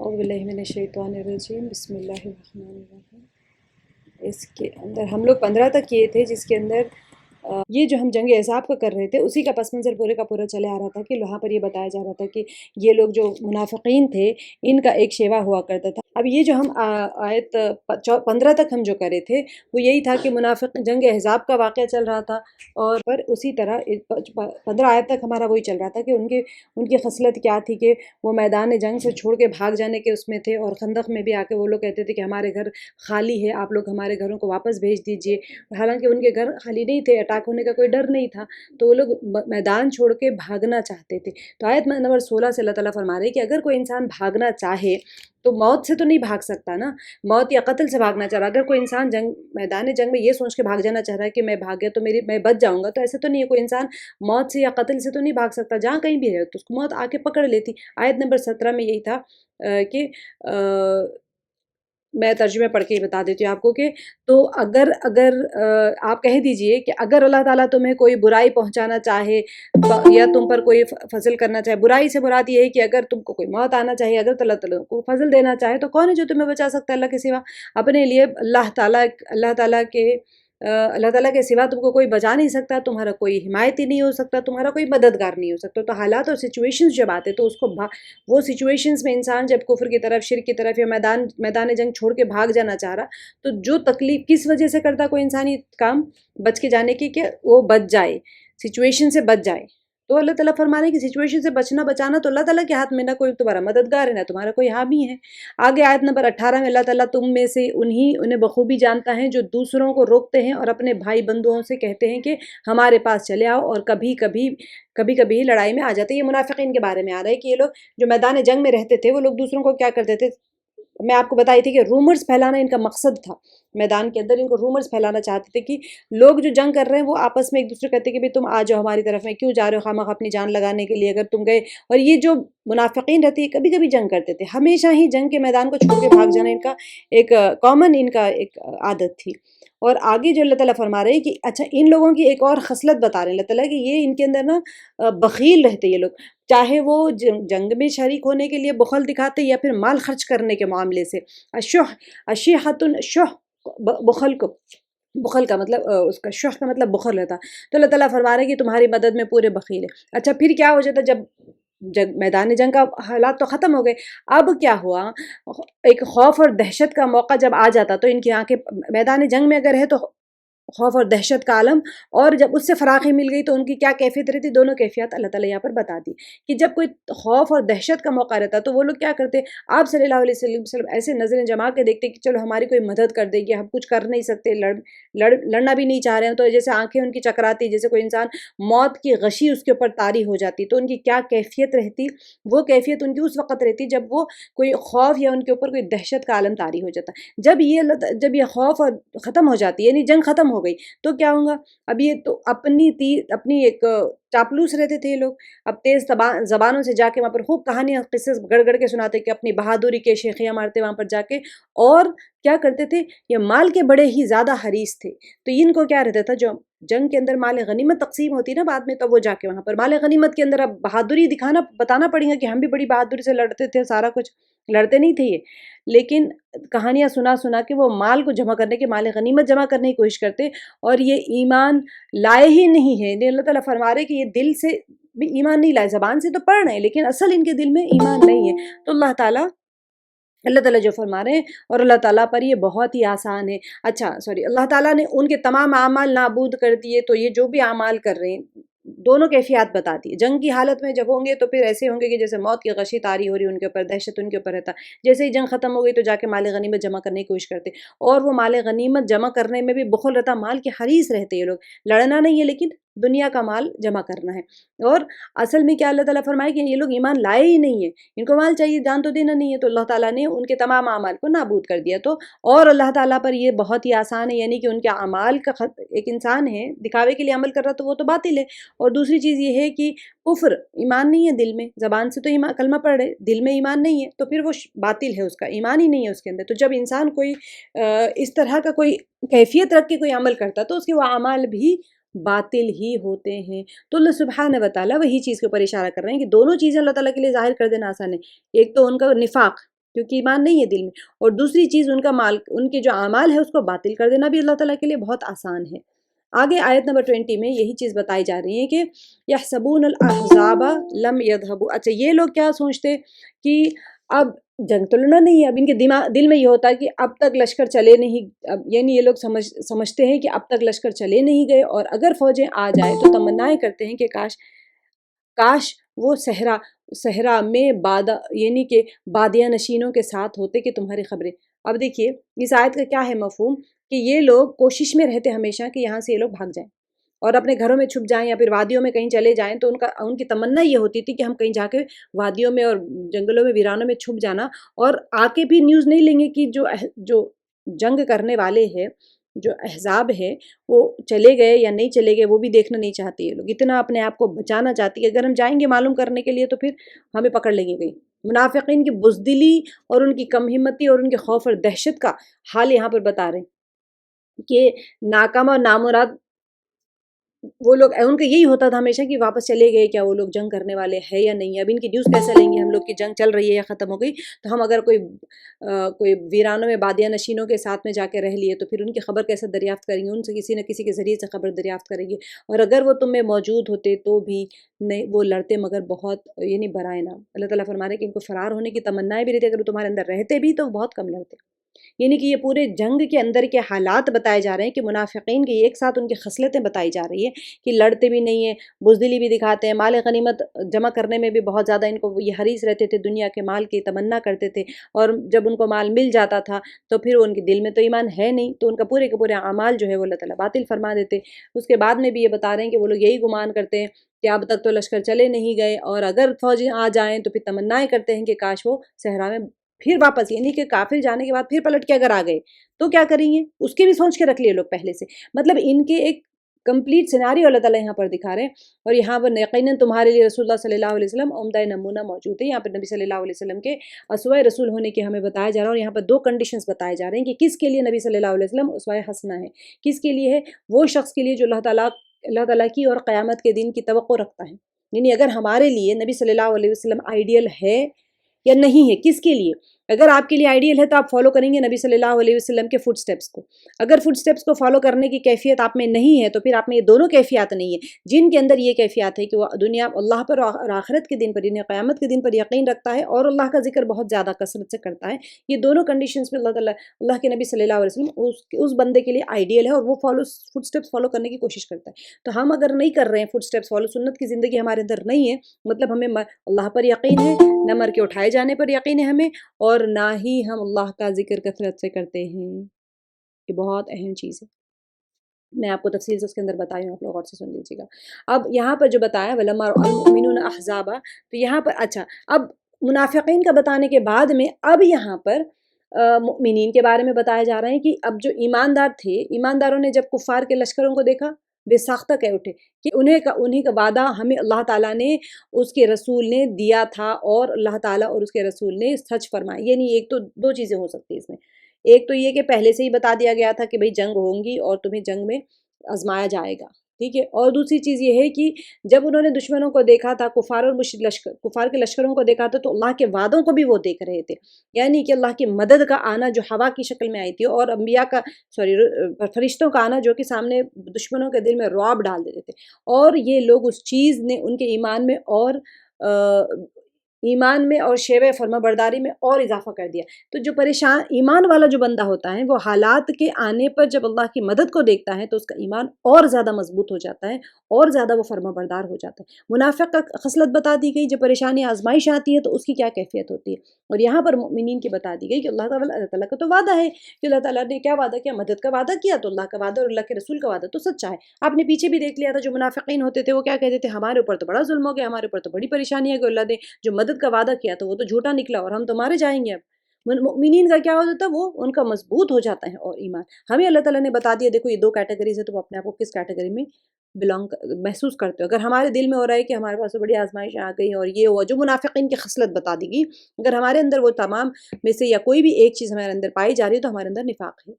اعوذ باللہ من الشیطان الرجیم بسم اللہ الرحمن الرحیم۔ اس کے اندر ہم لوگ 15 تک کیے تھے، جس کے اندر یہ جو ہم جنگ احزاب کا کر رہے تھے اسی کا پس منظر پورے کا پورا چلے آ رہا تھا کہ وہاں پر یہ بتایا جا رہا تھا کہ یہ لوگ جو منافقین تھے ان کا ایک شیوا ہوا کرتا تھا۔ اب یہ جو ہم آیت 15 تک ہم جو کرے تھے وہ یہی تھا کہ منافق جنگ احزاب کا واقعہ چل رہا تھا، اور پر اسی طرح 15 آیت تک ہمارا وہی چل رہا تھا کہ ان کی خصلت کیا تھی کہ وہ میدان جنگ سے چھوڑ کے بھاگ جانے کے اس میں تھے، اور خندق میں بھی آ کے وہ لوگ کہتے تھے کہ ہمارے گھر خالی ہے، آپ لوگ ہمارے گھروں کو واپس بھیج دیجئے، حالانکہ ان کے گھر خالی نہیں تھے، اٹیک ہونے کا کوئی ڈر نہیں تھا، تو وہ لوگ میدان چھوڑ کے بھاگنا چاہتے تھے۔ تو آیت نمبر 16 سے اللہ تعالیٰ فرما رہے ہیں کہ اگر کوئی انسان بھاگنا چاہے تو موت سے تو نہیں بھاگ سکتا نا، موت یا قتل سے بھاگنا چاہ رہا۔ اگر کوئی انسان میدان جنگ میں یہ سوچ کے بھاگ جانا چاہ رہا ہے کہ میں بھاگ گیا تو میں بچ جاؤں گا، تو ایسا تو نہیں ہے۔ کوئی انسان موت سے یا قتل سے تو نہیں بھاگ سکتا، جہاں کہیں بھی ہے تو اس کو موت آ کے پکڑ لیتی۔ آیت نمبر 17 میں یہی تھا کہ میں ترجمہ پڑھ کے ہی بتا دیتی ہوں آپ کو کہ تو اگر آپ کہہ دیجئے کہ اگر اللہ تعالیٰ تمہیں کوئی برائی پہنچانا چاہے یا تم پر کوئی فضل کرنا چاہے، برائی سے مراد یہ ہے کہ اگر تم کو کوئی موت آنا چاہیے، اگر اللہ تعالیٰ کو فضل دینا چاہے تو کون ہے جو تمہیں بچا سکتا ہے اللہ کے سوا؟ اپنے لیے اللہ تعالیٰ کے سوا تم کو کوئی بچا نہیں سکتا، تمہارا کوئی حمایتی نہیں ہو سکتا، تمہارا کوئی مددگار نہیں ہو سکتا۔ تو حالات اور سچویشنز جب آتے تو اس کو وہ سچویشنز میں انسان جب کفر کی طرف، شرک کی طرف یا میدان جنگ چھوڑ کے بھاگ جانا چاہ رہا، تو جو تکلیف کس وجہ سے کرتا کوئی انسانی کام بچ کے جانے کی کہ وہ بچ جائے، سچویشن سے بچ جائے۔ تو اللہ تعالیٰ فرما رہے ہیں کہ سچویشن سے بچانا تو اللہ تعالیٰ کے ہاتھ میں، نہ کوئی تمہارا مددگار ہے نہ تمہارا کوئی حامی ہے۔ آگے آیت نمبر 18 میں اللہ تعالیٰ تم میں سے انہیں بخوبی جانتا ہے جو دوسروں کو روکتے ہیں اور اپنے بھائی بندوؤں سے کہتے ہیں کہ ہمارے پاس چلے آؤ، اور کبھی کبھی لڑائی میں آ جاتے ہیں۔ یہ منافقین کے بارے میں آ رہا ہے کہ یہ لوگ جو میدان جنگ میں رہتے تھے وہ لوگ دوسروں کو کیا کرتے تھے، میں آپ کو بتائی تھی کہ رومرز پھیلانا ان کا مقصد تھا۔ میدان کے اندر ان کو رومرز پھیلانا چاہتے تھے کہ لوگ جو جنگ کر رہے ہیں وہ آپس میں ایک دوسرے کہتے ہیں کہ تم آ جاؤ ہماری طرف میں، کیوں جا رہے ہو خواہ اپنی جان لگانے کے لیے، اگر تم گئے۔ اور یہ جو منافقین رہتی ہے کبھی کبھی جنگ کرتے تھے، ہمیشہ ہی جنگ کے میدان کو چھوڑ کے بھاگ جانا ان کا ایک کامن ان کا ایک عادت تھی۔ اور آگے جو اللہ تعالیٰ فرما رہے ہیں کہ اچھا ان لوگوں کی ایک اور خصلت بتا رہے ہیں اللہ تعالیٰ کہ یہ ان کے اندر نا بخیل رہتے یہ لوگ، چاہے وہ جنگ میں شریک ہونے کے لیے بخل دکھاتے یا پھر مال خرچ کرنے کے معاملے سے۔ اشحۃ شح، بخل کا مطلب اس کا شح کا مطلب بخل رہتا۔ تو اللہ تعالیٰ فرما رہے ہیں کہ تمہاری مدد میں پورے بخیل ہے۔ اچھا پھر کیا ہو جاتا جب میدان جنگ کا حالات تو ختم ہو گئے، اب کیا ہوا، ایک خوف اور دہشت کا موقع جب آ جاتا تو ان کی آنکھیں میدان جنگ میں اگر ہے تو خوف اور دہشت کا عالم، اور جب اس سے فراخی مل گئی تو ان کی کیا کیفیت رہتی، دونوں کیفیات اللہ تعالیٰ یہاں پر بتا دی کہ جب کوئی خوف اور دہشت کا موقع رہتا تو وہ لوگ کیا کرتے، آپ صلی اللہ علیہ وسلم ایسے نظریں جما کے دیکھتے کہ چلو ہماری کوئی مدد کر دے گی، ہم کچھ کر نہیں سکتے، لڑنا بھی نہیں چاہ رہے ہیں، تو جیسے آنکھیں ان کی چکراتی، جیسے کوئی انسان موت کی غشی اس کے اوپر طاری ہو جاتی، تو ان کی کیا کیفیت رہتی، وہ کیفیت ان کی اس وقت رہتی جب وہ کوئی خوف یا ان کے اوپر کوئی دہشت کا عالم طاری ہو جاتا۔ جب یہ خوف اور ختم ہو جاتی، یعنی جنگ ختم ہو گئی، تو کیا ہوگا، اب یہ تو اپنی ایک چاپلوس رہتے تھے یہ لوگ، اب تیز زبانوں سے جا کے وہاں پر خوب کہانیاں قصے گڑ کے سناتے کہ اپنی بہادری کے شیخیاں مارتے وہاں پر جا کے، اور کیا کرتے تھے، یہ مال کے بڑے ہی زیادہ حریص تھے۔ تو ان کو کیا رہتا تھا، جو جنگ کے اندر مال غنیمت تقسیم ہوتی نا بعد میں، تو وہ جا کے وہاں پر مال غنیمت کے اندر اب بہادری بتانا پڑے گا کہ ہم بھی بڑی بہادری سے لڑتے تھے، سارا کچھ لڑتے نہیں تھے یہ، لیکن کہانیاں سنا کے وہ مال کو جمع کرنے کے، مال غنیمت جمع کرنے کی کوشش کرتے، اور یہ ایمان لائے ہی نہیں ہے۔ اللہ تعالیٰ فرما رہے کہ یہ دل سے بھی ایمان نہیں لائے، زبان سے تو پڑھ رہے ہیں لیکن اصل ان کے دل میں ایمان نہیں ہے۔ تو اللہ تعالیٰ جو فرما رہے ہیں، اور اللہ تعالیٰ پر یہ بہت ہی آسان ہے۔ اللہ تعالیٰ نے ان کے تمام اعمال نابود کر دیے، تو یہ جو بھی اعمال کر رہے ہیں دونوں کیفیات بتاتی ہے۔ جنگ کی حالت میں جب ہوں گے تو پھر ایسے ہوں گے کہ جیسے موت کی غشی طاری ہو رہی ان کے اوپر، دہشت ان کے اوپر رہتا، جیسے ہی جنگ ختم ہو گئی تو جا کے مال غنیمت جمع کرنے کی کوشش کرتے، اور وہ مال غنیمت جمع کرنے میں بھی بخل رہتا، مال کے حریص رہتے یہ لوگ، لڑنا نہیں ہے لیکن دنیا کا مال جمع کرنا ہے۔ اور اصل میں کیا اللہ تعالیٰ فرمائے کہ یہ لوگ ایمان لائے ہی نہیں ہیں، ان کو مال چاہیے، جان تو دینا نہیں ہے، تو اللہ تعالیٰ نے ان کے تمام اعمال کو نابود کر دیا۔ تو اور اللہ تعالیٰ پر یہ بہت ہی آسان ہے، یعنی کہ ان کے اعمال کا ایک انسان ہے دکھاوے کے لیے عمل کر رہا تو وہ تو باطل ہے، اور دوسری چیز یہ ہے کہ کفر، ایمان نہیں ہے دل میں، زبان سے تو ایمان کلمہ پڑھ رہے، دل میں ایمان نہیں ہے، تو پھر وہ باطل ہے، اس کا ایمان ہی نہیں ہے اس کے اندر۔ تو جب انسان کوئی اس طرح کا کوئی کیفیت رکھ کے کوئی عمل کرتا تو اس کے وہ اعمال بھی باطل ہی ہوتے ہیں۔ تو اللہ سبحانہ و تعالیٰ وہی چیز کے اوپر اشارہ کر رہے ہیں کہ دونوں چیزیں اللہ تعالیٰ کے لیے ظاہر کر دینا آسان ہے۔ ایک تو ان کا نفاق، کیونکہ ایمان نہیں ہے دل میں، اور دوسری چیز ان کے جو اعمال ہے اس کو باطل کر دینا بھی اللہ تعالیٰ کے لیے بہت آسان ہے۔ آگے آیت نمبر 20 میں یہی چیز بتائی جا رہی ہے کہ یحسبون الاحزاب لم یذهبوا، اچھا یہ لوگ کیا سوچتے کہ اب جنگ تو لڑنا نہیں ہے، اب ان کے دل میں یہ ہوتا ہے کہ اب تک لشکر چلے نہیں، یعنی یہ لوگ سمجھتے ہیں کہ اب تک لشکر چلے نہیں گئے، اور اگر فوجیں آ جائیں تو تمنائیں کرتے ہیں کہ کاش وہ صحرا میں یعنی کہ بادیہ نشینوں کے ساتھ ہوتے کہ تمہاری خبریں۔ اب دیکھیے اس آیت کا کیا ہے مفہوم، کہ یہ لوگ کوشش میں رہتے ہمیشہ کہ یہاں سے یہ لوگ بھاگ جائیں اور اپنے گھروں میں چھپ جائیں یا پھر وادیوں میں کہیں چلے جائیں، تو ان کی تمنا یہ ہوتی تھی کہ ہم کہیں جا کے وادیوں میں اور جنگلوں میں ویرانوں میں چھپ جانا، اور آ کے بھی نیوز نہیں لیں گے کہ جو جنگ کرنے والے ہیں، جو احزاب ہے وہ چلے گئے یا نہیں چلے گئے وہ بھی دیکھنا نہیں چاہتے یہ لوگ، اتنا اپنے آپ کو بچانا چاہتی ہے، اگر ہم جائیں گے معلوم کرنے کے لیے تو پھر ہمیں پکڑ لیں گے کہیں۔ منافقین کی بزدلی اور ان کی کم ہمتی اور ان کے خوف اور دہشت کا حال یہاں پر بتا رہے ہیں کہ ناکام اور نامراد وہ لوگ، ان کا یہی ہوتا تھا ہمیشہ کہ واپس چلے گئے کیا وہ لوگ جنگ کرنے والے ہیں یا نہیں، اب ان کی نیوز کیسے لیں گے ہم لوگ کی جنگ چل رہی ہے یا ختم ہو گئی، تو ہم اگر کوئی ویرانوں میں بادیہ نشینوں کے ساتھ میں جا کے رہ لیے تو پھر ان کی خبر کیسے دریافت کریں گے، ان سے کسی نہ کسی کے ذریعے سے خبر دریافت کریں گے، اور اگر وہ تم میں موجود ہوتے تو بھی نہیں وہ لڑتے مگر بہت یعنی برائے نام۔ اللہ تعالیٰ فرما رہے کہ ان کو فرار ہونے کی تمنائیں بھی رہتی، اگر وہ تمہارے اندر رہتے بھی تو بہت کم لڑتے۔ یعنی کہ یہ پورے جنگ کے اندر کے حالات بتائے جا رہے ہیں کہ منافقین کی ایک ساتھ ان کی خصلتیں بتائی جا رہی ہے کہ لڑتے بھی نہیں ہیں، بزدلی بھی دکھاتے ہیں، مال غنیمت جمع کرنے میں بھی بہت زیادہ ان کو یہ حریص رہتے تھے، دنیا کے مال کی تمنا کرتے تھے، اور جب ان کو مال مل جاتا تھا تو پھر ان کے دل میں تو ایمان ہے نہیں، تو ان کا پورے کے پورے اعمال جو ہے وہ اللہ تعالیٰ باطل فرما دیتے۔ اس کے بعد میں بھی یہ بتا رہے ہیں کہ وہ لوگ یہی گمان کرتے ہیں کہ اب تک تو لشکر چلے نہیں گئے، اور اگر فوجیں آ جائیں تو پھر تمنائیں کرتے ہیں کہ کاش وہ صحرا میں پھر واپس، یعنی کہ کافر جانے کے بعد پھر پلٹ کے اگر آ گئے تو کیا کریں گے، اس کے بھی سوچ کے رکھ لیے لوگ پہلے سے، مطلب ان کے ایک کمپلیٹ سیناریو اللہ تعالیٰ یہاں پر دکھا رہے ہیں۔ اور یہاں پر یقیناً تمہارے لیے رسول اللہ صلی اللہ علیہ وسلم عمدہ نمونہ موجود ہے، یہاں پر نبی صلی اللہ علیہ وسلم کے اسوہ رسول ہونے کے ہمیں بتایا جا رہا ہے، اور یہاں پر 2 کنڈیشنز بتائے جا رہے ہیں کہ کس کے لیے نبی صلی اللہ علیہ وسلم اسوہ حسنہ ہے، کس کے لیے ہے، وہ شخص کے لیے جو اللہ تعالیٰ کی اور قیامت کے دن کی توقع رکھتا ہے، یعنی اگر ہمارے لیے نبی صلی اللہ علیہ وسلم آئیڈیل ہے یا نہیں ہے، کس کے لیے، اگر آپ کے لیے آئیڈیل ہے تو آپ فالو کریں گے نبی صلی اللہ علیہ وسلم کے فٹ سٹیپس کو، اگر فٹ سٹیپس کو فالو کرنے کی کیفیت آپ میں نہیں ہے تو پھر آپ میں یہ دونوں کیفیات نہیں ہے، جن کے اندر یہ کیفیات ہے کہ وہ دنیا اللہ پر اور آخرت کے دن پر، یعنی قیامت کے دن پر یقین رکھتا ہے اور اللہ کا ذکر بہت زیادہ کثرت سے کرتا ہے، یہ دونوں کنڈیشنز میں اللہ کے نبی صلی اللہ علیہ وسلم اس بندے کے لیے آئیڈیل ہے، اور وہ فٹ سٹیپس فالو کرنے کی کوشش کرتا ہے۔ تو ہم اگر نہیں کر رہے ہیں فٹ سٹیپس فالو، سنت کی زندگی ہمارے اندر نہیں ہے، مطلب ہمیں اللہ پر یقین ہے، نہ مر کے اٹھائے جانے پر یقین ہے ہمیں، اور نہ ہی ہم اللہ کا ذکر کثرت سے کرتے ہیں، یہ بہت اہم چیز ہے، میں آپ کو تفصیل سے اس کے اندر بتائی ہوں، آپ لوگ غور سے سن لیجیے گا۔ اب یہاں پر جو بتایا وَلَمَّا رَأَى الْمُؤْمِنُونَ أَحْزَابًا، تو یہاں پر اچھا اب منافقین کا بتانے کے بعد میں اب یہاں پر مؤمنین کے بارے میں بتایا جا رہا ہے کہ اب جو ایماندار تھے، ایمانداروں نے جب کفار کے لشکروں کو دیکھا بے ساختہ کہہ اٹھے کہ انہیں کا وعدہ ہمیں اللہ تعالیٰ نے، اس کے رسول نے دیا تھا، اور اللہ تعالیٰ اور اس کے رسول نے سچ فرمایا، یعنی ایک تو 2 چیزیں ہو سکتی ہیں اس میں، ایک تو یہ کہ پہلے سے ہی بتا دیا گیا تھا کہ بھئی جنگ ہوں گی اور تمہیں جنگ میں آزمایا جائے گا، ٹھیک ہے، اور دوسری چیز یہ ہے کہ جب انہوں نے دشمنوں کو دیکھا تھا، کفار کے لشکروں کو دیکھا تھا، تو اللہ کے وعدوں کو بھی وہ دیکھ رہے تھے، یعنی کہ اللہ کی مدد کا آنا جو ہوا کی شکل میں آئی تھی، اور فرشتوں کا آنا جو کہ سامنے دشمنوں کے دل میں رعب ڈال دیتے تھے، اور یہ لوگ اس چیز نے ان کے ایمان میں اور شیوہ فرما برداری میں اور اضافہ کر دیا۔ تو جو پریشان ایمان والا جو بندہ ہوتا ہے وہ حالات کے آنے پر جب اللہ کی مدد کو دیکھتا ہے تو اس کا ایمان اور زیادہ مضبوط ہو جاتا ہے، اور زیادہ وہ فرما بردار ہو جاتا ہے۔ منافق کا خصلت بتا دی گئی، جب پریشانی آزمائش آتی ہے تو اس کی کیا کیفیت ہوتی ہے، اور یہاں پر مؤمنین کی بتا دی گئی کہ اللہ تعالیٰ کا تو وعدہ ہے کہ اللہ تعالیٰ نے کیا وعدہ کیا، مدد کا وعدہ کیا، تو اللہ کا وعدہ اور اللہ کے رسول کا وعدہ تو سچا ہے۔ آپ نے پیچھے بھی دیکھ لیا تھا جو منافقین ہوتے تھے وہ کیا کہتے تھے، ہمارے اوپر تو بڑا ظلم ہو گیا، ہمارے اوپر تو بڑی پریشانی ہے کہ اللہ نے جو مدد کا وعدہ کیا تو وہ تو جھوٹا نکلا اور ہم تو مارے جائیں گے۔ اب مؤمنین کا کیا ہوتا ہے، وہ ان کا مضبوط ہو جاتا ہے اور ایمان، ہمیں اللہ تعالیٰ نے بتا دیا، دیکھو یہ 2 کیٹیگریز ہے، تو وہ اپنے آپ کو کس کیٹیگری میں محسوس کرتے ہو۔ اگر ہمارے دل میں ہو رہا ہے کہ ہمارے پاس تو بڑی آزمائش آ گئی اور یہ ہوا، جو منافقین کی خصلت بتا دی گئی، اگر ہمارے اندر وہ تمام میں سے یا کوئی بھی ایک چیز ہمارے اندر پائی جا رہی ہے تو ہمارے اندر نفاق ہے۔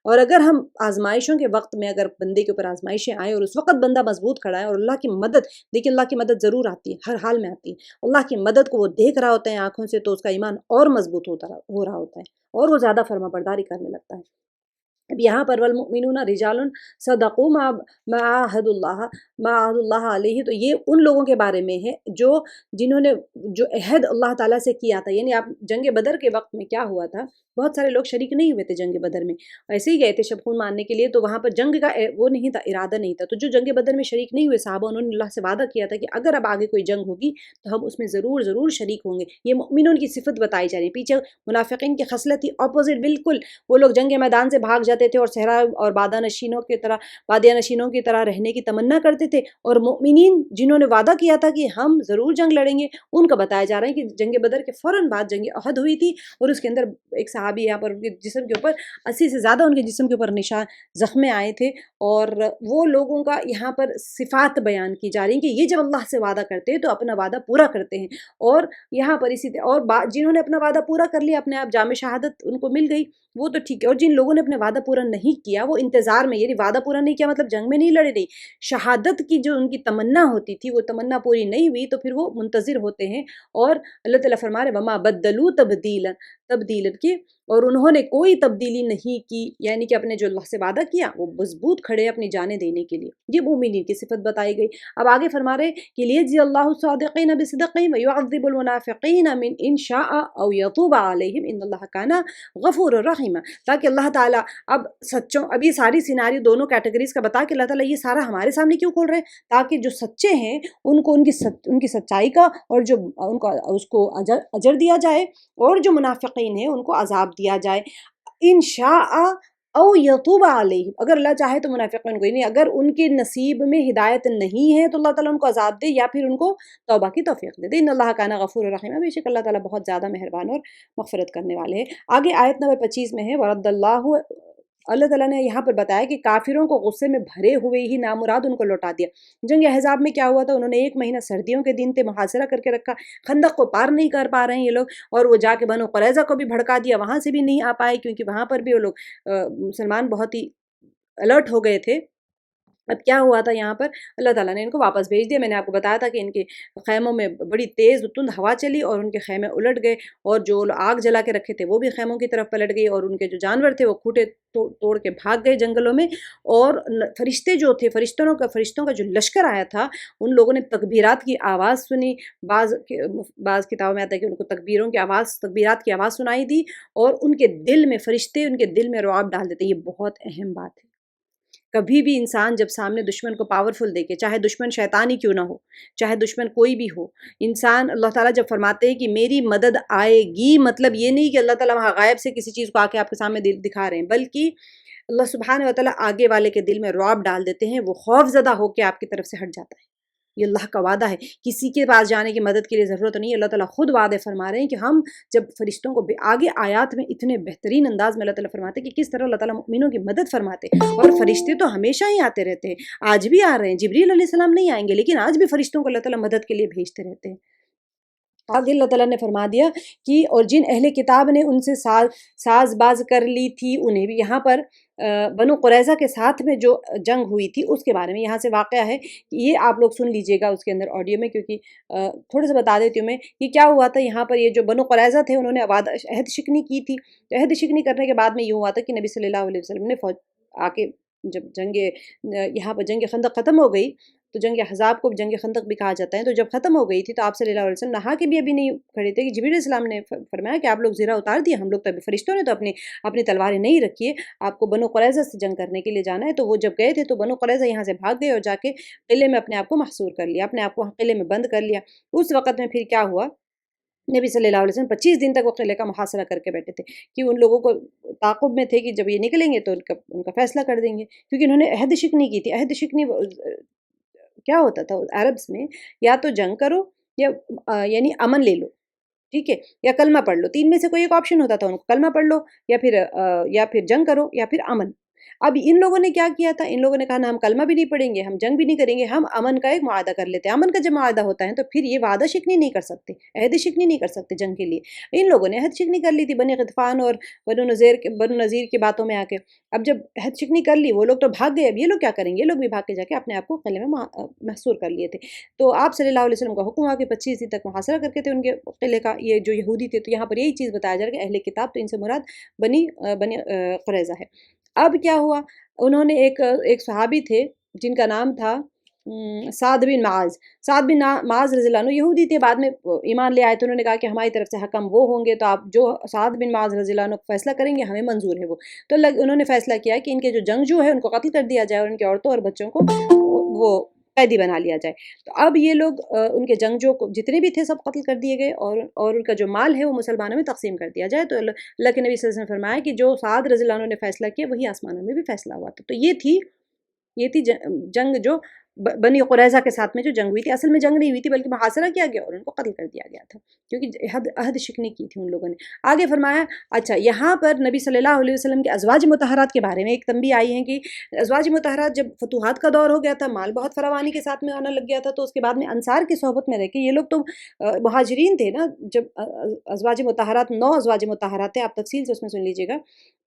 اور اگر ہم آزمائشوں کے وقت میں اگر بندے کے اوپر آزمائشیں آئیں اور اس وقت بندہ مضبوط کھڑا ہے اور اللہ کی مدد، دیکھیں اللہ کی مدد ضرور آتی ہے، ہر حال میں آتی ہے، اللہ کی مدد کو وہ دیکھ رہا ہوتا ہے آنکھوں سے، تو اس کا ایمان اور مضبوط ہو رہا ہوتا ہے اور وہ زیادہ فرما برداری کرنے لگتا ہے۔ اب یہاں پر والمؤمنون رجال صدقوا ما عاهد اللہ علیہ، تو یہ ان لوگوں کے بارے میں ہے جنہوں نے جو عہد اللہ تعالیٰ سے کیا تھا۔ یعنی آپ جنگ بدر کے وقت میں کیا ہوا تھا، بہت سارے لوگ شریک نہیں ہوئے تھے جنگ بدر میں، ایسے ہی گئے تھے شب خون مارنے کے لیے، تو وہاں پر جنگ کا وہ نہیں تھا، ارادہ نہیں تھا، تو جو جنگ بدر میں شریک نہیں ہوئے صحابہ، انہوں نے اللہ سے وعدہ کیا تھا کہ اگر اب آگے کوئی جنگ ہوگی تو ہم اس میں ضرور شریک ہوں گے۔ یہ مؤمنون کی صفت بتائی جا رہی ہے۔ پیچھے منافقین کی خصلت تھی اپوزٹ بالکل، وہ لوگ جنگ میدان سے بھاگ جاتے تھے اور صحرا اور بادیہ نشینوں کی طرح رہنے کی تمنا کرتے تھے، اور مؤمنین جنہوں نے وعدہ کیا تھا کہ ہم ضرور جنگ لڑیں گے، ان کا بتایا جا رہا ہے کہ جنگ بدر کے فوراً بعد جنگ احد ہوئی تھی، اور اس کے اندر ایک صحابی یہاں پر ان کے جسم کے اوپر 80 سے زیادہ ان کے جسم کے اوپر نشان زخمیں آئے تھے، اور وہ لوگوں کا یہاں پر صفات بیان کی جا رہی ہیں کہ یہ جب اللہ سے وعدہ کرتے ہیں تو اپنا وعدہ پورا کرتے ہیں، اور یہاں پر اسی اور جنہوں نے اپنا وعدہ پورا کر لیا، اپنے آپ جام شہادت ان کو مل گئی، وہ تو ٹھیک ہے، اور جن لوگوں نے اپنے وعدہ پورا نہیں کیا وہ انتظار میں، یعنی وعدہ پورا نہیں کیا مطلب جنگ میں نہیں لڑے، نہیں، شہادت کی جو ان کی تمنا ہوتی تھی وہ تمنا پوری نہیں ہوئی، تو پھر وہ منتظر ہوتے ہیں، اور اللہ تعالیٰ فرما رہے وما بدلوا تبدیلا کی، اور انہوں نے کوئی تبدیلی نہیں کی، یعنی کہ اپنے جو اللہ سے وعدہ کیا وہ مضبوط کھڑے اپنی جانیں دینے کے لیے۔ یہ مومنین کی صفت بتائی گئی۔ اب آگے فرما رہے کہ لیجزی اللہ الصادقین بصدقہم ویعذب المنافقین من ان شاء او یتوب علیہم ان اللہ کان غفور الرحیم، تاکہ اللہ تعالیٰ اب یہ ساری سیناری دونوں کیٹیگریز کا بتا کہ اللہ تعالیٰ یہ سارا ہمارے سامنے کیوں کھول رہے ہیں، تاکہ جو سچے ہیں ان کو ان کی سچائی کا اور جو ان کو اس کو اجر دیا جائے، اور جو منافقین ہیں ان کو عذاب دیا جائے۔ انشاء او یتوب علیہم، اگر اللہ چاہے تو منافقین کو، یعنی اگر ان کے نصیب میں ہدایت نہیں ہے تو اللہ تعالیٰ ان کو عذاب دے یا پھر ان کو توبہ کی توفیق دے۔ ان اللہ کان غفور الرحیم، بے شک اللہ تعالیٰ بہت زیادہ مہربان اور مغفرت کرنے والے ہیں۔ آگے آیت نمبر 25 میں ہے ورد اللہ تعالیٰ نے یہاں پر بتایا کہ کافروں کو غصے میں بھرے ہوئے ہی نامراد ان کو لوٹا دیا۔ جنگ احزاب میں کیا ہوا تھا، انہوں نے 1 مہینہ سردیوں کے دن تھے، محاصرہ کر کے رکھا، خندق کو پار نہیں کر پا رہے ہیں یہ لوگ، اور وہ جا کے بنو قریظہ کو بھی بھڑکا دیا، وہاں سے بھی نہیں آ پائے کیونکہ وہاں پر بھی وہ لوگ مسلمان بہت ہی الرٹ ہو گئے تھے۔ اب کیا ہوا تھا یہاں پر، اللہ تعالیٰ نے ان کو واپس بھیج دیا۔ میں نے آپ کو بتایا تھا کہ ان کے خیموں میں بڑی تیز تند ہوا چلی اور ان کے خیمے الٹ گئے، اور جو آگ جلا کے رکھے تھے وہ بھی خیموں کی طرف پلٹ گئی، اور ان کے جو جانور تھے وہ کھوٹے توڑ کے بھاگ گئے جنگلوں میں، اور فرشتے جو تھے فرشتوں کا جو لشکر آیا تھا، ان لوگوں نے تکبیرات کی آواز سنی، بعض کتابوں میں آتا ہے کہ ان کو تکبیرات کی آواز سنائی دی، اور ان کے دل میں فرشتے ان کے دل میں رعب ڈال دیتے۔ یہ بہت اہم بات ہے۔ کبھی بھی انسان جب سامنے دشمن کو پاورفل دیکھے، چاہے دشمن شیطان ہی کیوں نہ ہو، چاہے دشمن کوئی بھی ہو، انسان اللہ تعالیٰ جب فرماتے ہیں کہ میری مدد آئے گی، مطلب یہ نہیں کہ اللہ تعالیٰ وہاں غائب سے کسی چیز کو آ کے آپ کے سامنے دکھا رہے ہیں، بلکہ اللہ سبحانہ وتعالیٰ آگے والے کے دل میں رعب ڈال دیتے ہیں، وہ خوف زدہ ہو کے آپ کی طرف سے ہٹ جاتا ہے۔ یہ اللہ کا وعدہ ہے، کسی کے پاس جانے کی مدد کے لیے ضرورت نہیں ہے۔ اللہ تعالیٰ خود وعدے فرما رہے ہیں کہ ہم جب فرشتوں کو آگے آیات میں اتنے بہترین انداز میں اللہ تعالیٰ فرماتے ہیں کہ کس طرح اللہ تعالیٰ مؤمنوں کی مدد فرماتے ہیں، اور فرشتے تو ہمیشہ ہی آتے رہتے ہیں، آج بھی آ رہے ہیں، جبریل علیہ السلام نہیں آئیں گے لیکن آج بھی فرشتوں کو اللہ تعالیٰ مدد کے لیے بھیجتے رہتے ہیں۔ آگے اللہ تعالیٰ نے فرما دیا کہ اور جن اہل کتاب نے ان سے ساز باز کر لی تھی، انہیں بھی یہاں پر بنو قریظہ کے ساتھ میں جو جنگ ہوئی تھی اس کے بارے میں یہاں سے واقعہ ہے، یہ آپ لوگ سن لیجئے گا اس کے اندر آڈیو میں، کیونکہ تھوڑا سا بتا دیتی ہوں میں یہ کیا ہوا تھا۔ یہاں پر یہ جو بنو قریظہ تھے انہوں نے عہد شکنی کی تھی، تو عہد شکنی کرنے کے بعد میں یہ ہوا تھا کہ نبی صلی اللہ علیہ وسلم نے فوج آ کے جب یہاں پر جنگ خندق ختم ہو گئی، تو جنگ احزاب کو جنگ خندق بھی کہا جاتا ہے، تو جب ختم ہو گئی تھی تو آپ صلی اللہ علیہ وسلم نہا کے بھی ابھی نہیں کھڑے تھے کہ جبریل علیہ السلام نے فرمایا کہ آپ لوگ زرہ اتار دیے، ہم لوگ تو ابھی فرشتوں نے تو اپنی تلواریں نہیں رکھی ہے، آپ کو بنو قریظہ سے جنگ کرنے کے لیے جانا ہے۔ تو وہ جب گئے تھے تو بنو قریظہ یہاں سے بھاگ گئے اور جا کے قلعے میں اپنے آپ کو محصور کر لیا، اپنے آپ کو قلعے میں بند کر لیا۔ اس وقت میں پھر کیا ہوا، نبی صلی اللہ علیہ وسلم 25 دن تک وہ قلعے کا محاصرہ کر کے بیٹھے تھے، کہ ان لوگوں کو تعاقب میں تھے کہ جب یہ نکلیں گے تو ان کا فیصلہ کر دیں گے، کیونکہ انہوں نے عہد شکنی کی تھی۔ عہد شکنی کیا ہوتا تھا عربس میں، یا تو جنگ کرو یا یعنی امن لے لو، ٹھیک ہے، یا کلمہ پڑھ لو، 3 میں سے کوئی ایک آپشن ہوتا تھا، ان کو کلمہ پڑھ لو یا پھر جنگ کرو یا پھر امن۔ اب ان لوگوں نے کیا کیا تھا، ان لوگوں نے کہا نا ہم کلمہ بھی نہیں پڑھیں گے، ہم جنگ بھی نہیں کریں گے، ہم امن کا ایک معاہدہ کر لیتے ہیں۔ امن کا جب معاہدہ ہوتا ہے تو پھر یہ وعدہ شکنی نہیں کر سکتے، عہد شکنی نہیں کر سکتے جنگ کے لیے۔ ان لوگوں نے عہد شکنی کر لی تھی بنی غطفان اور بنو نذیر کی باتوں میں آ کے۔ اب جب عہد شکنی کر لی، وہ لوگ تو بھاگ گئے، اب یہ لوگ کیا کریں گے؟ یہ لوگ بھی بھاگ کے جا کے اپنے آپ کو قلعے میں محصور کر لیے تھے۔ تو آپ صلی اللہ علیہ وسلم کا حکم ہوا کہ 25 دن تک محاصرہ کر کے تھے ان کے قلعے کا، یہ جو یہودی تھے۔ تو یہاں پر یہی چیز بتایا جا رہا ہے کہ اہل کتاب، تو ان سے مراد بنی قریظہ ہے۔ اب کیا ہوا، انہوں نے ایک صحابی تھے جن کا نام تھا سعد بن معاذ۔ سعد بن معاذ رضی اللہ عنہ یہودی تھے، بعد میں ایمان لے آئے تھے۔ انہوں نے کہا کہ ہماری طرف سے حکم وہ ہوں گے، تو آپ جو سعد بن معاذ رضی اللہ عنہ فیصلہ کریں گے ہمیں منظور ہے وہ۔ تو انہوں نے فیصلہ کیا کہ ان کے جو جنگجو ہے ان کو قتل کر دیا جائے، اور ان کے عورتوں اور بچوں کو وہ قیدی بنا لیا جائے۔ تو اب یہ لوگ ان کے جنگجو کو جتنے بھی تھے سب قتل کر دیے گئے، اور ان کا جو مال ہے وہ مسلمانوں میں تقسیم کر دیا جائے۔ تو اللہ کے نبی صلی اللہ علیہ وسلم نے فرمایا کہ جو سعد رضی اللہ عنہ نے فیصلہ کیا وہی آسمانوں میں بھی فیصلہ ہوا تھا۔ تو یہ تھی جنگ جو بنی قریظہ کے ساتھ میں جو جنگ ہوئی تھی۔ اصل میں جنگ نہیں ہوئی تھی بلکہ محاصرہ کیا گیا اور ان کو قتل کر دیا گیا تھا، کیونکہ عہد شکنی کی تھی ان لوگوں نے۔ آگے فرمایا، اچھا یہاں پر نبی صلی اللہ علیہ وسلم کے ازواج مطہرات کے بارے میں ایک تنبیہ آئی ہے کہ ازواج مطہرات جب فتوحات کا دور ہو گیا تھا، مال بہت فراوانی کے ساتھ میں آنا لگ گیا تھا، تو اس کے بعد میں انصار کی صحبت میں رہ کے، یہ لوگ تو مہاجرین تھے نا، جب ازواج مطہرات 9 ازواج مطہرات تھے، آپ تفصیل سے اس میں سن لیجیے گا۔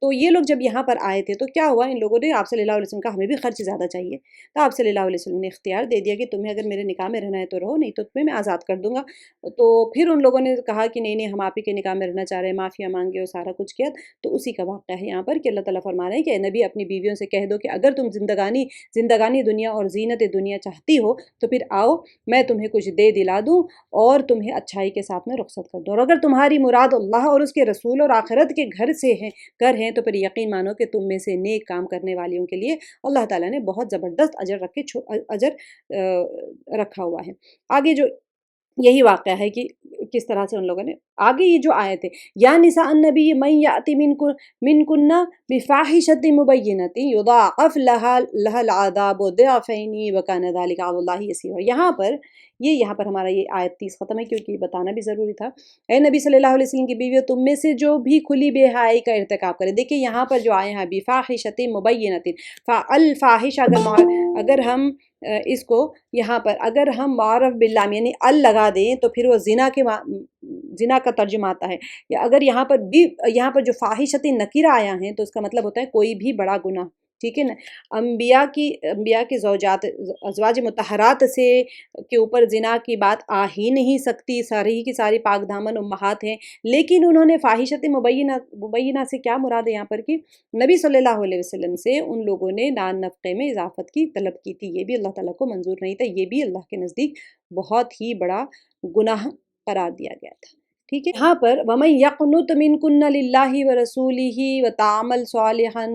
تو یہ لوگ جب یہاں پر آئے تھے تو کیا ہوا، ان لوگوں نے آپ صلی اللہ علیہ وسلم کا ہمیں بھی خرچ زیادہ چاہیے، تو آپ صلی اللہ علیہ وسلم نے اختیار دے دیا کہ تمہیں اگر میرے نکاح میں رہنا ہے تو رہو، نہیں تو تمہیں میں آزاد کر دوں گا۔ تو پھر ان لوگوں نے کہا کہ نہیں ہم آپ ہی کے نکاح میں رہنا چاہ رہے ہیں، معافیا مانگے اور سارا کچھ کیا۔ تو اسی کا واقعہ ہے یہاں پر کہ اللہ تعالیٰ فرما رہے ہیں کہ اے نبی اپنی بیویوں سے کہہ دو کہ اگر تم زندگانی دنیا اور زینت دنیا چاہتی ہو تو پھر آؤ، میں تمہیں کچھ دے دلا دوں اور تمہیں اچھائی کے ساتھ میں رخصت کر دوں، اور اگر تمہاری مراد اللہ اور اس کے رسول اور آخرت کے گھر ہیں تو پھر یقین مانو کہ تم میں سے نیک کام کرنے والیوں کے لیے اللہ تعالیٰ نے بہت زبردست اجر رکھا ہوا ہے۔ آگے جو یہی واقعہ ہے کہ کس طرح سے ان لوگوں نے آگے یہ جو آئے تھے، یا نساء النبی من یأتی منکن بفاحشۃ مبینۃ یضاعف لها العذاب ضعفین وکان ذلک علی اللہ یسیرا۔ یہاں پر ہمارا یہ آیت 30 ختم ہے، کیونکہ یہ بتانا بھی ضروری تھا۔ اے نبی صلی اللہ علیہ وسلم کی بیویوں، تم میں سے جو بھی کھلی بے حیائی کا ارتکاب کرے، دیکھیں یہاں پر جو آئے ہیں بفاحشۃ مبینۃ، الفاحش اگر ہم اس کو یہاں پر اگر ہم معرف باللام یعنی ال لگا دیں تو پھر وہ زنا کا ترجمہ آتا ہے، یا اگر یہاں پر جو فاحشۃ نکیرہ آیا ہیں تو اس کا مطلب ہوتا ہے کوئی بھی بڑا گناہ، ٹھیک ہے نا۔ انبیاء کی زوجات ازواج مطہرات سے کے اوپر زنا کی بات آ ہی نہیں سکتی، ساری کی ساری پاک دامن امہات ہیں، لیکن انہوں نے فاحشۃ مبینہ سے کیا مراد ہے یہاں پر کہ نبی صلی اللہ علیہ وسلم سے ان لوگوں نے نان نفقے میں اضافت کی طلب کی تھی، یہ بھی اللہ تعالیٰ کو منظور نہیں تھا، یہ بھی اللہ کے نزدیک بہت ہی بڑا گناہ قرار دیا گیا تھا، ٹھیک ہے۔ یہاں پر وَمَن يَقْنُتْ مِنْكُنَّ لِلَّهِ وَرَسُولِهِ وَتَعْمَلْ صَالِحًا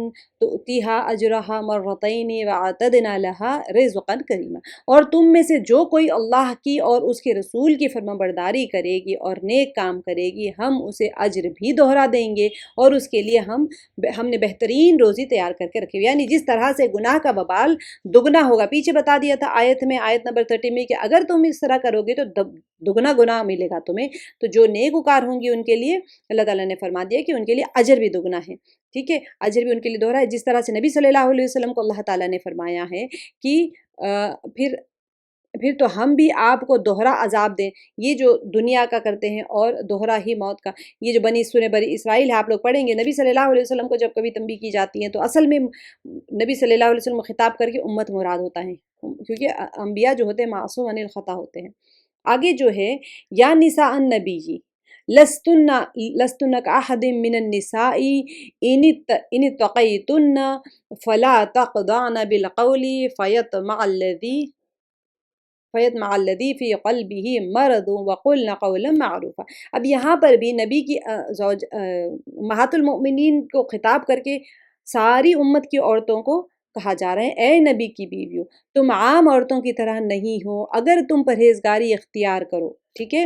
تُؤْتِهَا أَجْرَهَا مَرَّتَيْنِ وَأَعْتَدْنَا لَهَا رِزْقًا كَرِيمًا، اور تم میں سے جو کوئی اللہ کی اور اس کے رسول کی فرمانبرداری کرے گی اور نیک کام کرے گی، ہم اسے اجر بھی دوہرا دیں گے، اور اس کے لیے ہم نے بہترین روزی تیار کر کے رکھی ہوئی، یعنی جس طرح سے گناہ کا وبال دگنا ہوگا، پیچھے بتا دیا تھا آیت نمبر 30 میں کہ اگر تم اس طرح کرو گے تو دگنا گناہ ملے گا تمہیں، تو جو نیک وکار ہوں گی ان کے لیے اللہ تعالیٰ نے فرما دیا کہ ان کے لیے اجر بھی دگنا ہے، ٹھیک ہے، اجر بھی ان کے لیے دوہرا ہے، جس طرح سے نبی صلی اللہ علیہ وسلم کو اللہ تعالیٰ نے فرمایا ہے کہ پھر تو ہم بھی آپ کو دوہرا عذاب دیں، یہ جو دنیا کا کرتے ہیں اور دوہرا ہی موت کا، یہ جو بنی اسرائیل ہے آپ لوگ پڑھیں گے، نبی صلی اللہ علیہ وسلم کو جب کبھی تنبیہ کی جاتی ہے تو اصل میں نبی صلی اللہ علیہ وسلم کو خطاب کر کے امت مراد ہوتا ہے، کیونکہ انبیاء جو ہوتے ہیں معصوم عن الخطا ہوتے ہیں۔ آگے جو ہے یا نساء النبی لستن کاحد من النساء ان اتقیتن فلا تخضعن بالقول فیطمع الذی فی قلبہ مرض وقلن قولا معروفا۔ اب یہاں پر بھی نبی کی امہات المؤمنین کو خطاب کر کے ساری امت کی عورتوں کو کہا جا رہا ہے، اے نبی کی بیویوں تم عام عورتوں کی طرح نہیں ہو اگر تم پرہیزگاری اختیار کرو، ٹھیک ہے،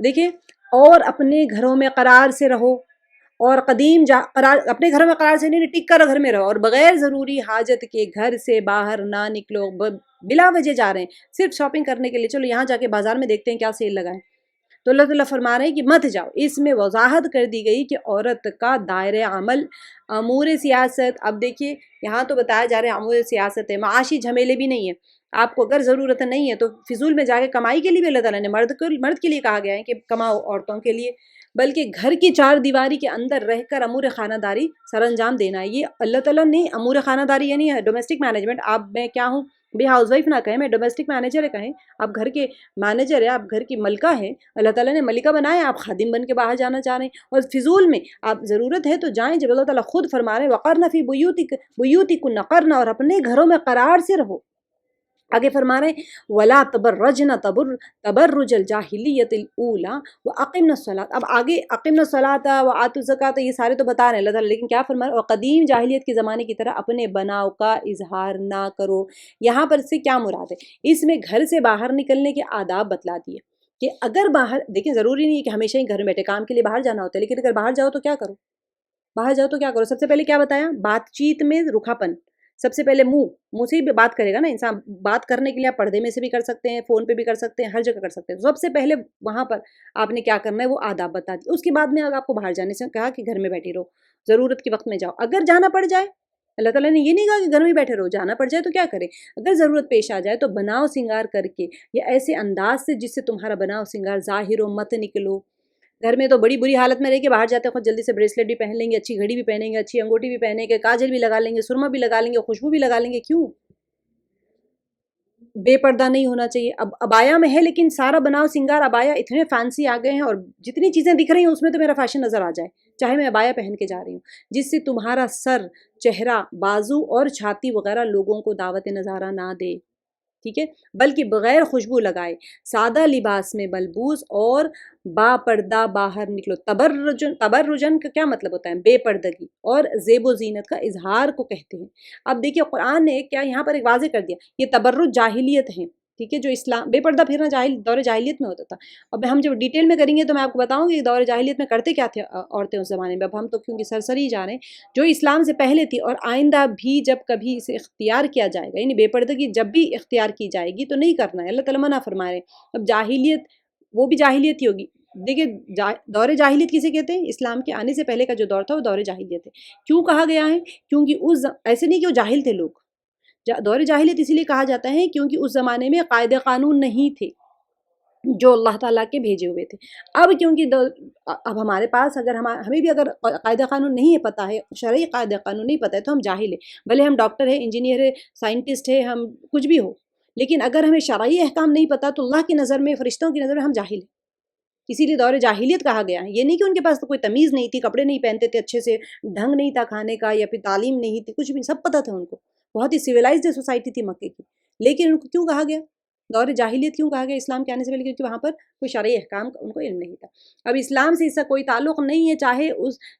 دیکھیں، اور اپنے گھروں میں قرار سے رہو، اور قرار اپنے گھروں میں قرار سے نہیں، ٹک کر گھر میں رہو، اور بغیر ضروری حاجت کے گھر سے باہر نہ نکلو۔ بلا وجہ جا رہے ہیں صرف شاپنگ کرنے کے لیے، چلو یہاں جا کے بازار میں دیکھتے ہیں کیا سیل لگا ہے، تو اللہ تعالیٰ فرما رہے ہیں کہ مت جاؤ۔ اس میں وضاحت کر دی گئی کہ عورت کا دائرۂ عمل امور سیاست، اب دیکھیے یہاں تو بتایا جا رہا ہے امور سیاست ہے، معاشی جھمیلے بھی نہیں ہے۔ آپ کو اگر ضرورت نہیں ہے تو فضول میں جا کے کمائی کے لیے بھی اللہ تعالیٰ نے مرد کے لیے کہا گیا ہے کہ کماؤ، عورتوں کے لیے بلکہ گھر کی چار دیواری کے اندر رہ کر امور خانہ داری سر انجام دینا ہے۔ یہ اللہ تعالیٰ نے امور خانہ داری یعنی ڈومیسٹک مینجمنٹ، آپ میں کیا ہوں بھی ہاؤس وائف نہ کہیں، میں ڈومیسٹک مینیجر ہے کہیں، آپ گھر کے مینیجر ہے، آپ گھر کی ملکہ ہیں، اللہ تعالیٰ نے ملکہ بنایا، آپ خادم بن کے باہر جانا چاہ رہے ہیں، اور فضول میں آپ ضرورت ہے تو جائیں جب اللہ تعالیٰ خود فرما رہے ہیں وقرن فی بیوتکن قرن، اور اپنے گھروں میں قرار سے رہو۔ آگے فرما رہے ہیں ولا تبرجن تبرج الجاہلیت الاولی واقمنا الصلاۃ، اب آگے اقمنا الصلاۃ وآتوا الزکوٰۃ یہ سارے تو بتا رہے ہیں اللہ تعالیٰ، لیکن کیا فرما رہے ہیں اور قدیم جاہلیت کے زمانے کی طرح اپنے بناؤ کا اظہار نہ کرو۔ یہاں پر سے کیا مراد ہے؟ اس میں گھر سے باہر نکلنے کے آداب بتلا دیے کہ اگر باہر، دیکھیں ضروری نہیں ہے کہ ہمیشہ ہی گھر میں بیٹھے، کام کے لیے باہر جانا ہوتا ہے، لیکن اگر باہر جاؤ تو کیا کرو؟ باہر جاؤ تو کیا کرو؟ سب سے پہلے کیا بتایا؟ بات چیت میں رکھاپن، سب سے پہلے منہ سے ہی بات کرے گا نا انسان، بات کرنے کے لیے آپ پردے میں سے بھی کر سکتے ہیں، فون پہ بھی کر سکتے ہیں، ہر جگہ کر سکتے ہیں، سب سے پہلے وہاں پر آپ نے کیا کرنا ہے وہ آداب بتا دی۔ اس کے بعد میں اگر آپ کو باہر جانے سے کہا کہ گھر میں بیٹھی رہو، ضرورت کے وقت میں جاؤ، اگر جانا پڑ جائے، اللہ تعالیٰ نے یہ نہیں کہا کہ گھر میں بیٹھے رہو، جانا پڑ جائے تو کیا کرے؟ اگر ضرورت پیش آ جائے تو بناؤ سنگار کر کے یا ایسے انداز سے جس سے تمہارا بناؤ سنگار ظاہر و مت نکلو۔ گھر میں تو بڑی بری حالت میں رہ کے باہر جاتے ہیں، خود جلدی سے بریسلیٹ بھی پہن لیں گے، اچھی گھڑی بھی پہنیں گے، اچھی انگوٹھی بھی پہنیں گے، کاجل بھی لگا لیں گے، سرما بھی لگا لیں گے، خوشبو بھی لگا لیں گے، کیوں؟ بے پردہ نہیں ہونا چاہیے۔ اب ابایا میں ہے لیکن سارا بناؤ سنگار، ابایا اتنے فینسی آ گئے ہیں اور جتنی چیزیں دکھ رہی ہیں اس میں تو میرا فیشن نظر آ جائے، چاہے میں ابایا پہن کے جا رہی ہوں، جس سے تمہارا سر، چہرہ، بازو اور چھاتی وغیرہ لوگوں کو دعوت نظارہ نہ دے، ٹھیک ہے، بلکہ بغیر خوشبو لگائے سادہ لباس میں ملبوس اور با پردہ باہر نکلو۔ تبرجن کا کیا مطلب ہوتا ہے؟ بے پردگی اور زیب و زینت کا اظہار کو کہتے ہیں۔ اب دیکھیے قرآن نے کیا یہاں پر ایک واضح کر دیا، یہ تبرج جاہلیت ہے، ٹھیک ہے، جو اسلام بے پردہ پھرنا دور جاہلیت میں ہوتا تھا۔ اب ہم جب ڈیٹیل میں کریں گے تو میں آپ کو بتاؤں گی دور جاہلیت میں کرتے کیا تھے عورتیں اس زمانے میں، اب ہم تو کیونکہ سرسری ہی جا رہے ہیں، جو اسلام سے پہلے تھی اور آئندہ بھی جب کبھی اسے اختیار کیا جائے گا، یعنی بے پردگی جب بھی اختیار کی جائے گی تو نہیں کرنا ہے، اللہ تعالیٰ منع فرما رہے ہیں۔ اب جاہلیت وہ بھی جاہلیت ہی ہوگی۔ دیکھیے دور جاہلیت کسے کہتے ہیں؟ اسلام کے آنے سے پہلے کا جو دور تھا وہ دور جاہلیت ہے۔ کیوں کہا گیا ہے؟ کیونکہ ایسے نہیں کہ وہ جاہل تھے لوگ، دور جاہلیت اسی لیے کہا جاتا ہے کیونکہ اس زمانے میں قاعدے قانون نہیں تھے جو اللہ تعالیٰ کے بھیجے ہوئے تھے۔ اب کیونکہ اب ہمارے پاس اگر ہمیں بھی اگر قاعدہ قانون نہیں پتہ ہے، شرعی قاعدہ قانون نہیں پتہ ہے تو ہم جاہل ہیں، بھلے ہم ڈاکٹر ہیں، انجینئر ہے، سائنٹسٹ ہے، ہم کچھ بھی ہو، لیکن اگر ہمیں شرعی احکام نہیں پتہ تو اللہ کی نظر میں، فرشتوں کی نظر میں ہم جاہل ہیں۔ اسی لیے دور جاہلیت کہا گیا ہے، یہ نہیں کہ ان کے پاس تو کوئی تمیز نہیں تھی، کپڑے نہیں پہنتے تھے اچھے سے، ڈھنگ نہیں تھا کھانے کا یا پھر تعلیم نہیں تھی، کچھ بھی سب پتہ تھا ان کو، بہت ہی سویلائزڈ سوسائٹی تھی مکے کی، لیکن ان کو کیوں کہا گیا دور جاہلیت؟ کیوں کہا گیا اسلام کے آنے سے پہلے؟ کیونکہ وہاں پر کوئی شرعی احکام کا ان کو علم نہیں تھا۔ اب اسلام سے اس کا کوئی تعلق نہیں ہے،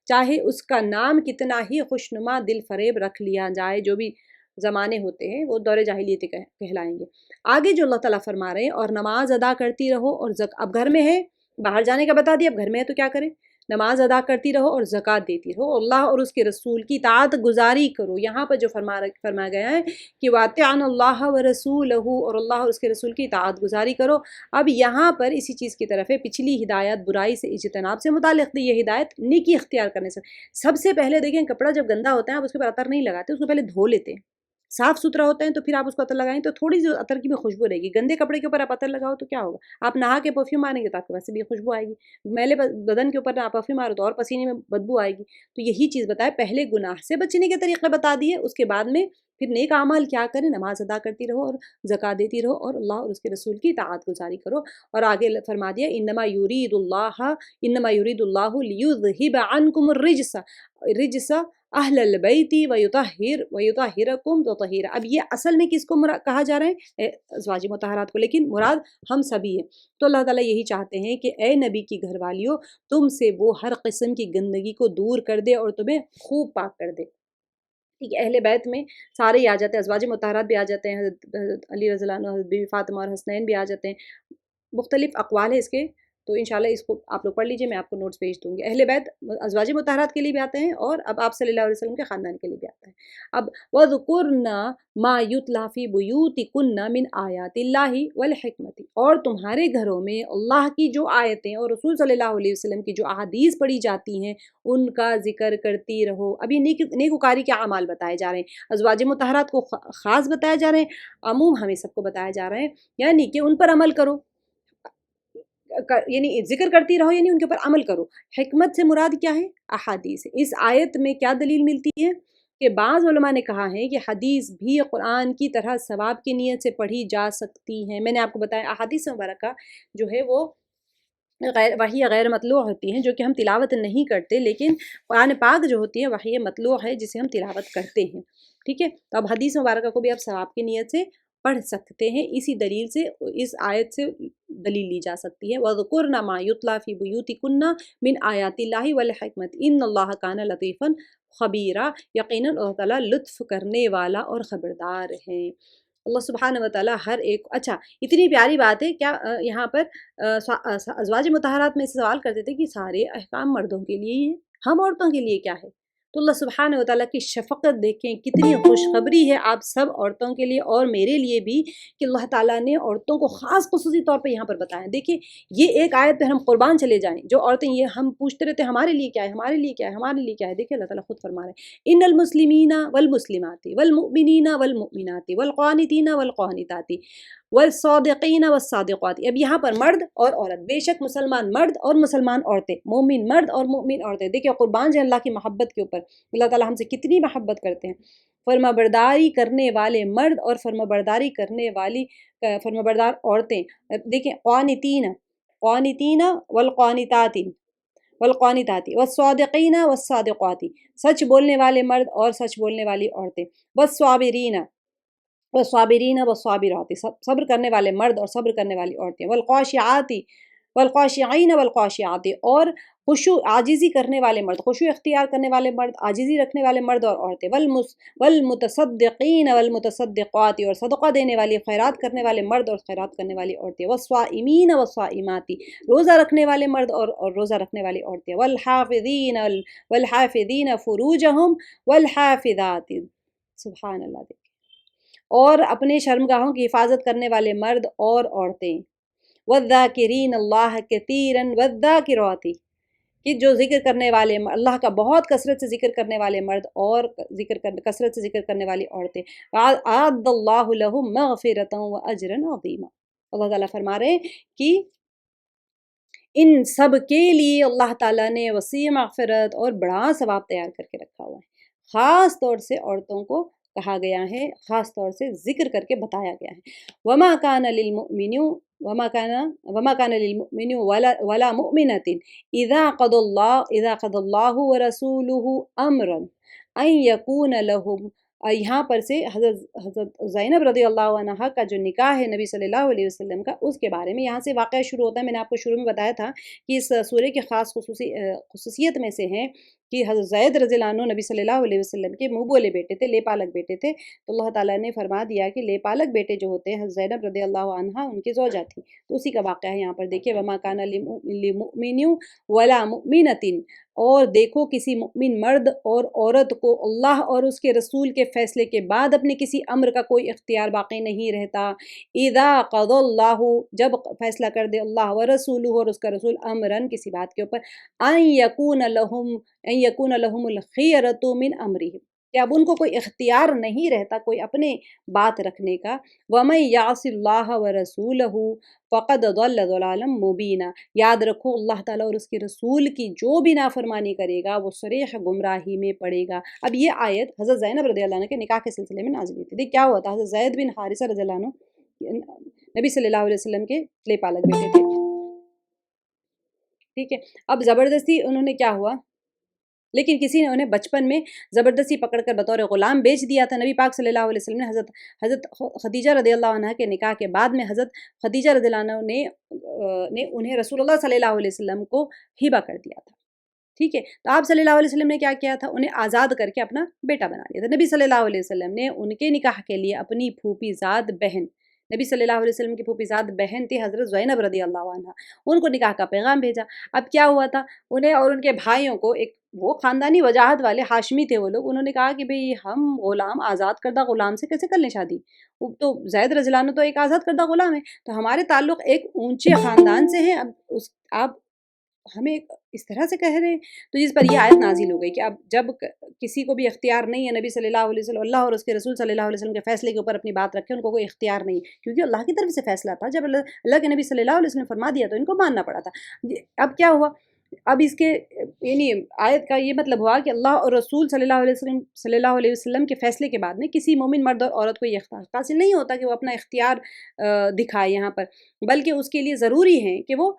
چاہے اس کا نام کتنا ہی خوشنما دل فریب رکھ لیا جائے، جو بھی زمانے ہوتے ہیں وہ دور جاہلیت کہلائیں گے۔ آگے جو اللہ تعالیٰ فرما رہے ہیں اور نماز ادا کرتی رہو اور اب گھر میں ہے، باہر جانے کا بتا دیا، اب گھر میں ہے تو کیا کریں؟ نماز ادا کرتی رہو اور زکوٰۃ دیتی رہو، اللہ اور اس کے رسول کی اطاعت گزاری کرو۔ یہاں پر جو فرمایا گیا ہے کہ وَأَطِیعُوا اللَّهَ وَرَسُولَهُ، اور اللہ اور اس کے رسول کی اطاعت گزاری کرو۔ اب یہاں پر اسی چیز کی طرف ہے، پچھلی ہدایت برائی سے اجتناب سے متعلق تھی، یہ ہدایت نیکی اختیار کرنے سے۔ سب سے پہلے دیکھیں کپڑا جب گندا ہوتا ہے آپ اس کے اوپر عطر نہیں لگاتے، اس کو پہلے دھو لیتے ہیں، صاف ستھرا ہوتا ہے تو پھر آپ اس کو عطر لگائیں تو تھوڑی سی عطر کی بھی خوشبو رہے گی۔ گندے کپڑے کے اوپر آپ عطر لگاؤ تو کیا ہوگا؟ آپ نہا کے پرفیوم ماریں گے تو آپ کے ویسے بھی خوشبو آئے گی، میلے بدن کے اوپر آپ پرفیوم مارو تو اور پسینے میں بدبو آئے گی۔ تو یہی چیز بتائے، پہلے گناہ سے بچنے کے طریقے بتا دیے، اس کے بعد میں پھر نیک اعمال کیا کریں، نماز ادا کرتی رہو اور زکوٰۃ دیتی رہو اور اللہ اور اس کے رسول کی اطاعت گزاری کرو۔ اور آگے فرما دیا انما یرید اللہ لیذہب عنکم الرجس اہل البیت ویطہرکم تطہیرا۔ اب یہ اصل میں کس کو کہا جا رہا ہے؟ ازواج مطہرات کو، لیکن مراد ہم سبھی ہیں۔ تو اللہ تعالیٰ یہی چاہتے ہیں کہ اے نبی کی گھر والیوں، تم سے وہ ہر قسم کی گندگی کو دور کر دے اور تمہیں خوب پاک کر دے۔ ٹھیک ہے، اہل بیت میں سارے ہی آ جاتے ہیں، ازواج مطہرات بھی آ جاتے ہیں، حضرت علی رضی اللہ عنہ، حضرت بی بی فاطمہ اور حسنین بھی آ جاتے ہیں، مختلف اقوال ہے اس کے، تو انشاءاللہ اس کو آپ لوگ پڑھ لیجئے، میں آپ کو نوٹس بھیج دوں گی۔ اہل بیت ازواج مطہرات کے لیے بھی آتے ہیں اور اب آپ صلی اللہ علیہ وسلم کے خاندان کے لیے بھی آتا ہے۔ اب وَذْكُرْنَ مَا يُتْلَىٰ فِي بُيُوتِكُنَّ مِنْ آیَاتِ اللہِ وَالْحِکْمَةِ، اور تمہارے گھروں میں اللہ کی جو آیتیں اور رسول صلی اللہ علیہ وسلم کی جو احادیث پڑھی جاتی ہیں ان کا ذکر کرتی رہو۔ اب یہ نیکوکاری کے اعمال بتائے جا رہے ہیں، ازواج مطہرات کو خاص بتائے جا رہے ہیں، عموم ہمیں سب کو بتایا جا رہے ہیں، یعنی کہ ان پر عمل کرو، یعنی ذکر کرتی رہو، یعنی ان کے اوپر عمل کرو۔ حکمت سے مراد کیا ہے؟ احادیث۔ اس آیت میں کیا دلیل ملتی ہے کہ بعض علماء نے کہا ہے کہ حدیث بھی قرآن کی طرح ثواب کی نیت سے پڑھی جا سکتی ہیں۔ میں نے آپ کو بتایا احادیث مبارکہ جو ہے وہ وحی غیر مطلوع ہوتی ہیں، جو کہ ہم تلاوت نہیں کرتے، لیکن قرآن پاک جو ہوتی ہے وحی مطلوع ہے جسے ہم تلاوت کرتے ہیں، ٹھیک ہے؟ تو اب حدیث مبارکہ کو بھی آپ ثواب کی نیت سے پڑھ سکتے ہیں، اسی دلیل سے اس آیت سے دلیل لی جا سکتی ہے۔ وَذْكُرْنَ مَا يُتْلَىٰ فِي بُيُوتِكُنَّ مِنْ آیَاتِ اللہِ وَالْحِکْمَةِ إِنَّ اللَّهَ كَانَ لَطِیفًا خبیرہ، یقیناً اللہ تعالیٰ لطف کرنے والا اور خبردار ہے۔ اللہ سبحانہ و تعالیٰ ہر ایک، اچھا اتنی پیاری بات ہے کیا یہاں پر ازواج مطہرات میں سوال کرتے تھے کہ سارے احکام مردوں کے لیے ہی ہیں، ہم عورتوں کے لیے کیا ہے؟ تو اللہ سبحانہ و تعالیٰ کی شفقت دیکھیں، کتنی خوشخبری ہے آپ سب عورتوں کے لیے اور میرے لیے بھی کہ اللہ تعالیٰ نے عورتوں کو خاص خصوصی طور پہ یہاں پر بتایا۔ دیکھیں یہ ایک آیت پہ ہم قربان چلے جائیں، جو عورتیں یہ ہم پوچھتے رہتے ہیں ہمارے لیے کیا ہے، ہمارے لیے کیا ہے، ہمارے لیے کیا ہے، دیکھیں اللہ تعالیٰ خود فرما رہے ہیں ان المسلمین والمسلمات والمؤمنین والمؤمنات والقانتین والقانتات والصادقین والصادقات۔ اب یہاں پر مرد اور عورت، بے شک مسلمان مرد اور مسلمان عورتیں، مومن مرد اور مومن عورتیں، دیکھیں قربان جو اللہ کی محبت کے اوپر، اللہ تعالیٰ ہم سے کتنی محبت کرتے ہیں۔ فرما برداری کرنے والے مرد اور فرما برداری کرنے والی فرما بردار عورتیں، دیکھیں قانتین والقانتات والقانتات والصادقین والصادقات، سچ بولنے والے مرد اور سچ بولنے والی عورتیں، والصابرین والصابرین والصابرات، صبر کرنے والے مرد اور صبر کرنے والی عورتیں، والخاشعات والخاشعین والخاشعات، اور خشوع عاجزی کرنے والے مرد، خشوع اختیار کرنے والے مرد، عاجزی رکھنے والے مرد اور عورتیں، والمتصدقین والمتصدقات، اور صدقہ دینے والی خیرات کرنے والے مرد اور خیرات کرنے والی عورتیں، والصائمین والصائمات، روزہ رکھنے والے مرد اور روزہ رکھنے والی عورتیں، والحافظین فروجہم والحافظات، سبحان اللہ، اور اپنے شرمگاہوں کی حفاظت کرنے والے مرد اور عورتیں، والذاکرین اللہ کثیرا والذاکرات، کہ جو ذکر کرنے والے اللہ کا بہت کثرت سے ذکر کرنے والے مرد اور کثرت سے ذکر کرنے والی عورتیں، اعد اللہ لہم مغفرۃ واجرا عظیما۔ اللہ تعالیٰ فرما رہے ہیں کہ ان سب کے لیے اللہ تعالیٰ نے وسیع مغفرت اور بڑا ثواب تیار کر کے رکھا ہوا ہے۔ خاص طور سے عورتوں کو کہا گیا ہے، خاص طور سے ذکر کر کے بتایا گیا ہے۔ وما كان للمؤمن ولا مؤمنة اذا قضى الله ورسوله امرا ان يكون لهم، یہاں پر سے حضرت زینب رضی اللہ عنہ کا جو نکاح ہے نبی صلی اللہ علیہ وسلم کا، اس کے بارے میں یہاں سے واقعہ شروع ہوتا ہے۔ میں نے آپ کو شروع میں بتایا تھا کہ اس سورہ کی خاص خصوصیت میں سے ہیں کہ حضرت زید رضی اللہ عنہ نبی صلی اللہ علیہ وسلم کے منہ بولے بیٹے تھے، لے پالک بیٹے تھے، تو اللہ تعالیٰ نے فرما دیا کہ لے پالک بیٹے جو ہوتے ہیں حضرت زینب رضی اللہ عنہ ان کی زوجہ تھی، تو اسی کا واقعہ ہے یہاں پر۔ دیکھیے وما کان لمؤمن ولا مؤمنۃ، اور دیکھو کسی مؤمن مرد اور عورت کو اللہ اور اس کے رسول کے فیصلے کے بعد اپنے کسی امر کا کوئی اختیار باقی نہیں رہتا۔ اذا قضى اللہ، جب فیصلہ کر دے اللہ ورسولہ اور اس کا رسول، امرن کسی بات کے اوپر، ان یکون لہم الخیرۃ من امرہم، کہ اب ان کو کوئی اختیار نہیں رہتا کوئی اپنے بات رکھنے کا۔ وَمَن يَعْصِ اللَّهَ وَرَسُولَهُ فَقَدْ ضَلَّ ضَلَالًا مُبِينًا، یاد رکھو اللہ تعالیٰ اور اس کے رسول کی جو بھی نافرمانی کرے گا وہ صریح گمراہی میں پڑے گا۔ اب یہ آیت حضرت زینب رضی اللہ عنہ کے نکاح کے سلسلے میں نازل ہوئی تھی۔ دیکھ کیا ہوا تھا، حضرت زید بن حارثہ رضی اللہ عنہ نبی صلی اللہ علیہ وسلم کے لے پالک بیٹے تھے، ٹھیک ہے۔ اب زبردستی انہوں نے کیا ہوا، لیکن کسی نے انہیں بچپن میں زبردستی پکڑ کر بطور غلام بیچ دیا تھا۔ نبی پاک صلی اللہ علیہ وسلم نے حضرت خدیجہ رضی اللہ عنہ کے نکاح کے بعد میں حضرت خدیجہ رضی اللہ عنہ نے انہیں رسول اللہ صلی اللہ علیہ وسلم کو ہبہ کر دیا تھا، ٹھیک ہے۔ تو آپ صلی اللہ علیہ وسلم نے کیا کیا تھا، انہیں آزاد کر کے اپنا بیٹا بنا لیا تھا۔ نبی صلی اللہ علیہ وسلم نے ان کے نکاح کے لیے اپنی پھوپھی زاد بہن نبی صلی اللہ علیہ وسلم کی پھوپھیزاد بہن تھی حضرت زینب رضی اللہ عنہ، ان کو نکاح کا پیغام بھیجا۔ اب کیا ہوا تھا، انہیں اور ان کے بھائیوں کو، ایک وہ خاندانی وجاہت والے ہاشمی تھے وہ لوگ، انہوں نے کہا کہ بھئی ہم غلام، آزاد کردہ غلام سے کیسے کر لیں شادی؟ وہ تو زید رضی اللہ عنہ تو ایک آزاد کردہ غلام ہے، تو ہمارے تعلق ایک اونچے خاندان سے ہیں، اب آپ ہمیں اس طرح سے کہہ رہے ہیں۔ تو جس پر یہ آیت نازل ہو گئی کہ اب جب کسی کو بھی اختیار نہیں ہے نبی صلی اللہ علیہ وسلم، اللہ اور اس کے رسول صلی اللہ علیہ وسلم کے فیصلے کے اوپر اپنی بات رکھے، ان کو کوئی اختیار نہیں ہے، کیونکہ اللہ کی طرف سے فیصلہ تھا۔ جب اللہ کے نبی صلی اللہ علیہ وسلم نے فرما دیا تو ان کو ماننا پڑا تھا۔ اب کیا ہوا، اب اس کے یعنی آیت کا یہ مطلب ہوا کہ اللہ اور رسول صلی اللہ علیہ وسلم کے فیصلے کے بعد میں کسی مومن مرد اور عورت کو یہ اختیار حاصل نہیں ہوتا کہ وہ اپنا اختیار دکھائے یہاں پر، بلکہ اس کے لیے ضروری ہے کہ وہ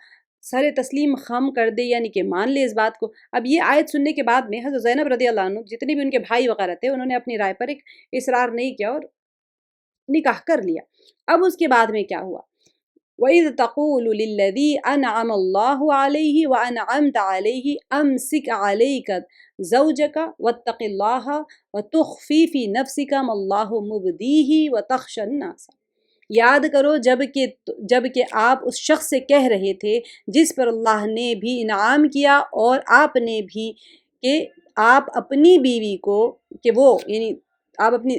سر تسلیم خم کر دے، یعنی کہ مان لے اس بات کو۔ اب یہ آیت سننے کے بعد میں حضرت زینب رضی اللہ عنہ، جتنے بھی ان کے بھائی وغیرہ تھے، انہوں نے اپنی رائے پر ایک اصرار نہیں کیا اور نکاح کر لیا۔ اب اس کے بعد میں کیا ہوا، وَإِذْ تَقُولُ لِلَّذِي أَنْعَمَ اللَّهُ عَلَيْهِ وَأَنْعَمْتَ عَلَيْهِ أَمْسِكْ عَلَيْكَ زَوْجَكَ وَاتَّقِ اللَّهَ وَتُخْفِي فِي نَفْسِكَ مَا اللَّهُ مُبْدِيهِ وَتَخْشَى النَّاسَ۔ یاد کرو جب کہ آپ اس شخص سے کہہ رہے تھے جس پر اللہ نے بھی انعام کیا، اور آپ نے بھی، کہ آپ اپنی بیوی کو، کہ وہ یعنی آپ اپنی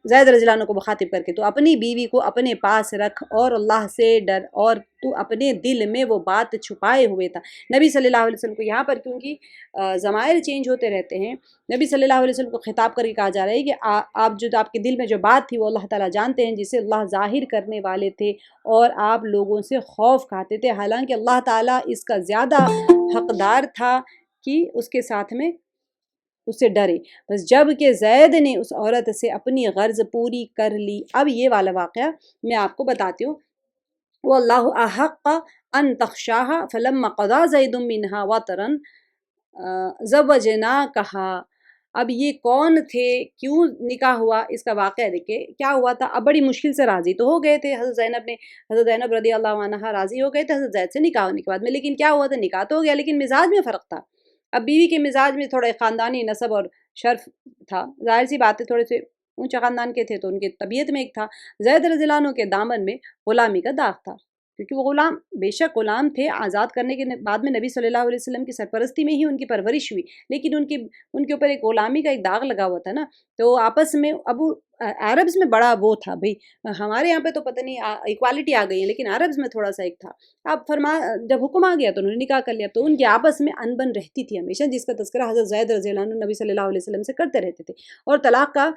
زید رضی اللہ عنہ کو مخاطب کر کے، تو اپنی بیوی کو اپنے پاس رکھ اور اللہ سے ڈر، اور تو اپنے دل میں وہ بات چھپائے ہوئے تھا۔ نبی صلی اللہ علیہ وسلم کو یہاں پر، کیونکہ ضمائر چینج ہوتے رہتے ہیں، نبی صلی اللہ علیہ وسلم کو خطاب کر کے کہا جا رہا ہے کہ آپ کے دل میں جو بات تھی وہ اللہ تعالیٰ جانتے ہیں، جسے اللہ ظاہر کرنے والے تھے، اور آپ لوگوں سے خوف کھاتے تھے، حالانکہ اللہ تعالیٰ اس کا زیادہ حقدار تھا کہ اس کے ساتھ میں اس سے ڈرے۔ بس جب کہ زید نے اس عورت سے اپنی غرض پوری کر لی۔ اب یہ والا واقعہ میں آپ کو بتاتی ہوں۔ وَاللَّهُ أَحَقَّ أَن تَخْشَاهَا فَلَمَّا قَضَىٰ زَيْدٌ مِّنْهَا وَطَرًا زَوَّجْنَاكَهَا۔ اب یہ کون تھے، کیوں نکاح ہوا، اس کا واقعہ دیکھیں کیا ہوا تھا۔ اب بڑی مشکل سے راضی تو ہو گئے تھے حضرت زینب رضی اللہ عنہا راضی ہو گئے تھے حضرت زید سے نکاح ہونے کے بعد میں، لیکن کیا ہوا تھا، نکاح تو ہو گیا لیکن مزاج میں فرق تھا۔ اب بیوی کے مزاج میں تھوڑا خاندانی نسب اور شرف تھا، ظاہر سی بات ہے، تھوڑے سے اونچے خاندان کے تھے تو ان کی طبیعت میں ایک تھا۔ زید رضی اللہ عنہ کے دامن میں غلامی کا داغ تھا، کیونکہ وہ غلام، بے شک غلام تھے، آزاد کرنے کے بعد میں نبی صلی اللہ علیہ وسلم کی سرپرستی میں ہی ان کی پرورش ہوئی، لیکن ان کے اوپر ایک غلامی کا ایک داغ لگا ہوا تھا نا۔ تو آپس میں عربز میں بڑا وہ تھا بھئی، ہمارے یہاں پہ تو پتہ نہیں ایکوالٹی آ گئی ہے، لیکن عربز میں تھوڑا سا ایک تھا۔ اب جب حکم آ گیا تو انہوں نے نکاح کر لیا، تو ان کے آپس میں انبن رہتی تھی ہمیشہ، جس کا تذکرہ حضرت زید رضی اللہ عنہ نبی صلی اللہ علیہ وسلم سے کرتے رہتے تھے، اور طلاق کا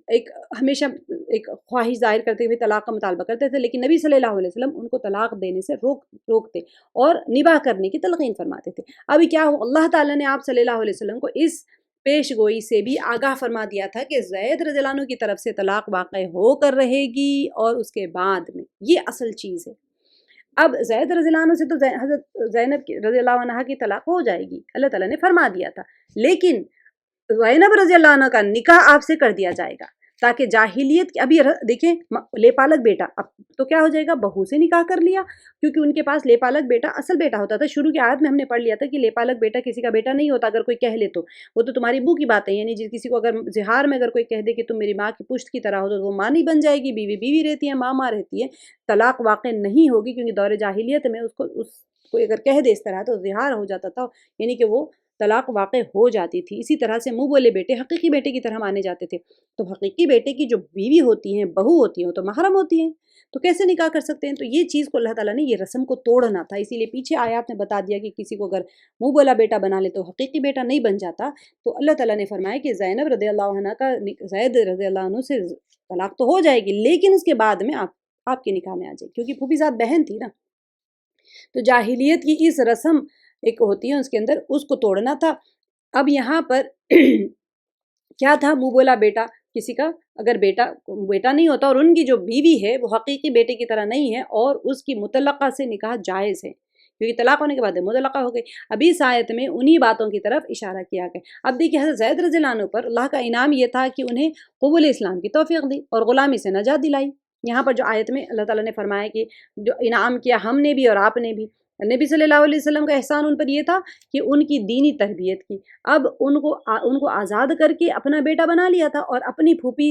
ایک ہمیشہ ایک خواہش ظاہر کرتے ہوئے طلاق کا مطالبہ کرتے تھے، لیکن نبی صلی اللہ علیہ وسلم ان کو طلاق دینے سے روکتے اور نباہ کرنے کی تلقین فرماتے تھے۔ ابھی کیا ہو، اللہ تعالیٰ نے آپ صلی اللہ علیہ وسلم کو اس پیش گوئی سے بھی آگاہ فرما دیا تھا کہ زید رضی اللہ عنہ کی طرف سے طلاق واقع ہو کر رہے گی، اور اس کے بعد میں یہ اصل چیز ہے۔ اب زید رضی اللہ عنہ سے تو حضرت زینب رضی اللہ عنہ کی طلاق ہو جائے گی، اللہ تعالیٰ نے فرما دیا تھا، لیکن زینب رضی اللہ عنہ کا نکاح آپ سے کر دیا جائے گا، تاکہ جاہلیت کی، ابھی دیکھیں لے پالک بیٹا، اب تو کیا ہو جائے گا، بہو سے نکاح کر لیا، کیونکہ ان کے پاس لے پالک بیٹا اصل بیٹا ہوتا تھا۔ شروع کی آیت میں ہم نے پڑھ لیا تھا کہ لے پالک بیٹا کسی کا بیٹا نہیں ہوتا، اگر کوئی کہہ لے تو وہ تو تمہاری بو کی بات ہے، یعنی کسی کو اگر زہار میں اگر کوئی کہہ دے کہ تم میری ماں کی پشت کی طرح ہو تو وہ ماں نہیں بن جائے گی، بیوی بیوی رہتی ہے، ماں ماں رہتی ہے، طلاق واقع نہیں ہوگی، کیونکہ دور جاہلیت میں اس کو اگر کہہ دے اس طرح تو زہار ہو جاتا تھا، یعنی کہ وہ طلاق واقع ہو جاتی تھی۔ اسی طرح سے منہ بولے بیٹے حقیقی بیٹے کی طرح مانے جاتے تھے، تو حقیقی بیٹے کی جو بیوی ہوتی ہیں، بہو ہوتی ہیں، وہ تو محرم ہوتی ہیں، تو کیسے نکاح کر سکتے ہیں؟ تو یہ چیز کو اللہ تعالیٰ نے یہ رسم کو توڑنا تھا، اسی لیے پیچھے آیات نے بتا دیا کہ کسی کو اگر منہ بولا بیٹا بنا لے تو حقیقی بیٹا نہیں بن جاتا۔ تو اللہ تعالیٰ نے فرمایا کہ زینب رضی اللہ عنہ کا زید رضی اللہ عنہ سے طلاق تو ہو جائے گی، لیکن اس کے بعد میں آپ کے نکاح میں آ جائے، کیونکہ پھوپھیزاد بہن تھی نا۔ تو جاہلیت کی اس رسم ایک ہوتی ہے اس کے اندر، اس کو توڑنا تھا۔ اب یہاں پر کیا تھا، منہ بولا بیٹا، کسی کا اگر بیٹا نہیں ہوتا اور ان کی جو بیوی ہے وہ حقیقی بیٹے کی طرح نہیں ہے، اور اس کی مطلقہ سے نکاح جائز ہے، کیونکہ طلاق ہونے کے بعد مطلقہ ہو گئی۔ اب اس آیت میں انہی باتوں کی طرف اشارہ کیا گیا۔ اب دیکھیے حضرت زید رضی اللہ عنہ پر اللہ کا انعام یہ تھا کہ انہیں قبول اسلام کی توفیق دی اور غلامی سے نجات دلائی۔ یہاں پر جو آیت میں اللہ تعالیٰ نے فرمایا کہ جو انعام کیا ہم نے بھی اور آپ نے بھی، نبی صلی اللہ علیہ وسلم کا احسان ان پر یہ تھا کہ ان کی دینی تربیت کی، اب ان کو آزاد کر کے اپنا بیٹا بنا لیا تھا، اور اپنی پھوپھی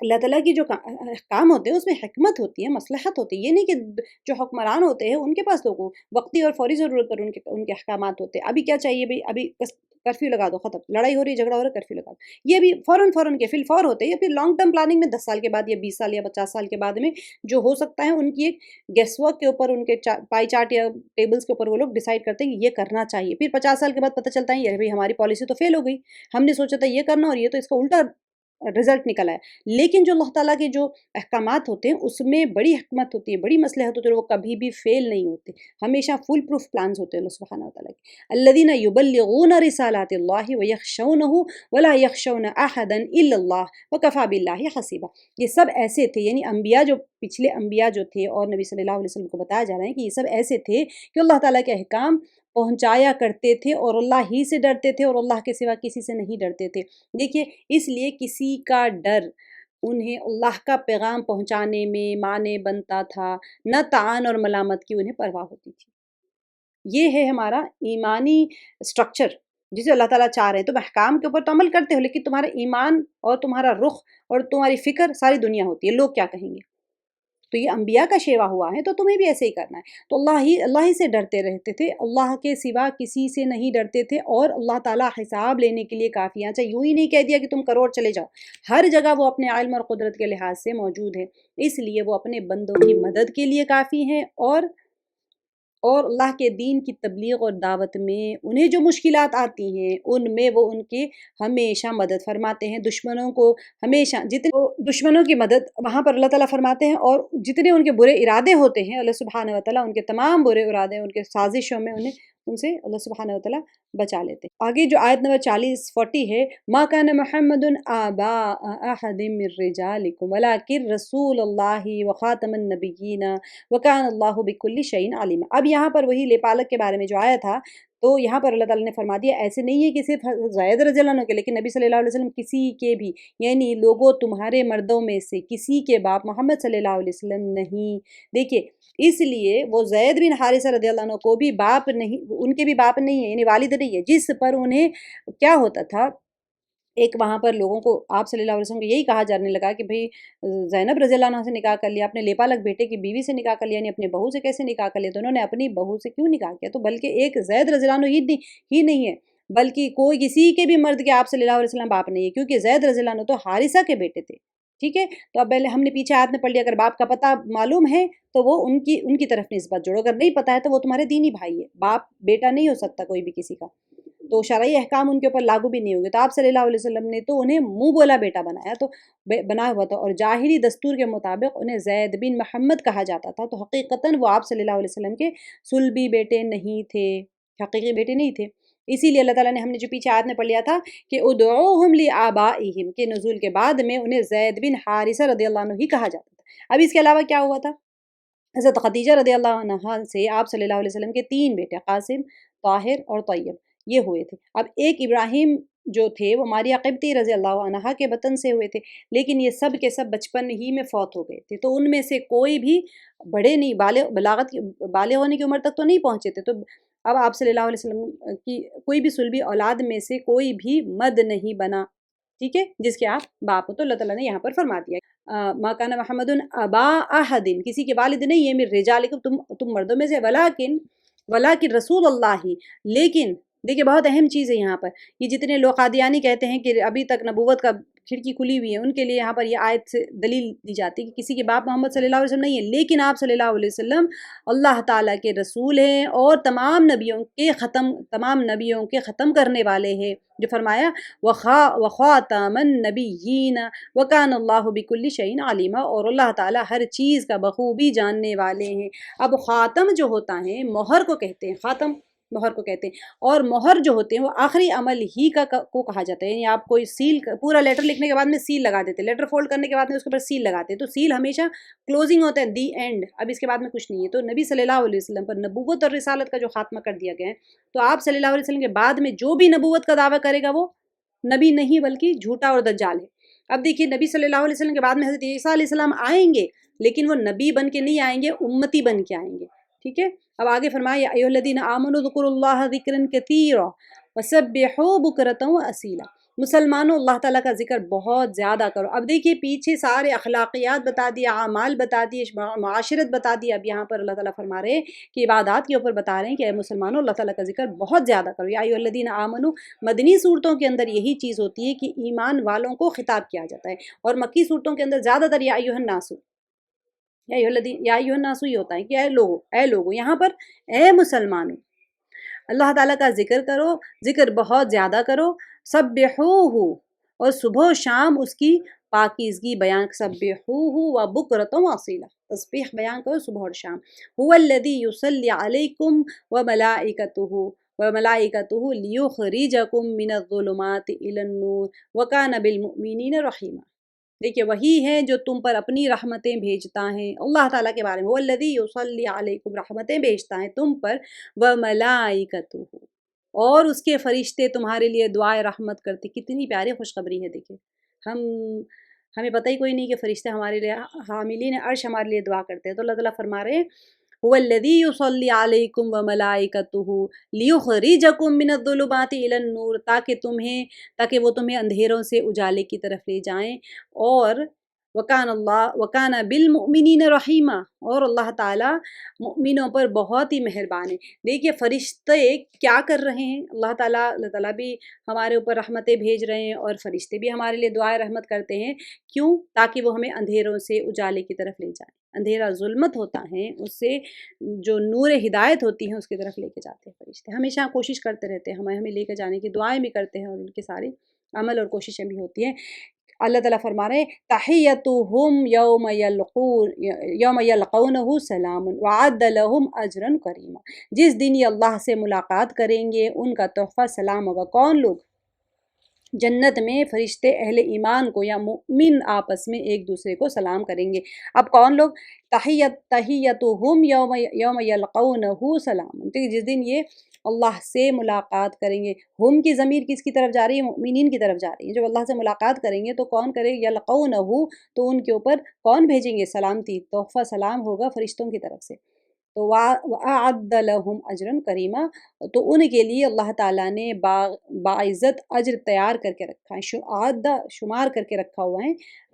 اللہ تعالیٰ کی جو احکام ہوتے ہیں اس میں حکمت ہوتی ہے، مصلحت ہوتی ہے، یہ نہیں کہ جو حکمران ہوتے ہیں ان کے پاس تو وقتی اور فوری ضرورت پر ان کے احکامات ہوتے ہیں۔ ابھی کیا چاہیے بھئی، ابھی کرفیو لگا دو، ختم، لڑائی ہو رہی ہے، جھگڑا ہو رہا ہے، کرفیو لگا دو، یہ بھی فوراً کے فی الفور ہوتے ہیں، یا پھر لانگ ٹرم پلاننگ میں 10 سال کے بعد یا 20 سال یا 50 سال کے بعد میں جو ہو سکتا ہے، ان کی ایک گیس ورک کے اوپر، ان کے پائی چارٹ یا ٹیبلز کے اوپر وہ لوگ ڈیسائیڈ کرتے ہیں کہ یہ کرنا چاہیے، پھر 50 سال کے بعد پتہ چلتا ہے یہ بھئی ہماری پالیسی تو فیل ہو گئی، ہم نے سوچا تھا یہ کرنا اور یہ تو اس کا الٹا رزلٹ نکلا ہے۔ لیکن جو اللہ تعالیٰ کے جو احکامات ہوتے ہیں اس میں بڑی حکمت ہوتی ہے، بڑی مصلحت ہوتی ہے، اور وہ کبھی بھی فیل نہیں ہوتے، ہمیشہ فل پروف پلانز ہوتے ہیں اللہ سبحانہ وتعالیٰ کے۔ الذین یبلغون رسالات اللہ ویخشونہ ولا یخشون احدا الا اللہ وکفی باللہ حسیبا۔ یہ سب ایسے تھے، یعنی انبیاء جو پچھلے انبیاء جو تھے اور نبی صلی اللہ علیہ وسلم کو بتایا جا رہا ہے کہ یہ سب ایسے تھے کہ اللہ تعالیٰ کے احکام پہنچایا کرتے تھے اور اللہ ہی سے ڈرتے تھے اور اللہ کے سوا کسی سے نہیں ڈرتے تھے۔ دیکھیے، اس لیے کسی کا ڈر انہیں اللہ کا پیغام پہنچانے میں مانے بنتا تھا، نہ طعن اور ملامت کی انہیں پرواہ ہوتی تھی۔ یہ ہے ہمارا ایمانی سٹرکچر جسے اللہ تعالیٰ چاہ رہے ہیں۔ تم احکام کے اوپر تو عمل کرتے ہو، لیکن تمہارا ایمان اور تمہارا رخ اور تمہاری فکر ساری دنیا ہوتی ہے، لوگ کیا کہیں گے۔ تو یہ انبیاء کا شیوا ہوا ہے، تو تمہیں بھی ایسے ہی کرنا ہے۔ تو اللہ ہی سے ڈرتے رہتے تھے، اللہ کے سوا کسی سے نہیں ڈرتے تھے، اور اللہ تعالیٰ حساب لینے کے لیے کافی ہے۔ اچھا، یوں ہی نہیں کہہ دیا کہ تم کروڑ چلے جاؤ، ہر جگہ وہ اپنے علم اور قدرت کے لحاظ سے موجود ہے، اس لیے وہ اپنے بندوں کی مدد کے لیے کافی ہیں، اور اللہ کے دین کی تبلیغ اور دعوت میں انہیں جو مشکلات آتی ہیں ان میں وہ ان کی ہمیشہ مدد فرماتے ہیں۔ دشمنوں کو ہمیشہ جتنے دشمنوں کی مدد وہاں پر اللہ تعالیٰ فرماتے ہیں، اور جتنے ان کے برے ارادے ہوتے ہیں اللہ سبحانہ وتعالیٰ ان کے تمام برے ارادے، ان کے سازشوں میں ان سے اللہ سبحانہ وتعالیٰ بچا لیتے ہیں۔ آگے جو آیت نمبر 40 ہے، ما کان محمد آبا احد من رجالکم ولکن رسول اللہ وخاتم النبیین وکان اللہ بکل شیء علیم۔ اب یہاں پر وہی لیپالک کے بارے میں جو آیا تھا، تو یہاں پر اللہ تعالیٰ نے فرما دیا ایسے نہیں ہے کہ صرف زید رضی اللہ عنہ کے، لیکن نبی صلی اللہ علیہ وسلم کسی کے بھی، یعنی لوگوں تمہارے مردوں میں سے کسی کے باپ محمد صلی اللہ علیہ وسلم نہیں۔ دیکھیے، اس لیے وہ زید بن حارثہ رضی اللہ عنہ کو بھی باپ نہیں، ان کے بھی باپ نہیں ہے، یعنی والد نہیں ہے، جس پر انہیں کیا ہوتا تھا، ایک وہاں پر لوگوں کو آپ صلی اللہ علیہ وسلم کو یہی کہا جانے لگا کہ بھئی زینب رضی اللہ عنہ سے نکاح کر لیا، اپنے لیپالک بیٹے کی بیوی سے نکاح کر لیا، یعنی اپنے بہو سے کیسے نکاح کر لیا؟ تو انہوں نے اپنی بہو سے کیوں نکاح کیا؟ تو بلکہ ایک زید رضی اللہ عنہ ہی نہیں ہے، بلکہ کوئی کسی کے بھی مرد کے آپ صلی اللہ علیہ وسلم باپ نہیں ہے، کیونکہ زید رضی اللہ عنہ تو حارثہ کے بیٹے تھے۔ ٹھیک ہے، تو اب پہلے ہم نے پیچھے آیت میں پڑھ لیا، اگر باپ کا پتہ معلوم ہے تو وہ ان کی طرف نسبت جوڑو، اگر نہیں پتہ ہے تو وہ تمہارے دینی بھائی ہے، باپ بیٹا نہیں ہو سکتا کوئی بھی کسی کا، تو شرعی احکام ان کے اوپر لاگو بھی نہیں ہوگے۔ تو آپ صلی اللہ علیہ وسلم نے تو انہیں منہ بولا بیٹا بنایا ہوا تھا، اور جاہلی دستور کے مطابق انہیں زید بن محمد کہا جاتا تھا، تو حقیقتاً وہ آپ صلی اللہ علیہ وسلم کے صلبی بیٹے نہیں تھے، حقیقی بیٹے نہیں تھے۔ اسی لیے اللہ تعالیٰ نے، ہم نے جو پیچھے آیت میں پڑھ لیا تھا کہ ادعوہم لآبائہم، کے نزول کے بعد میں انہیں زید بن حارثہ رضی اللہ عنہ ہی کہا جاتا تھا۔ اب اس کے علاوہ کیا ہوا تھا؟ حضرت خدیجہ رضی اللہ عنہ سے آپ صلی اللہ علیہ وسلم کے 3 بیٹے قاسم، طاہر اور طیب یہ ہوئے تھے۔ اب ایک ابراہیم جو تھے وہ ماریہ قبطی رضی اللہ عنہا کے بطن سے ہوئے تھے، لیکن یہ سب کے سب بچپن ہی میں فوت ہو گئے تھے، تو ان میں سے کوئی بھی بڑے نہیں، بالغ ہونے کی عمر تک تو نہیں پہنچے تھے۔ تو اب آپ صلی اللہ علیہ وسلم کی کوئی بھی صلبی اولاد میں سے کوئی بھی مد نہیں بنا، ٹھیک ہے، جس کے آپ باپ ہو۔ تو اللہ تعالیٰ نے یہاں پر فرما دیا ما کان محمد ابا احد، کسی کے والد نہیں ہے، من رجالکم، تم مردوں میں سے، ولیکن رسول اللہ، لیکن دیکھیں بہت اہم چیز ہے یہاں پر، یہ جتنے لوگ قادیانی کہتے ہیں کہ ابھی تک نبوت کا کھڑکی کھلی ہوئی ہے، ان کے لیے یہاں پر یہ آیت سے دلیل دی جاتی ہے کہ کسی کے باپ محمد صلی اللہ علیہ وسلم نہیں ہے، لیکن آپ صلی اللہ علیہ وسلم اللہ تعالیٰ کے رسول ہیں اور تمام نبیوں کے ختم کرنے والے ہیں، جو فرمایا وخاتم النبیین وکان اللہ بکل شیء علیما، اور اللہ تعالیٰ ہر چیز کا بخوبی جاننے والے ہیں۔ اب خاتم جو ہوتا ہے، مہر کو کہتے ہیں، خاتم مہر کو کہتے ہیں، اور مہر جو ہوتے ہیں وہ آخری عمل ہی کو کہا جاتا ہے، یعنی آپ کوئی سیل، پورا لیٹر لکھنے کے بعد میں سیل لگا دیتے، لیٹر فولڈ کرنے کے بعد میں اس کے اوپر سیل لگاتے، تو سیل ہمیشہ کلوزنگ ہوتا ہے، دی اینڈ، اب اس کے بعد میں کچھ نہیں ہے۔ تو نبی صلی اللہ علیہ وسلم پر نبوت اور رسالت کا جو خاتمہ کر دیا گیا ہے، تو آپ صلی اللہ علیہ وسلم کے بعد میں جو بھی نبوت کا دعویٰ کرے گا وہ نبی نہیں بلکہ جھوٹا اور دجال ہے۔ اب دیکھیے، نبی صلی اللہ علیہ وسلم کے بعد میں حضرت عیسیٰ علیہ السلام آئیں گے، لیکن وہ نبی بن کے نہیں آئیں گے، امتی بن کے آئیں گے، ٹھیک ہے۔ اب آگے فرمایا یا ایھا الذین آمنوا اذکروا اللہ ذکرا کثیرا وسبحوہ بکرۃ واصیلا۔ مسلمانوں اللہ تعالیٰ کا ذکر بہت زیادہ کرو۔ اب دیکھیے پیچھے سارے اخلاقیات بتا دیے، اعمال بتا دیے، معاشرت بتا دی، اب یہاں پر اللہ تعالیٰ فرما رہے ہیں کہ عبادات کے اوپر بتا رہے ہیں کہ اے مسلمانوں اللہ تعالیٰ کا ذکر بہت زیادہ کرو۔ یا ایھا الذین آمنو، مدنی صورتوں کے اندر یہی چیز ہوتی ہے کہ ایمان والوں کو خطاب کیا جاتا ہے، اور مکی صورتوں کے اندر زیادہ تر یا ایھا الناس، یا ایھا الناس یہ ہوتا ہے کہ اے لوگو، یہاں پر اے مسلمانوں اللہ تعالیٰ کا ذکر کرو، ذکر بہت زیادہ کرو، سبحوہ، اور صبح و شام اس کی پاکیزگی بیان، سبحوہ و بکرۃ واصیلا، تسبیح بیان کرو صبح اور شام۔ هو الذی یصلی علیکم وملائکتہ لیخرجکم من الظلمات الی النور وکان بالمؤمنین رحیما۔ دیکھیے وہی ہے جو تم پر اپنی رحمتیں بھیجتا ہے، اللہ تعالیٰ کے بارے میں، والذی یصلی علیکم، رحمتیں بھیجتا ہے تم پر، وملائکتہ، اور اس کے فرشتے تمہارے لیے دعائے رحمت کرتے۔ کتنی پیاری خوشخبری ہے۔ دیکھیے ہمیں پتہ ہی کوئی نہیں کہ فرشتے ہمارے لیے، حاملین عرش ہمارے لیے دعا کرتے ہیں، تو اللہ تعالیٰ فرما رہے ہیں هو الذی یصلی علیکم وملائکتہ لیخرجکم من الظلمات الی النور، تاکہ وہ تمہیں اندھیروں سے اجالے کی طرف لے جائیں، اور وکان بالمؤمنین رحیما، اور اللہ تعالیٰ مؤمنوں پر بہت ہی مہربان ہے۔ دیکھیے فرشتے کیا کر رہے ہیں، اللہ تعالیٰ بھی ہمارے اوپر رحمتیں بھیج رہے ہیں، اور فرشتے بھی ہمارے لیے دعائیں رحمت کرتے ہیں۔ کیوں؟ تاکہ وہ ہمیں اندھیروں سے اجالے کی طرف لے جائیں۔ اندھیرا ظلمت ہوتا ہے، اس سے جو نور ہدایت ہوتی ہے اس کی طرف لے کے جاتے ہیں فرشتے۔ ہمیشہ کوشش کرتے رہتے ہیں، ہمیں لے کے جانے کی دعائیں بھی کرتے ہیں، اور ان کے سارے عمل اور کوششیں بھی ہوتی ہیں۔ اللہ تعالیٰ فرما رہے ہیں تحیتہم یوم یلقونہ سلام وعد لہم اجرا کریما، جس دن یہ اللہ سے ملاقات کریں گے ان کا تحفہ سلام ہوگا۔ کون لوگ؟ جنت میں فرشتے اہل ایمان کو یا مؤمن آپس میں ایک دوسرے کو سلام کریں گے۔ اب کون لوگ؟ تحیتہم یوم یلقونہ سلام، جس دن یہ اللہ سے ملاقات کریں گے۔ ہم کی ضمیر کس کی طرف جا رہی ہے؟ مؤمنین کی طرف جا رہی ہے۔ جب اللہ سے ملاقات کریں گے تو کون کرے؟ یلقونہ، تو ان کے اوپر کون بھیجیں گے؟ سلامتی، تحفہ سلام ہوگا فرشتوں کی طرف سے۔ تو وَأَعَدَّ لَهُمْ أَجْرًا كَرِيمًا، تو ان کے لیے اللہ تعالیٰ نے باعزت اجر تیار کر کے رکھا ہے، شمار کر کے رکھا ہوا ہے،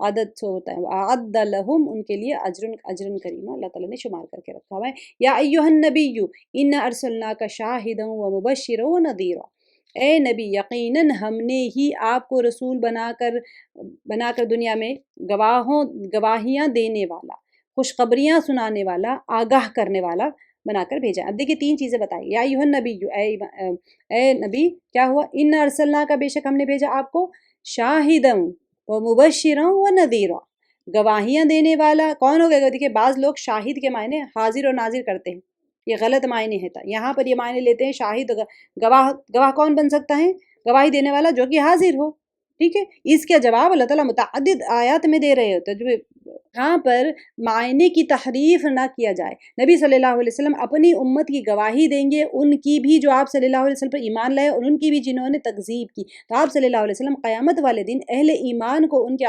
عدد سے ہوتا ہے۔ وَأَعَدَّ لَهُمْ، ان کے لیے اجرًا کریما، اللہ تعالیٰ نے شمار کر کے رکھا ہوا ہے۔ یا ایھا النبی اِنَّا أَرْسَلْنَاكَ شَاهِدًا وَمُبَشِّرًا وَنَذِيرًا، اے نبی یقیناً ہم نے ہی آپ کو رسول بنا کر دنیا میں گواہیاں دینے والا، خوشخبریاں سنانے والا، آگاہ کرنے والا بنا کر بھیجا۔ اب دیکھیے تین چیزیں بتائی، یا ایھا النبی، اے نبی کیا ہوا؟ اِنَّا أَرْسَلْنَاكَ، بے شک ہم نے بھیجا آپ کو، شاہدًا ومبشرًا ونذیرًا، گواہیاں دینے والا۔ کون ہو گیا؟ دیکھیے بعض لوگ شاہد کے معنی حاضر اور ناظر کرتے ہیں، یہ غلط معنی ہے۔ یہاں پر یہ معنی لیتے ہیں شاہد، گواہ کون بن سکتا ہے؟ گواہی دینے والا جو کہ حاضر ہو، ٹھیک ہے۔ اس کا جواب اللہ تعالیٰ متعدد آیات میں دے رہے ہوتے ہیں، یہاں پر معنی کی تحریف نہ کیا جائے۔ نبی صلی اللہ علیہ وسلم اپنی امت کی گواہی دیں گے، ان کی بھی جو آپ صلی اللہ علیہ وسلم پر ایمان لائے، اور ان کی بھی جنہوں نے تکذیب کی۔ تو آپ صلی اللہ علیہ وسلم قیامت والے دن اہل ایمان کو ان کے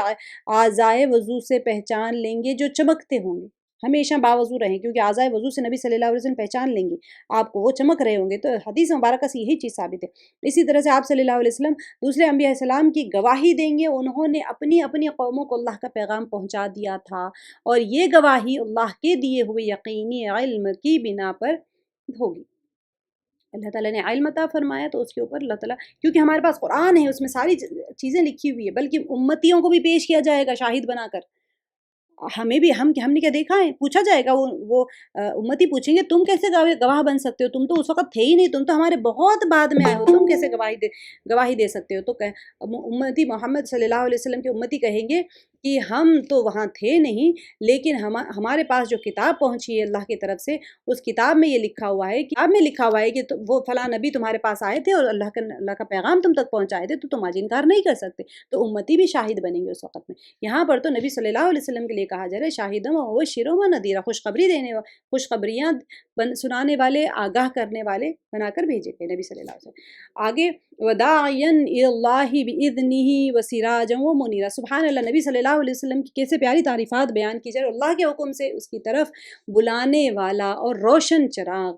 اعضائے وضو سے پہچان لیں گے، جو چمکتے ہوں گے۔ ہمیشہ باوضو رہیں، کیونکہ اعضائے وضو سے نبی صلی اللہ علیہ وسلم پہچان لیں گے آپ کو، وہ چمک رہے ہوں گے۔ تو حدیث مبارکہ سے یہی چیز ثابت ہے۔ اسی طرح سے آپ صلی اللہ علیہ وسلم دوسرے انبیاء السلام کی گواہی دیں گے، انہوں نے اپنی قوموں کو اللہ کا پیغام پہنچا دیا تھا، اور یہ گواہی اللہ کے دیے ہوئے یقینی علم کی بنا پر ہوگی۔ اللہ تعالیٰ نے علم عطا فرمایا تو اس کے اوپر اللہ تعالیٰ، کیونکہ ہمارے پاس قرآن ہے، اس میں ساری چیزیں لکھی ہوئی ہے، بلکہ امتیوں کو بھی پیش کیا جائے گا شاہد بنا کر۔ ہمیں بھی ہم نے کیا دیکھا ہے؟ پوچھا جائے گا، وہ امتی پوچھیں گے تم کیسے گواہ بن سکتے ہو؟ تم تو اس وقت تھے ہی نہیں، تم تو ہمارے بہت بعد میں آئے ہو، تم کیسے گواہی دے سکتے ہو؟ تو امتی محمد صلی اللہ علیہ وسلم کے امتی کہیں گے کہ ہم تو وہاں تھے نہیں، لیکن ہمارے پاس جو کتاب پہنچی ہے اللہ کی طرف سے، اس کتاب میں یہ لکھا ہوا ہے کہ وہ فلاں نبی تمہارے پاس آئے تھے اور اللہ کا پیغام تم تک پہنچائے تھے، تو تم آج انکار نہیں کر سکتے۔ تو امتی بھی شاہد بنیں گے اس وقت میں۔ یہاں پر تو نبی صلی اللہ علیہ وسلم کے لیے کہا جا رہا ہے شاہدوں و مبشروں و نذیرا، خوشخبریاں سنانے والے، آگاہ کرنے والے بنا کر بھیجے گئے نبی صلی اللہ علیہ وسلم۔ آگے وداعیا الی اللہ باذنہ وسراجا ومنیرا، سبحان اللہ، نبی صلی اللہ اللہ علیہ وسلم کی کیسے پیاری تعریفات بیان کی جائے، اللہ کے حکم سے اس کی طرف بلانے والا اور روشن چراغ،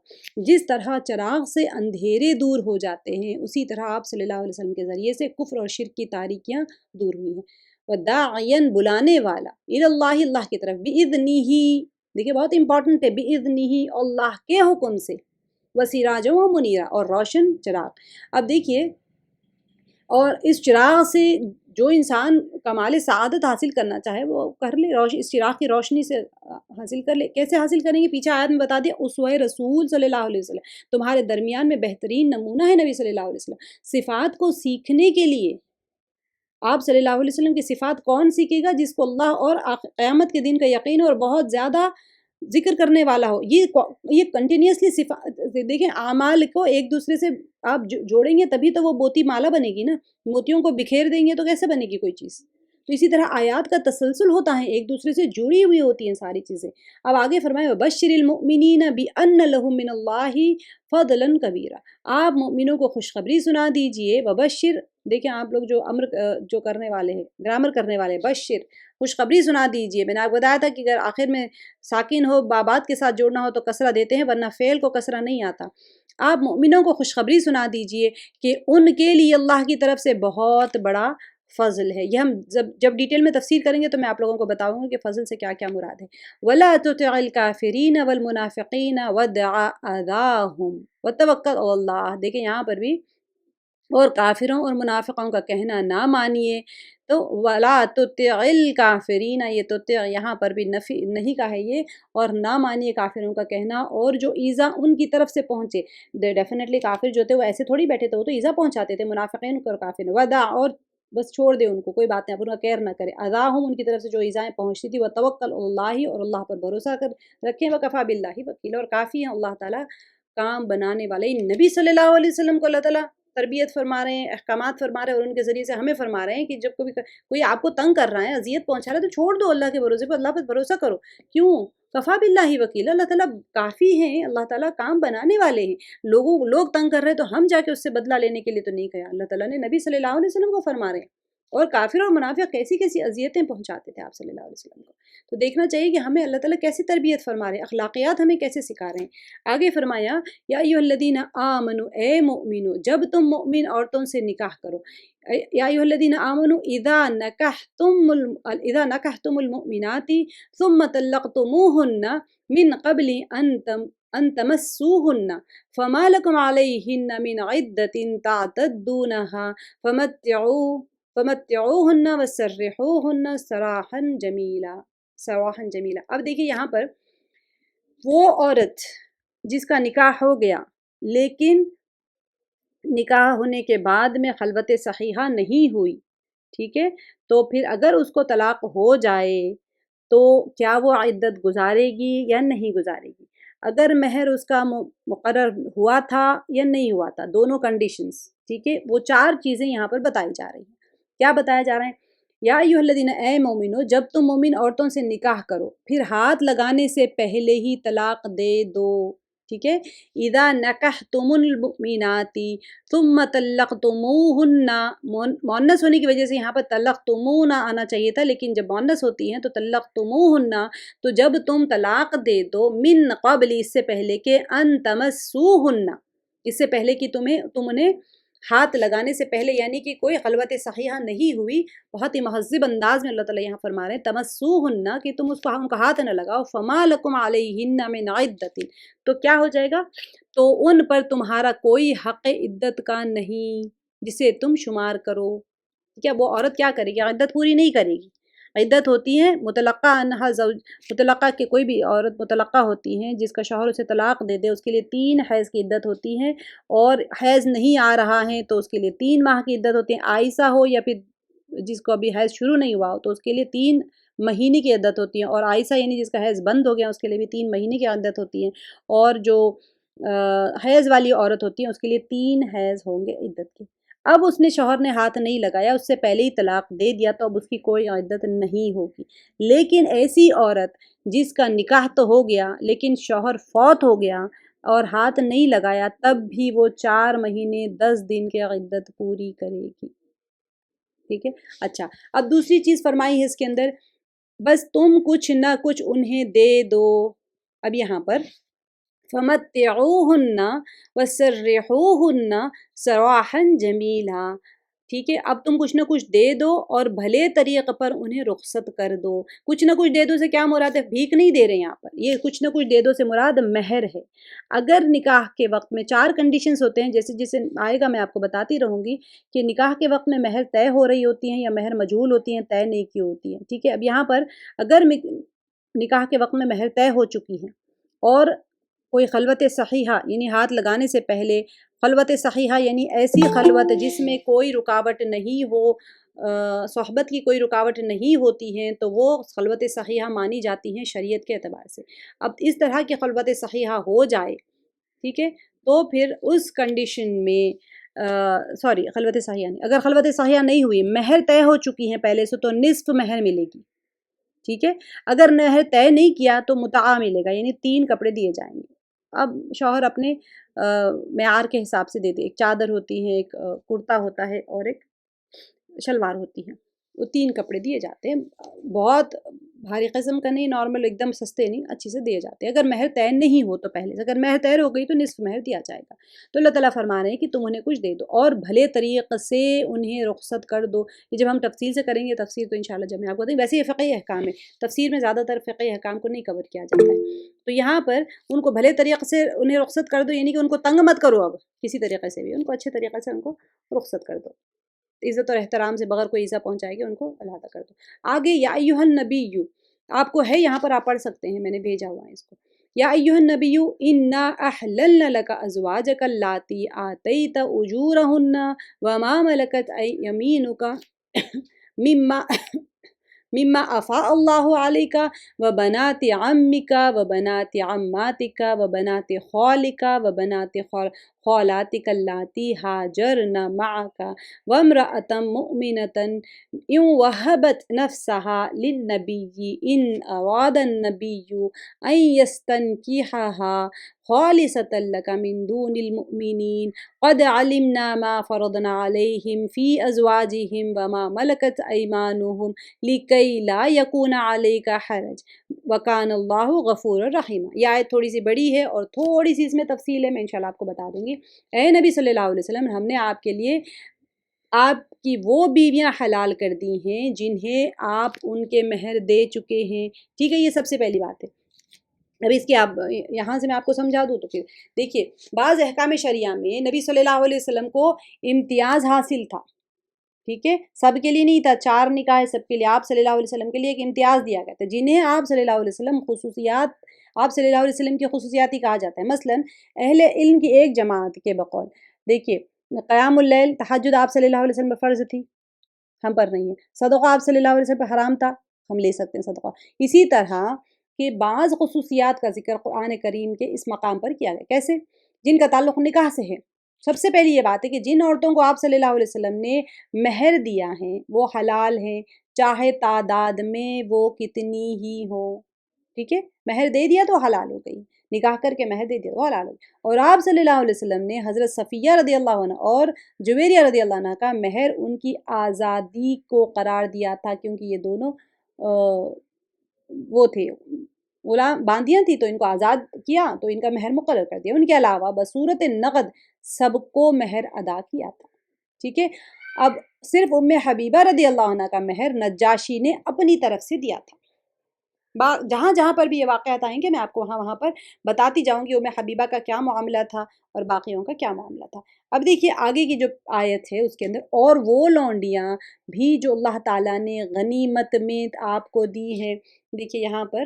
جس طرح چراغ سے اندھیرے دور ہو جاتے ہیں اسی طرح آپ صلی اللہ علیہ وسلم کے ذریعے سے کفر اور شرک کی تاریکیاں دور ہوئی ہیں۔ وَدَاعِيًا بلانے والا الی اللہ، اللہ کی طرف، بِإِذْنِهِ، دیکھیں بہت امپورٹنٹ ہے، بِإِذْنِهِ، اللہ کے حکم سے، وَسِرَاجًا وَمُنِيرًا، اور روشن چراغ۔ اب دیکھیے، اور اس چراغ سے جو انسان کمال سعادت حاصل کرنا چاہے وہ کر لے، اس چراغ کی روشنی سے حاصل کر لے۔ کیسے حاصل کریں گے؟ پیچھے آیت میں بتا دیا، اسوہ رسول صلی اللہ علیہ وسلم تمہارے درمیان میں بہترین نمونہ ہے نبی صلی اللہ علیہ وسلم۔ صفات کو سیکھنے کے لیے آپ صلی اللہ علیہ وسلم کی صفات کون سیکھے گا؟ جس کو اللہ اور قیامت کے دن کا یقین اور بہت زیادہ ذکر کرنے والا ہو۔ یہ کنٹینیوسلی صفات، دیکھیں اعمال کو ایک دوسرے سے آپ جوڑیں گے تبھی تو وہ موتی مالا بنے گی نا، موتیوں کو بکھیر دیں گے تو کیسے بنے گی کوئی چیز؟ تو اسی طرح آیات کا تسلسل ہوتا ہے، ایک دوسرے سے جڑی ہوئی ہوتی ہیں ساری چیزیں۔ اب آگے فرمائے وَبَشِّرِ الْمُؤْمِنِينَ بِأَنَّ لَهُم مِّنَ اللَّهِ فَضْلًا كَبِيرًا، آپ مؤمنوں کو خوشخبری سنا دیجئے۔ وَبَشِّر، دیکھیں آپ لوگ جو امر جو کرنے والے ہیں، گرامر کرنے والے ہیں، بشر خوشخبری سنا دیجئے۔ میں نے آپ کو بتایا تھا کہ اگر آخر میں ساکن ہو، بابات کے ساتھ جوڑنا ہو تو کسرہ دیتے ہیں، ورنہ فعل کو کسرہ نہیں آتا۔ آپ مؤمنوں کو خوشخبری سنا دیجئے کہ ان کے لیے اللہ کی طرف سے بہت بڑا فضل ہے۔ یہ ہم جب ڈیٹیل میں تفسیر کریں گے تو میں آپ لوگوں کو بتاؤں گا کہ فضل سے کیا کیا مراد ہے۔ وَلَا تُطِعِ الْكَافِرِينَ وَالْمُنَافِقِينَ وَادْعَ أَذَاهُمْ وَتَوَكَّلْ عَلَى اللَّهِ، دیکھیں یہاں پر بھی، اور کافروں اور منافقوں کا کہنا نہ مانیے، تو وَلَا تُطِعِ الْكَافِرِينَ، یہ تُطِع یہاں پر بھی نفی نہیں کا ہے یہ، اور نہ مانیے کافروں کا کہنا، اور جو ایذا ان کی طرف سے پہنچے، ڈیفینیٹلی کافر جو تھے وہ ایسے تھوڑی بیٹھے تھے، وہ تو ایذا پہنچاتے تھے، منافقین اور کافر، وَدَع، اور بس چھوڑ دے ان کو، کوئی بات نہیں، آپ ان کا کیئر نہ کرے، اذاہم، ان کی طرف سے جو ایذائیں پہنچتی تھی، وَتَوَكَّلْ عَلَى اللَّهِ، اور اللہ پر بھروسہ رکھیں، وَكَفَى بِاللَّهِ وَكِيلًا، اور کافی ہیں اللہ تعالیٰ کام بنانے والے۔ نبی صلی اللہ علیہ وسلم کو اللہ تعالیٰ تربیت فرما رہے ہیں، احکامات فرما رہے ہیں، اور ان کے ذریعے سے ہمیں فرما رہے ہیں کہ جب کوئی آپ کو تنگ کر رہا ہے، اذیت پہنچا رہا ہے، تو چھوڑ دو اللہ کے بھروسے پر، اللہ پر بھروسہ کرو۔ کیوں؟ کفا باللہ وکیل، اللہ تعالیٰ کافی ہیں، اللہ تعالیٰ کام بنانے والے ہیں۔ لوگ تنگ کر رہے ہیں تو ہم جا کے اس سے بدلہ لینے کے لیے تو نہیں کہا، اللہ تعالیٰ نے نبی صلی اللہ علیہ وسلم کو فرما رہے ہیں۔ اور کافر اور منافق کیسی کیسی اذیتیں پہنچاتے تھے آپ صلی اللہ علیہ وسلم کو، تو دیکھنا چاہیے کہ ہمیں اللہ تعالیٰ کیسی تربیت فرما رہے ہیں، اخلاقیات ہمیں کیسے سکھا رہے ہیں۔ آگے فرمایا یا ایھا الذین آمنوا، اے مؤمنو، جب تم مؤمن عورتوں سے نکاح کرو، یا ایھا الذین آمنوا اذا نکحتم المؤمنات ثم طلقتموهن من قبل ان تمسوهن فما لكم عليهن من عدة تعتدونها فمتعوهن وسرحوهن سراحا جمیلا۔ اب دیکھیے یہاں پر وہ عورت جس کا نکاح ہو گیا لیکن نکاح ہونے کے بعد میں خلوت صحیحہ نہیں ہوئی، ٹھیک ہے، تو پھر اگر اس کو طلاق ہو جائے تو کیا وہ عدت گزارے گی یا نہیں گزارے گی؟ اگر مہر اس کا مقرر ہوا تھا یا نہیں ہوا تھا، دونوں کنڈیشنز، ٹھیک ہے، وہ 4 چیزیں یہاں پر بتائی جا رہی ہیں۔ کیا بتایا جا رہا ہے؟ یا ایھا الذین، اے مومنو، جب تم مومن عورتوں سے نکاح کرو، پھر ہاتھ لگانے سے پہلے ہی طلاق دے دو، ٹھیک ہے، اذا نکحتم المؤمنات ثم طلقتموهن، مؤنث ہونے کی وجہ سے یہاں پر طلقتمونا آنا چاہیے تھا، لیکن جب مؤنث ہوتی ہیں تو طلقتموهن، تو جب تم طلاق دے دو، من قبل، اس سے پہلے کہ ان تمسوهن، اس سے پہلے کہ تم انہیں ہاتھ لگانے سے پہلے، یعنی کہ کوئی خلوت صحیحہ نہیں ہوئی، بہت ہی مہذب انداز میں اللہ تعالیٰ یہاں فرما رہے ہیں تمسوہن، کہ تم ان کا ہاتھ نہ لگاؤ، فما لکم علیہن من عدت، تو کیا ہو جائے گا؟ تو ان پر تمہارا کوئی حق عدت کا نہیں جسے تم شمار کرو۔ کیا وہ عورت کیا کرے گی؟ عدت پوری نہیں کرے گی۔ عدت ہوتی ہے مطلقہ انہا زوج، مطلقہ کے کوئی بھی عورت مطلقہ ہوتی ہیں جس کا شوہر اسے طلاق دے دے، اس کے لیے 3 حیض کی عدت ہوتی ہے، اور حیض نہیں آ رہا ہے تو اس کے لیے 3 ماہ کی عدت ہوتی ہے، عائسہ ہو یا پھر جس کو ابھی حیض شروع نہیں ہوا ہو تو اس کے لیے 3 مہینے کی عدت ہوتی ہے، اور عائسہ یعنی جس کا حیض بند ہو گیا اس کے لیے بھی 3 مہینے کی عدت ہوتی ہے، اور جو حیض والی عورت ہوتی ہے اس کے لیے 3 حیض ہوں گے عدت کے۔ اب اس نے شوہر نے ہاتھ نہیں لگایا، اس سے پہلے ہی طلاق دے دیا، تو اب اس کی کوئی عدت نہیں ہوگی۔ لیکن ایسی عورت جس کا نکاح تو ہو گیا لیکن شوہر فوت ہو گیا اور ہاتھ نہیں لگایا، تب بھی وہ 4 مہینے 10 دن کی عدت پوری کرے گی۔ ٹھیک ہے. اچھا اب دوسری چیز فرمائی ہے اس کے اندر، بس تم کچھ نہ کچھ انہیں دے دو. اب یہاں پر فَمَتِّعُوهُنَّ وَسَرِّحُوهُنَّ سَرَاحًا جَمِيلًا. ٹھیک ہے، اب تم کچھ نہ کچھ دے دو اور بھلے طریقے پر انہیں رخصت کر دو. کچھ نہ کچھ دے دو سے کیا مراد ہے؟ بھیک نہیں دے رہے یہاں پر، یہ کچھ نہ کچھ دے دو سے مراد مہر ہے. اگر نکاح کے وقت میں 4 کنڈیشنز ہوتے ہیں، جیسے جیسے آئے گا میں آپ کو بتاتی رہوں گی کہ نکاح کے وقت میں مہر طے ہو رہی ہوتی ہیں یا مہر مجہول ہوتی ہیں، طے نہیں کی ہوتی ہیں. ٹھیک ہے، اب یہاں پر اگر نکاح کے وقت میں مہر طے ہو چکی ہے اور کوئی خلوت صحیحہ یعنی ہاتھ لگانے سے پہلے، خلوت صحیحہ یعنی ایسی خلوت جس میں کوئی رکاوٹ نہیں ہو، صحبت کی کوئی رکاوٹ نہیں ہوتی ہے، تو وہ خلوت صحیحہ مانی جاتی ہیں شریعت کے اعتبار سے. اب اس طرح کی خلوت صحیحہ ہو جائے، ٹھیک ہے، تو پھر اس کنڈیشن میں سوری خلوت صحیحہ نہیں، اگر خلوت صحیحہ نہیں ہوئی، مہر طے ہو چکی ہیں پہلے سے، تو نصف مہر ملے گی. ٹھیک ہے، اگر مہر طے نہیں کیا تو متاع ملے گا، یعنی 3 کپڑے دیے جائیں گے. اب شوہر اپنے معیار کے حساب سے دیتے، ایک چادر ہوتی ہے، ایک کرتا ہوتا ہے اور ایک شلوار ہوتی ہے، وہ 3 کپڑے دیے جاتے ہیں. بہت بھاری قسم کا نہیں، نارمل ایک دم سستے نہیں، اچھے سے دیے جاتے ہیں. اگر مہر طے نہیں ہو تو پہلے سے، اگر مہر طے ہو گئی تو نصف مہر دیا جائے گا. تو اللہ تعالیٰ فرما رہے ہیں کہ تم انہیں کچھ دے دو اور بھلے طریقے سے انہیں رخصت کر دو. یہ جب ہم تفصیل سے کریں گے، تفسیر تو انشاءاللہ جب میں آپ کو دیں. ویسے یہ فقہی احکام ہے، تفسیر میں زیادہ تر فقہی احکام کو نہیں کور کیا جاتا ہے. تو یہاں پر ان کو بھلے طریقے سے انہیں رخصت کر دو، یعنی کہ ان کو تنگ مت کرو، اب کسی طریقے سے بھی ان کو اچھے طریقے سے ان کو رخصت کر دو، عزت اور احترام سے، بغیر کوئی ایزا پہنچائے گی ان کو علیحدہ کر دو. آگے یا ایھا النبی، آپ کو ہے یہاں پر، آپ پڑھ سکتے ہیں، میں نے بھیجا ہوا ہے اس کو. یا ایھا النبی انا احللنا لک ازواجک اللاتی آتیت اجورہن وما ملکت یمینک مما افاء اللہ علیک وبنات عمک وبنات عماتک وبنات خالک وبنات خالاتک اللاتی ہاجرن معک وامرأة مؤمنة ان وهبت نفسها للنبی ان اراد النبی ان يستنکحها خالصة لك من دون المؤمنین قد علمنا ما فرضنا عليهم في ازواجهم وما ملكت ايمانهم لكي لا يكون عليك حرج وكان اللہ غفور الرحیم. یہ آیت تھوڑی سی بڑی ہے اور تھوڑی سی اس میں تفصیل ہے، میں انشاءاللہ آپ کو بتا دوں گی. اے نبی صلی اللہ علیہ وسلم، ہم نے آپ کے لیے آپ کی وہ بیویاں حلال کر دی ہیں جنہیں آپ ان کے مہر دے چکے ہیں. ٹھیک ہے، یہ سب سے پہلی بات ہے. ابھی اس کی آپ یہاں سے میں آپ کو سمجھا دوں تو پھر دیکھیے، بعض احکام شریعہ میں نبی صلی اللہ علیہ وسلم کو امتیاز حاصل تھا. ٹھیک ہے، سب کے لیے نہیں تھا، 4 نکاح سب کے لیے. آپ صلی اللہ علیہ وسلم کے لیے ایک امتیاز دیا گیا تھا، جنہیں آپ صلی اللہ علیہ وسلم آپ صلی اللہ علیہ وسلم کی خصوصیات ہی کہا جاتا ہے. مثلا اہل علم کی ایک جماعت کے بقول، دیکھیے، قیام اللیل، تہجد آپ صلی اللہ علیہ وسلم پر فرض تھی، ہم پر نہیں ہے. صدقہ آپ صلی اللہ علیہ وسلم پر حرام تھا، ہم لے سکتے ہیں صدقہ. اسی طرح کہ بعض خصوصیات کا ذکر قرآن کریم کے اس مقام پر کیا گیا. کیسے؟ جن کا تعلق نکاح سے ہے. سب سے پہلی یہ بات ہے کہ جن عورتوں کو آپ صلی اللہ علیہ وسلم نے مہر دیا ہے وہ حلال ہیں، چاہے تعداد میں وہ کتنی ہی ہو. ٹھیک ہے، مہر دے دیا تو حلال ہو گئی، نکاح کر کے مہر دے دیا تو حلال ہو گئی. اور آپ صلی اللہ علیہ وسلم نے حضرت صفیہ رضی اللہ عنہ اور جویریہ رضی اللہ عنہ کا مہر ان کی آزادی کو قرار دیا تھا، کیونکہ یہ دونوں وہ تھے، غلام باندیاں تھی، تو ان کو آزاد کیا تو ان کا مہر مقرر کر دیا. ان کے علاوہ بصورت نقد سب کو مہر ادا کیا تھا. ٹھیک ہے، اب صرف ام حبیبہ رضی اللہ عنہ کا مہر نجاشی نے اپنی طرف سے دیا تھا. جہاں جہاں پر بھی یہ واقعات آئیں گے میں آپ کو وہاں پر بتاتی جاؤں گی ام حبیبہ کا کیا معاملہ تھا اور باقیوں کا کیا معاملہ تھا. اب دیکھیے آگے کی جو آیت ہے اس کے اندر، اور وہ لونڈیاں بھی جو اللہ تعالیٰ نے غنیمت میں آپ کو دی ہیں. دیکھیے یہاں پر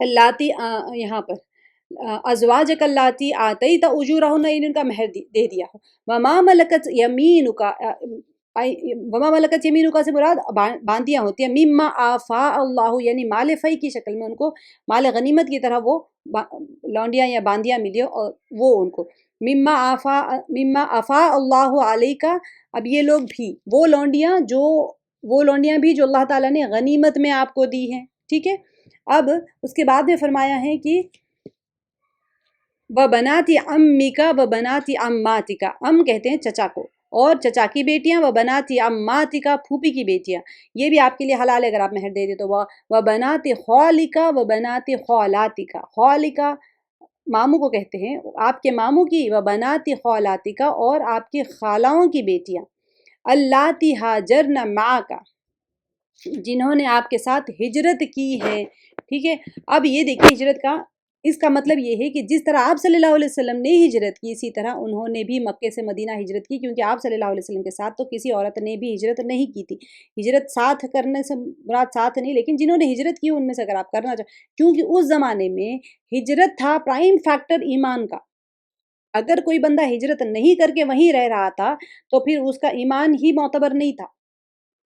اللاتی، یہاں پر ازواجک اللاتی آتیت اجورہن، ان کا مہر دے دیا ہو. وما ملکت یمینک، وما ملکت یمینک سے مراد باندیاں ہوتی ہیں. مما آفاء اللہ، یعنی مال فی کی شکل میں ان کو مال غنیمت کی طرح وہ لونڈیاں یا باندیاں ملی اور وہ ان کو مما افاء اللہ علیک. اب یہ لوگ بھی وہ لونڈیاں بھی جو اللہ تعالیٰ نے غنیمت میں آپ کو دی ہیں. ٹھیک ہے، اب اس کے بعد میں فرمایا ہے کہ و بناتی امیکا و بناتی اماتکا، ام کہتے ہیں چچا کو، اور چچا کی بیٹیاں، و بناتی اماتکا، پھوپھی کی بیٹیاں، یہ بھی آپ کے لیے حلال ہے اگر آپ مہر دے دیں تو، و بناتی خالکا و بناتی خالاتکا، خالکا ماموں کو کہتے ہیں، آپ کے ماموں کی، و بناتی خالاتکا، اور آپ کی خالاؤں کی بیٹیاں، اللاتی ہاجرن معکا، جنہوں نے آپ کے ساتھ ہجرت کی ہے، ٹھیک ہے۔ اب یہ دیکھیں ہجرت کا، اس کا مطلب یہ ہے کہ جس طرح آپ صلی اللہ علیہ وسلم نے ہجرت کی، اسی طرح انہوں نے بھی مکے سے مدینہ ہجرت کی، کیونکہ آپ صلی اللہ علیہ وسلم کے ساتھ تو کسی عورت نے بھی ہجرت نہیں کی تھی۔ ہجرت ساتھ کرنے سے مراد ساتھ نہیں، لیکن جنہوں نے ہجرت کی ان میں سے اگر آپ کرنا چاہیں، کیونکہ اس زمانے میں ہجرت تھا پرائم فیکٹر ایمان کا۔ اگر کوئی بندہ ہجرت نہیں کر کے وہیں رہ رہا تھا تو پھر اس کا ایمان ہی معتبر نہیں تھا۔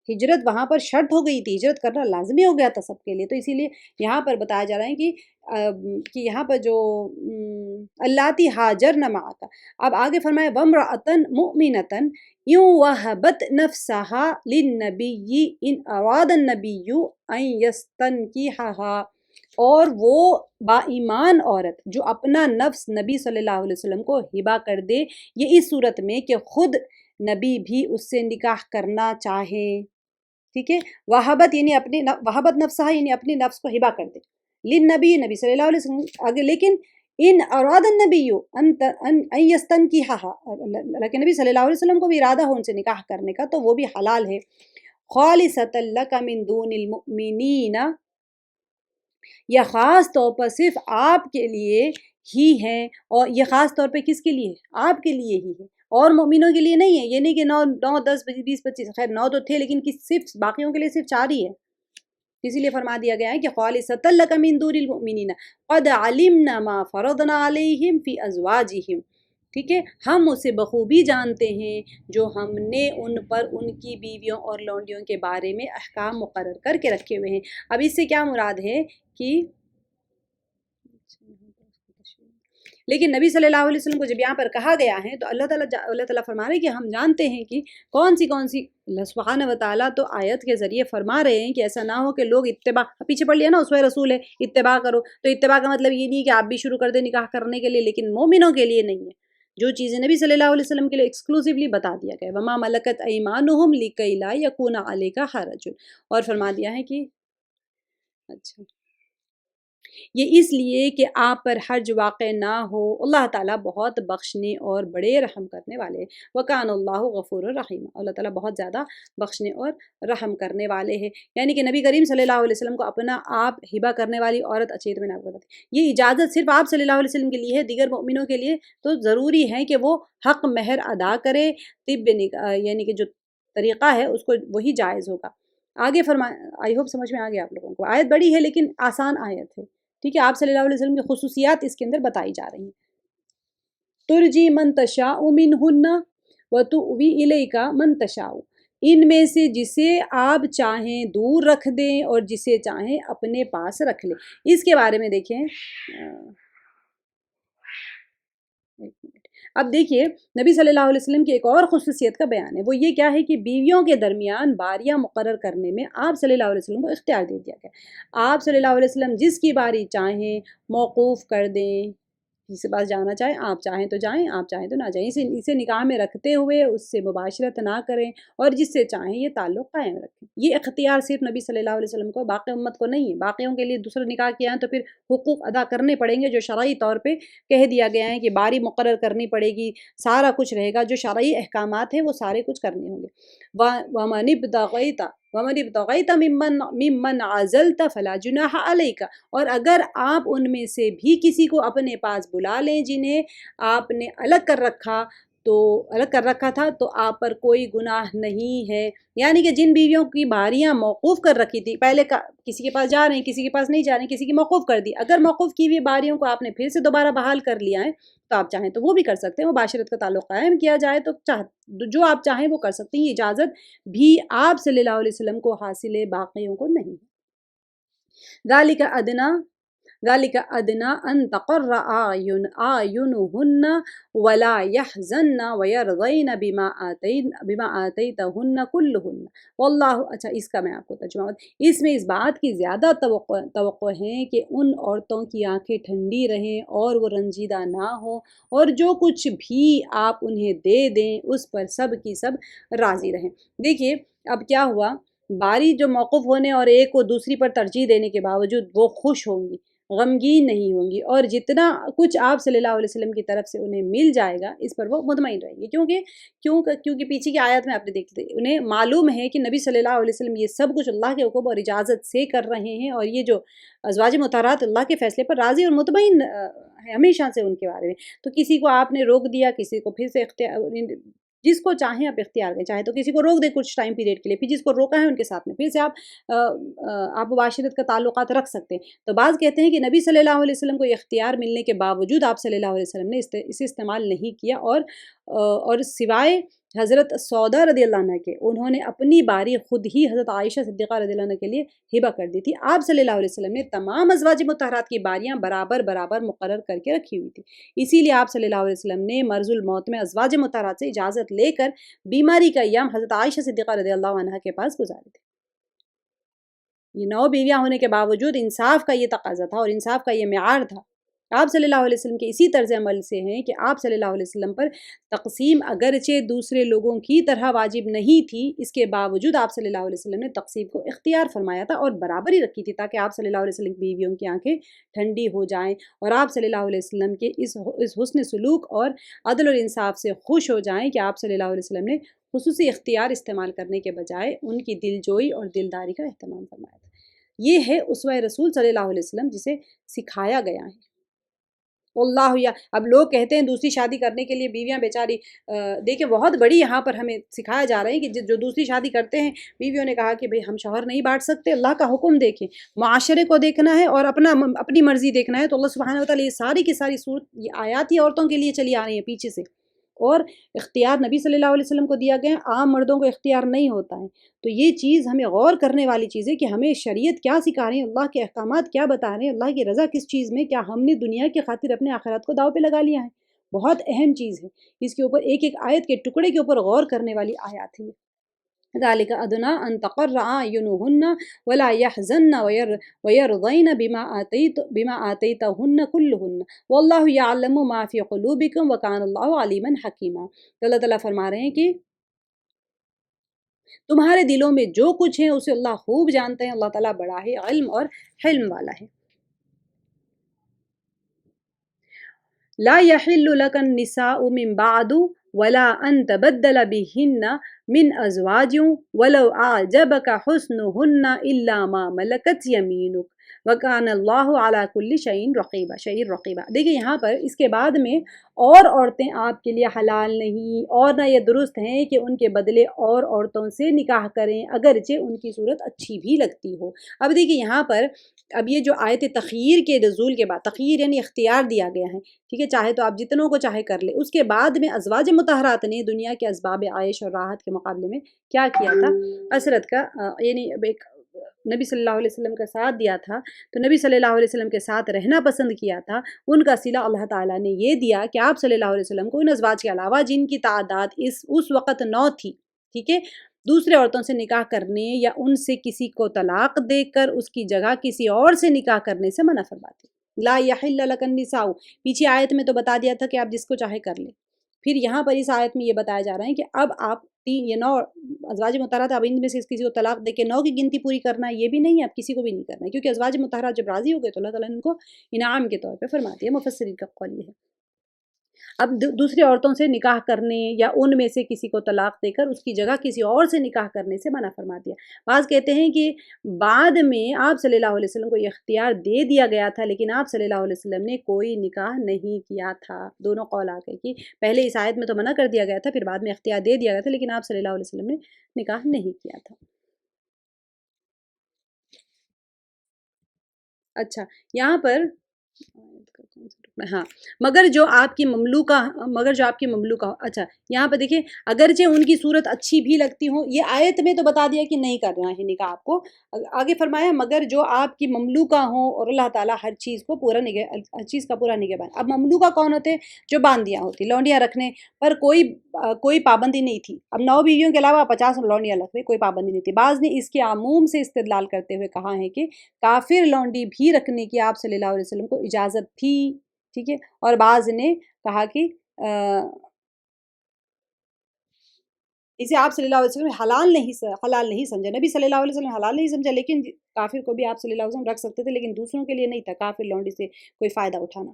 ہجرت وہاں پر شرط ہو گئی تھی، ہجرت کرنا لازمی ہو گیا تھا سب کے لیے، تو اسی لیے یہاں پر بتایا جا رہا ہے کہ یہاں پر جو اللاتی ہاجرن معک، اب آگے فرمایا وامرأۃ مؤمنۃ ان وہبت نفسها للنبی ان اراد النبی ان یستنکحھا، اور وہ با ایمان عورت جو اپنا نفس نبی صلی اللہ علیہ وسلم کو ہبا کر دے، یہ اس صورت میں کہ خود نبی بھی اس سے نکاح کرنا چاہیں، ٹھیک ہے۔ وہابت یعنی اپنے وہابت نفسہ یعنی اپنے نفس کو ہبا کر دے، للنبی نبی صلی اللہ علیہ وسلم آگے، لیکن ان اراد النبی ان یستنکحھا، لیکن نبی صلی اللہ علیہ وسلم کو بھی ارادہ ہو ان سے نکاح کرنے کا تو وہ بھی حلال ہے۔ خالصۃ لک من دون المؤمنین، یہ خاص طور پر صرف آپ کے لیے ہی ہیں، اور یہ خاص طور پہ کس کے لیے؟ آپ کے لیے ہی ہے، اور مومنوں کے لیے نہیں ہے۔ یہ نہیں کہ 9 10 20 25، خیر 9 تو تھے لیکن صرف باقیوں کے لیے صرف 4 ہی ہے، اسی لیے فرما دیا گیا ہے کہ خالصۃ لک من دون المؤمنین قد علمنا ما فرضنا علیہم فی ازواجہم، ٹھیک ہے، ہم اسے بخوبی جانتے ہیں جو ہم نے ان پر ان کی بیویوں اور لونڈیوں کے بارے میں احکام مقرر کر کے رکھے ہوئے ہیں۔ اب اس سے کیا مراد ہے کہ لیکن نبی صلی اللہ علیہ وسلم کو جب یہاں پر کہا گیا ہے تو اللہ تعالیٰ فرما رہے ہیں کہ ہم جانتے ہیں کہ کون سی اللہ سبحانہ و تعالیٰ تو آیت کے ذریعے فرما رہے ہیں کہ ایسا نہ ہو کہ لوگ اتباع، پیچھے پڑھ لیا نا اسوہ رسول ہے، اتباع کرو، تو اتباع کا مطلب یہ نہیں کہ آپ بھی شروع کر دیں نکاح کرنے کے لیے، لیکن مومنوں کے لیے نہیں ہے۔ جو چیزیں نبی صلی اللہ علیہ وسلم کے لیے ایکسکلوسیولی بتا دیا گیا، وما ملکت ایمانہم لکی لا یکون علیک حرج، اور فرما دیا ہے کہ اچھا یہ اس لیے کہ آپ پر حرج واقع نہ ہو، اللہ تعالیٰ بہت بخشنے اور بڑے رحم کرنے والے، وکان اللہ غفور الرحیم، اللہ تعالیٰ بہت زیادہ بخشنے اور رحم کرنے والے ہیں۔ یعنی کہ نبی کریم صلی اللہ علیہ وسلم کو اپنا آپ ہبا کرنے والی عورت اچیت میں نہ بتاتی، یہ اجازت صرف آپ صلی اللہ علیہ وسلم کے لیے ہے، دیگر مؤمنوں کے لیے تو ضروری ہے کہ وہ حق مہر ادا کرے، طب یعنی کہ جو طریقہ ہے اس کو وہی جائز ہوگا۔ آگے آئی ہوپ سمجھ میں آ گیا آپ لوگوں کو، آیت بڑی ہے لیکن آسان آیت ہے، ٹھیک ہے، آپ صلی اللہ علیہ وسلم کی خصوصیات اس کے اندر بتائی جا رہی ہیں۔ ترجی من تشاء منہن وتؤوی الیک من تشاء، ان میں سے جسے آپ چاہیں دور رکھ دیں اور جسے چاہیں اپنے پاس رکھ لیں۔ اس کے بارے میں دیکھیں، اب دیکھیے نبی صلی اللہ علیہ وسلم کی ایک اور خصوصیت کا بیان ہے، وہ یہ کیا ہے کہ بیویوں کے درمیان باریاں مقرر کرنے میں آپ صلی اللہ علیہ وسلم کو اختیار دے دیا گیا۔ آپ صلی اللہ علیہ وسلم جس کی باری چاہیں موقوف کر دیں، جس کے پاس جانا چاہیں، آپ چاہیں تو جائیں، آپ چاہیں تو نہ جائیں، اسے نکاح میں رکھتے ہوئے اس سے مباشرت نہ کریں، اور جس سے چاہیں یہ تعلق قائم رکھیں۔ یہ اختیار صرف نبی صلی اللہ علیہ وسلم کو، باقی امت کو نہیں ہے۔ باقیوں کے لیے دوسرا نکاح کیا ہے تو پھر حقوق ادا کرنے پڑیں گے، جو شرعی طور پہ کہہ دیا گیا ہے کہ باری مقرر کرنی پڑے گی، سارا کچھ رہے گا، جو شرعی احکامات ہیں وہ سارے کچھ کرنے ہوں گے۔ وَمَنِ ابْتَغَيْتَ مِمَّنْ عَزَلْتَ فَلَا جُنَاحَ عَلَيْكَ، اور اگر آپ ان میں سے بھی کسی کو اپنے پاس بلا لیں جنہیں آپ نے الگ کر رکھا تھا تو آپ پر کوئی گناہ نہیں ہے۔ یعنی کہ جن بیویوں کی باریاں موقوف کر رکھی تھی، پہلے کسی کے پاس جا رہے ہیں، کسی کے پاس نہیں جا رہے ہیں، کسی کی موقوف کر دی، اگر موقوف کی ہوئی باریوں کو آپ نے پھر سے دوبارہ بحال کر لیا ہے تو آپ چاہیں تو وہ بھی کر سکتے ہیں، مباشرت کا تعلق قائم کیا جائے تو جو آپ چاہیں وہ کر سکتے ہیں۔ یہ اجازت بھی آپ صلی اللہ علیہ وسلم کو حاصل ہے، باقیوں کو نہیں۔ ذالک ادنیٰ، ذالک ادنا ان تقر اعینہن ولا یحزن ویرضین بما آتیتہن کلہن واللہ، اچھا اس کا میں آپ کو ترجمہ اس میں اس بات کی زیادہ توقع ہے کہ ان عورتوں کی آنکھیں ٹھنڈی رہیں اور وہ رنجیدہ نہ ہوں، اور جو کچھ بھی آپ انہیں دے دیں اس پر سب کی سب راضی رہیں۔ دیکھیے اب کیا ہوا، باری جو موقف ہونے اور ایک کو دوسری پر ترجیح دینے کے باوجود وہ خوش ہوں گی، غمگین نہیں ہوں گی، اور جتنا کچھ آپ صلی اللہ علیہ وسلم کی طرف سے انہیں مل جائے گا اس پر وہ مطمئن رہیں گی، کیونکہ پیچھے کی آیات میں آپ نے دیکھی تھی، انہیں معلوم ہے کہ نبی صلی اللہ علیہ وسلم یہ سب کچھ اللہ کے حکم اور اجازت سے کر رہے ہیں، اور یہ جو ازواج مطہرات اللہ کے فیصلے پر راضی اور مطمئن ہے ہمیشہ سے ان کے بارے میں۔ تو کسی کو آپ نے روک دیا، کسی کو پھر سے جس کو چاہیں آپ اختیار کریں، چاہے تو کسی کو روک دیں کچھ ٹائم پیریڈ کے لیے، پھر جس کو روکا ہے ان کے ساتھ میں پھر سے آپ مباشرت کا تعلقات رکھ سکتے ہیں۔ تو بعض کہتے ہیں کہ نبی صلی اللہ علیہ وسلم کو اختیار ملنے کے باوجود آپ صلی اللہ علیہ وسلم نے اسے استعمال نہیں کیا، اور سوائے حضرت سودا رضی اللہ عنہ کے، انہوں نے اپنی باری خود ہی حضرت عائشہ صدیقہ رضی اللہ عنہ کے لیے ہبہ کر دی تھی۔ آپ صلی اللہ علیہ وسلم نے تمام ازواج مطہرات کی باریاں برابر برابر مقرر کر کے رکھی ہوئی تھی، اسی لیے آپ صلی اللہ علیہ وسلم نے مرض الموت میں ازواج مطہرات سے اجازت لے کر بیماری کا ایام حضرت عائشہ صدیقہ رضی اللہ عنہ کے پاس گزارے تھے۔ یہ 9 بیویاں ہونے کے باوجود انصاف کا یہ تقاضا تھا اور انصاف کا یہ معیار تھا۔ آپ صلی اللہ علیہ وسلم کے اسی طرز عمل سے ہیں کہ آپ صلی اللہ علیہ وسلم پر تقسیم اگرچہ دوسرے لوگوں کی طرح واجب نہیں تھی، اس کے باوجود آپ صلی اللہ علیہ وسلم نے تقسیم کو اختیار فرمایا تھا اور برابری رکھی تھی، تاکہ آپ صلی اللہ علیہ وسلم کی بیویوں کی آنکھیں ٹھنڈی ہو جائیں اور آپ صلی اللہ علیہ وسلم کے اس حسن سلوک اور عدل اور انصاف سے خوش ہو جائیں کہ آپ صلی اللہ علیہ وسلم نے خصوصی اختیار استعمال کرنے کے بجائے ان کی دل جوئی اور دلداری کا اہتمام فرمایا تھا۔ یہ ہے اسوہ رسول صلی اللہ علیہ وسلم جسے سکھایا گیا ہے۔ اللہ، یا اب لوگ کہتے ہیں دوسری شادی کرنے کے لیے بیویاں بیچاری، دیکھیں بہت بڑی یہاں پر ہمیں سکھایا جا رہا ہے کہ جو دوسری شادی کرتے ہیں، بیویوں نے کہا کہ بھئی ہم شوہر نہیں بانٹ سکتے، اللہ کا حکم دیکھیں، معاشرے کو دیکھنا ہے اور اپنی مرضی دیکھنا ہے، تو اللہ سبحانہ وتعالی یہ ساری کی ساری صورت یہ آیات ہی عورتوں کے لیے چلی آ رہی ہیں پیچھے سے، اور اختیار نبی صلی اللہ علیہ وسلم کو دیا گیا ہے، عام مردوں کو اختیار نہیں ہوتا ہے۔ تو یہ چیز ہمیں غور کرنے والی چیز ہے کہ ہمیں شریعت کیا سکھا رہی ہے، اللہ کے احکامات کیا بتا رہے ہیں، اللہ کی رضا کس چیز میں، کیا ہم نے دنیا کی خاطر اپنے آخرت کو داؤ پہ لگا لیا ہے؟ بہت اہم چیز ہے، اس کے اوپر ایک ایک آیت کے ٹکڑے کے اوپر غور کرنے والی آیات ہے۔ ذالک ادنا ان تقر اعینہن ولا یحزن ویرضین بما آتیتہن کلہن واللہ یعلم ما فی قلوبکم وکان اللہ علیما حکیما۔ اللہ تعالیٰ فرما رہے ہیں کہ تمہارے دلوں میں جو کچھ ہے اسے اللہ خوب جانتے ہیں، اللہ تعالیٰ بڑا ہے، علم اور حلم والا ہے۔ لا يحل لك النساء من بعد ولا ان تبدل بهن من ازواج ولو اعجبك حسنهن الا ما ملكت يمينك وكان اللہ على كل شيء رقیبا۔ دیکھیں یہاں پر اس کے بعد میں اور عورتیں آپ کے لیے حلال نہیں، اور نہ یہ درست ہیں کہ ان کے بدلے اور عورتوں سے نکاح کریں اگرچہ ان کی صورت اچھی بھی لگتی ہو۔ اب دیکھیں یہاں پر اب یہ جو آیت تخییر کے نزول کے بعد، تخییر یعنی اختیار دیا گیا ہے، ٹھیک ہے، چاہے تو آپ جتنوں کو چاہے کر لیں، اس کے بعد میں ازواج مطہرات نے دنیا کے اسباب عائش اور راحت کے مقابلے میں کیا کیا تھا؟ عصرت کا یعنی ایک نبی صلی اللہ علیہ وسلم کا ساتھ دیا تھا، تو نبی صلی اللہ علیہ وسلم کے ساتھ رہنا پسند کیا تھا، ان کا صلہ اللہ تعالیٰ نے یہ دیا کہ آپ صلی اللہ علیہ وسلم کو ان ازواج کے علاوہ جن کی تعداد اس وقت 9 تھی، ٹھیک ہے، دوسرے عورتوں سے نکاح کرنے یا ان سے کسی کو طلاق دے کر اس کی جگہ کسی اور سے نکاح کرنے سے منع فرماتے۔ لا یحل لک النساء، پیچھے آیت میں تو بتا دیا تھا کہ آپ جس کو چاہے کر لیں، پھر یہاں پر اس آیت میں یہ بتایا جا رہا ہے کہ اب آپ یہ 9 ازواج مطہرات، اب ان میں سے کسی کو طلاق دے کے 9 کی گنتی پوری کرنا ہے، یہ بھی نہیں ہے، اب کسی کو بھی نہیں کرنا ہے، کیونکہ ازواج مطہرات جب راضی ہو گئے تو اللہ تعالیٰ نے ان کو انعام کے طور پہ فرما دیا۔ مفسرین کا قول یہ ہے اب دوسری عورتوں سے نکاح کرنے یا ان میں سے کسی کو طلاق دے کر اس کی جگہ کسی اور سے نکاح کرنے سے منع فرما دیا۔ بعض کہتے ہیں کہ بعد میں آپ صلی اللہ علیہ وسلم کو یہ اختیار دے دیا گیا تھا، لیکن آپ صلی اللہ علیہ وسلم نے کوئی نکاح نہیں کیا تھا۔ دونوں قول آ گئے کہ پہلے اس آیت میں تو منع کر دیا گیا تھا، پھر بعد میں اختیار دے دیا گیا تھا، لیکن آپ صلی اللہ علیہ وسلم نے نکاح نہیں کیا تھا۔ اچھا، یہاں پر ہاں مگر جو آپ کی مملوکہ ہو. اچھا یہاں پہ دیکھیں اگرچہ ان کی صورت اچھی بھی لگتی ہو، یہ آیت میں تو بتا دیا کہ نہیں کرنا ہے نکاح آپ کو. آگے فرمایا مگر جو آپ کی مملوکہ ہوں اور اللہ تعالیٰ ہر چیز کا پورا نگہبان. اب مملوکہ کون ہوتے ہیں؟ جو باندیاں ہوتی، لونڈیاں رکھنے پر کوئی پابندی نہیں تھی. اب 9 بیویوں کے علاوہ 50 لونڈیاں رکھنے کوئی پابندی نہیں تھی. بعض نے اس کے عموم سے استدلال کرتے ہوئے کہا ہے کہ کافر لونڈی بھی رکھنے کی آپ صلی اللہ علیہ وسلم کو اجازت تھی. ٹھیک ہے. اور بعض نے کہا کہ اسے آپ صلی اللہ علیہ وسلم حلال نہیں سمجھا. نبی صلی اللہ علیہ وسلم حلال نہیں سمجھا، لیکن کافر کو بھی آپ صلی اللہ علیہ وسلم رکھ سکتے تھے، لیکن دوسروں کے لیے نہیں تھا کافر لونڈی سے کوئی فائدہ اٹھانا.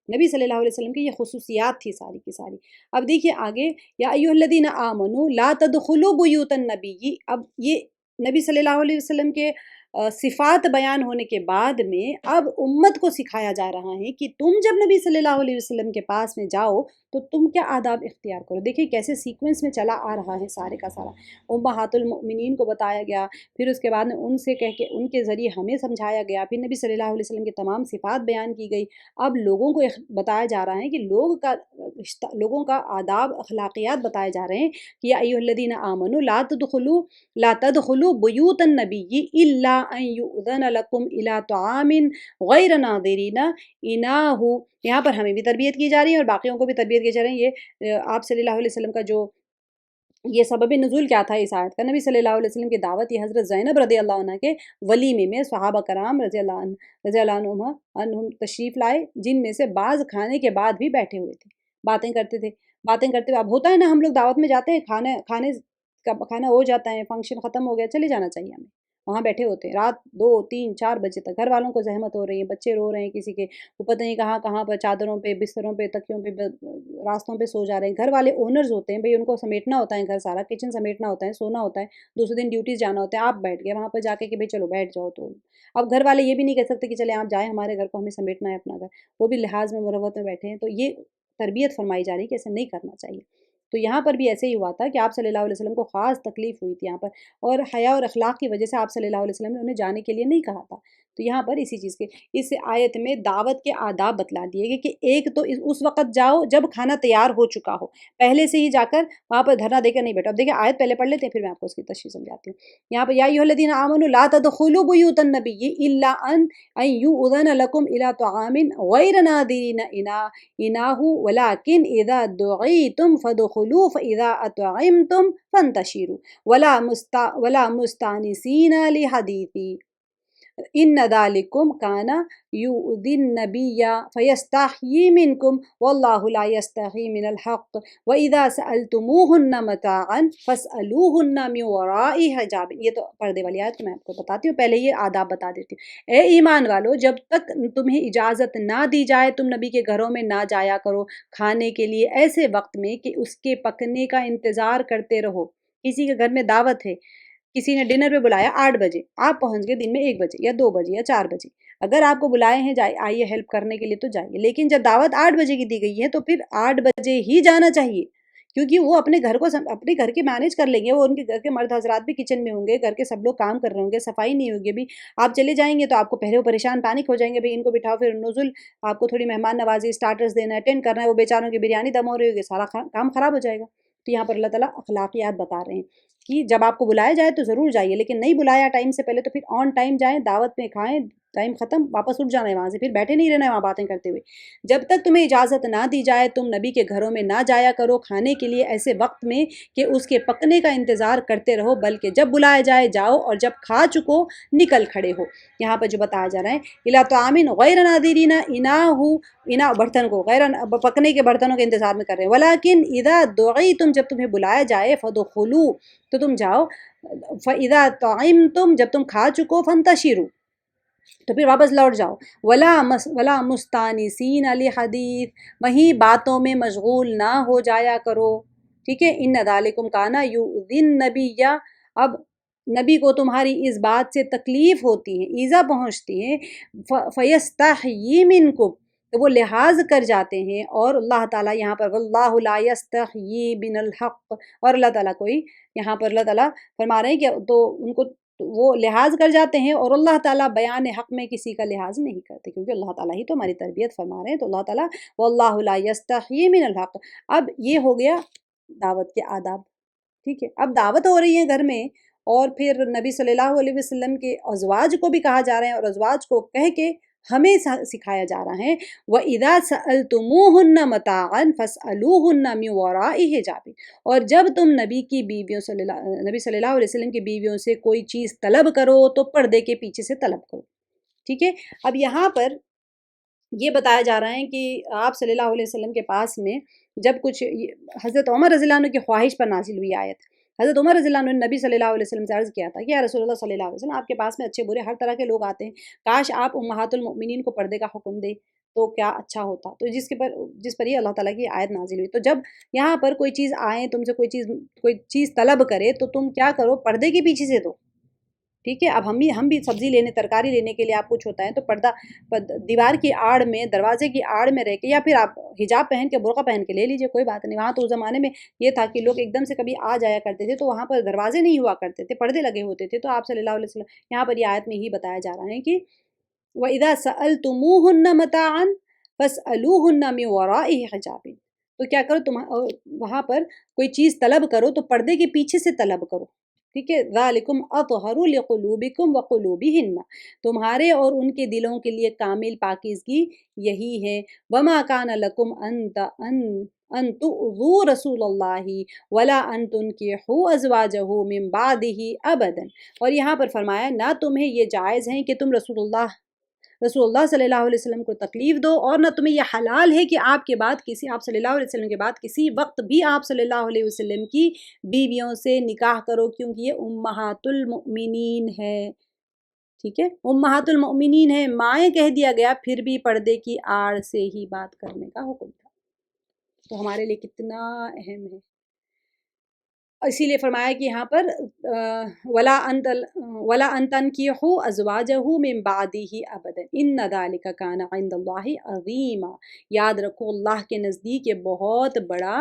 نبی صلی اللہ علیہ وسلم کی یہ خصوصیات تھی ساری کی ساری. اب دیکھیے آگے، یا ایھا الذین آمنوا لا تدخلوا بیوت النبی. اب یہ نبی صلی اللہ علیہ وسلم کے صفات بیان ہونے کے بعد میں اب امت کو سکھایا جا رہا ہے کہ تم جب نبی صلی اللہ علیہ وسلم کے پاس میں جاؤ تو تم کیا آداب اختیار کرو. دیکھیں کیسے سیکوینس میں چلا آ رہا ہے سارے کا سارا. امہات المؤمنین کو بتایا گیا، پھر اس کے بعد میں ان سے کہہ کے ان کے ذریعے ہمیں سمجھایا گیا، پھر نبی صلی اللہ علیہ وسلم کی تمام صفات بیان کی گئی. اب لوگوں کو بتایا جا رہا ہے کہ لوگوں کا آداب اخلاقیات بتائے جا رہے ہیں کہ یا ایھا الذین آمنوا لا تدخلوا بیوت النبی الا ان یؤذن لکم الی طعام غیر ناظرین اناہ. یہاں پر ہمیں بھی تربیت کی جا رہی ہے اور باقیوں کو بھی تربیت کی جا رہی ہے. یہ آپ صلی اللہ علیہ وسلم کا جو یہ سبب نزول کیا تھا اس آیت کا؟ نبی صلی اللہ علیہ وسلم کی دعوت یہ حضرت زینب رضی اللہ عنہ کے ولیمے میں صحابہ کرام رضی اللہ عنہم تشریف لائے، جن میں سے بعض کھانے کے بعد بھی بیٹھے ہوئے تھے، باتیں کرتے ہوئے. اب ہوتا ہے نا، ہم لوگ دعوت میں جاتے ہیں، کھانا ہو جاتا ہے، فنکشن ختم ہو گیا، چلے جانا چاہیے ہمیں. وہاں بیٹھے ہوتے ہیں رات 2 3 4 بجے تک، گھر والوں کو زحمت ہو رہی ہے، بچے رو رہے ہیں، کسی کے وہ پتہ نہیں کہاں پر چادروں پہ، بستروں پہ، تکیوں پہ، راستوں پہ سو جا رہے ہیں. گھر والے اونرز ہوتے ہیں بھئی، ان کو سمیٹنا ہوتا ہے گھر سارا، کچن سمیٹنا ہوتا ہے، سونا ہوتا ہے، دوسرے دن ڈیوٹیز جانا ہوتا ہے. آپ بیٹھ گئے وہاں پر جا کے کہ بھئی چلو بیٹھ جاؤ. تو اب گھر والے یہ بھی نہیں کہہ سکتے کہ چلے آپ جائیں ہمارے گھر کو، ہمیں سمیٹنا ہے اپنا گھر. وہ بھی لحاظ میں مروت میں بیٹھے ہیں. تو یہ تربیت فرمائی جا رہی ہے کہ ایسے نہیں کرنا چاہیے. تو یہاں پر بھی ایسے ہی ہوا تھا کہ آپ صلی اللہ علیہ وسلم کو خاص تکلیف ہوئی تھی یہاں پر، اور حیا اور اخلاق کی وجہ سے آپ صلی اللہ علیہ وسلم نے انہیں جانے کے لیے نہیں کہا تھا. تو یہاں پر اسی چیز کے اس آیت میں دعوت کے آداب بتلا دیے گئے کہ ایک تو اس وقت جاؤ جب کھانا تیار ہو چکا ہو، پہلے سے ہی جا کر وہاں پر دھرنا دے کر نہیں بیٹھو. اب دیکھیں آیت پہلے پڑھ لیتے ہیں، پھر میں آپ کو اس کی تشریح سمجھاتی ہوں. یہاں پر یا ایھا الذین آمنوا لا تدخلوا بیوت النبی الا ان یؤذن لکم الی طعام غیر ناظرین اناہ ولکن اذا دعیتم فادخلوا فاذا اطعمتم فانتشروا ولا مستانسین لحدیث ان ذالکم کان یؤذی النبی فیستحیی منکم واللہ لا یستحیی من الحق واذا سألتموہن متاعا فاسألوہن من وراء حجاب. یہ تو پردے والی آیت میں آپ کو بتاتی ہوں، پہلے یہ آداب بتا دیتی ہوں. اے ایمان والو، جب تک تمہیں اجازت نہ دی جائے تم نبی کے گھروں میں نہ جایا کرو کھانے کے لیے ایسے وقت میں کہ اس کے پکنے کا انتظار کرتے رہو. کسی کے گھر میں دعوت ہے، کسی نے ڈنر پہ بلایا 8 بجے، آپ پہنچ گئے دن میں 1 بجے یا 2 بجے یا 4 بجے. اگر آپ کو بلائے ہیں آئیے ہیلپ کرنے کے لیے تو جائیے، لیکن جب دعوت 8 بجے کی دی گئی ہے تو پھر 8 بجے ہی جانا چاہیے، کیونکہ وہ اپنے گھر کے مینیج کر لیں گے. وہ ان کے گھر کے مرد حضرات بھی کچن میں ہوں گے، گھر کے سب لوگ کام کر رہے ہوں گے، صفائی نہیں ہوگی. بھی آپ چلے جائیں گے تو آپ کو پہلے وہ پریشان پینک ہو جائیں گے، بھئی ان کو بٹھاؤ، پھر نزل آپ کو تھوڑی مہمان نوازی اسٹارٹرز دینا ہے، اٹینڈ کرنا ہے، وہ بیچاروں کی بریانی دم ہو رہی ہوگی، سارا کام خراب ہو جائے گا. تو یہاں پر اللہ تعالیٰ اخلاقیات بتا رہے ہیں کہ جب آپ کو بلایا جائے تو ضرور جائیے، لیکن نہیں بلایا ٹائم سے پہلے تو پھر آن ٹائم جائیں، دعوت میں کھائیں، ٹائم ختم واپس اٹھ جانا ہے وہاں سے، پھر بیٹھے نہیں رہنا ہے وہاں باتیں کرتے ہوئے. جب تک تمہیں اجازت نہ دی جائے تم نبی کے گھروں میں نہ جایا کرو کھانے کے لیے ایسے وقت میں کہ اس کے پکنے کا انتظار کرتے رہو، بلکہ جب بلایا جائے جاؤ اور جب کھا چکو نکل کھڑے ہو. یہاں پر جو بتایا جا رہا ہے الی طعام غیر ناظرین انا برتن کو غیر پکنے کے برتنوں کے انتظار میں کر رہے ہیں. ولیکن اذا دعیتم، جب تمہیں بلایا جائے، فدخلوا، تو تم جاؤ، فاذا طعمتم، جب تم کھا چکو، فانتشروا، تو پھر واپس لوٹ جاؤ. ولا مستانسین لحدیث، وہیں باتوں میں مشغول نہ ہو جایا کرو. ٹھیک ہے. ان ذالکم کان یؤذی النبی، اب نبی کو تمہاری اس بات سے تکلیف ہوتی ہے، ایذا پہنچتی ہے، فیستحیی منکم، تو وہ لحاظ کر جاتے ہیں. اور اللہ تعالیٰ یہاں پر واللہ لا یستحیی من الحق، اور اللہ تعالیٰ کوئی یہاں پر اللہ تعالیٰ فرما رہے ہیں کہ تو ان کو تو وہ لحاظ کر جاتے ہیں، اور اللہ تعالیٰ بیان حق میں کسی کا لحاظ نہیں کرتے، کیونکہ اللہ تعالیٰ ہی تو ہماری تربیت فرما رہے ہیں. تو اللہ تعالیٰ واللہ لا یستحیی من الحق. اب یہ ہو گیا دعوت کے آداب. ٹھیک ہے، اب دعوت ہو رہی ہے گھر میں، اور پھر نبی صلی اللہ علیہ وسلم کے ازواج کو بھی کہا جا رہا ہے، اور ازواج کو کہہ کے ہمیں سکھایا جا رہا ہے وَإِذَا سَأَلْتُمُوهُنَّ مَتَاعًا فَاسْأَلُوهُنَّ مِنْ وَرَاءِ حِجَابٍ. اور جب تم نبی صلی اللہ علیہ وسلم کی بیویوں سے کوئی چیز طلب کرو تو پردے کے پیچھے سے طلب کرو. ٹھیک ہے، اب یہاں پر یہ بتایا جا رہا ہے کہ آپ صلی اللہ علیہ وسلم کے پاس میں جب کچھ حضرت عمر رضی اللہ عنہ کی خواہش پر نازل ہوئی آیت. حضرت عمر رضی اللہ عنہ نے نبی صلی اللہ علیہ وسلم سے عرض کیا تھا کہ یا رسول اللہ صلی اللہ علیہ وسلم، آپ کے پاس میں اچھے برے ہر طرح کے لوگ آتے ہیں، کاش آپ امہات المؤمنین کو پردے کا حکم دے تو کیا اچھا ہوتا. تو جس پر یہ اللہ تعالیٰ کی آیت نازل ہوئی. تو جب یہاں پر کوئی چیز آئے تم سے کوئی چیز طلب کرے تو تم کیا کرو، پردے کے پیچھے سے دو. ٹھیک ہے، اب ہم بھی سبزی لینے ترکاری لینے کے لیے آپ کچھ ہوتا ہے تو پردہ دیوار کی آڑ میں، دروازے کی آڑ میں رہ کے، یا پھر آپ حجاب پہن کے، برقع پہن کے لے لیجئے، کوئی بات نہیں. وہاں تو اس زمانے میں یہ تھا کہ لوگ ایک دم سے کبھی آ جایا کرتے تھے تو وہاں پر دروازے نہیں ہوا کرتے تھے، پردے لگے ہوتے تھے. تو آپ صلی اللہ علیہ وسلم یہاں پر یہ آیت میں ہی بتایا جا رہا ہے کہ وَإِذَا سَأَلْتُمُوهُنَّ مَتَاعًا فَاسْأَلُوهُنَّ مِنْ وَرَاءِ حِجَابٍ. تو کیا کرو، تم وہاں پر کوئی چیز طلب کرو تو پردے کے پیچھے سے طلب کرو. ٹھیک ہے، ذالکم اطہر لقلوبکم وقلوبہن. تمہارے اور ان کے دلوں کے لیے کامل پاکیزگی یہی ہے. وما کان لکم ان تؤذوا رسول اللہ ولا ان تنکحوا ازواجہ من بعدہ ابدا. اور یہاں پر فرمایا نہ تمہیں یہ جائز ہے کہ تم رسول اللہ صلی اللہ علیہ وسلم کو تکلیف دو، اور نہ تمہیں یہ حلال ہے کہ آپ صلی اللہ علیہ وسلم کے بعد کسی وقت بھی آپ صلی اللہ علیہ وسلم کی بیویوں سے نکاح کرو، کیونکہ یہ امہات المؤمنین ہے. ٹھیک ہے، امہات المؤمنین ہے، مائیں کہہ دیا گیا، پھر بھی پردے کی آڑ سے ہی بات کرنے کا حکم تھا. تو ہمارے لیے کتنا اہم ہے. اسی لیے فرمایا کہ یہاں پر وَلَا أَن تَنْكِحُوا أَزْوَاجَهُ مِن بَعْدِهِ أَبَدًا إِنَّ ذَلِكَ كَانَ عِندَ اللَّهِ عَظِيمًا. یاد رکھو اللہ کے نزدیک یہ بہت بڑا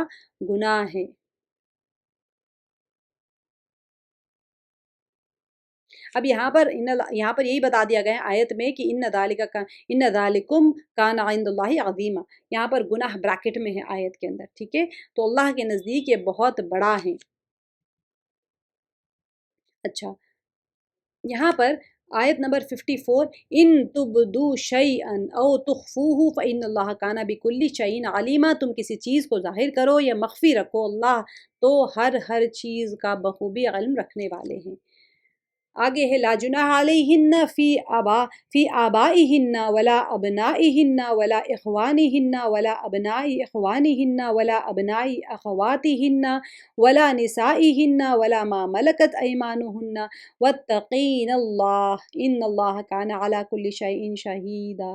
گناہ ہے. اب یہاں پر یہی بتا دیا گیا آیت میں کہ إِنَّ ذَلِكُمْ كَانَ عِندَ اللَّهِ عَظِيمًا. یہاں پر گناہ بریکٹ میں ہے آیت کے اندر. ٹھیک ہے، تو اللہ کے نزدیک یہ بہت بڑا ہے. اچھا، یہاں پر آیت نمبر 54 ان تبدو شیئا او تخفوہ فإن اللہ کان بکل شیء علیما. تم کسی چیز کو ظاہر کرو یا مخفی رکھو، اللہ تو ہر چیز کا بخوبی علم رکھنے والے ہیں. آگے ہے لا جناح علیہن فی آبائہن ولا ابنائہن ولا اخوانہن ولا ابنائی اخوانہن ولا ابنائی اخواتہن ولا نسائہن ولا ما ملکت ایمانہن واتقین اللہ ان اللہ کان علی کل شیء شہیدا.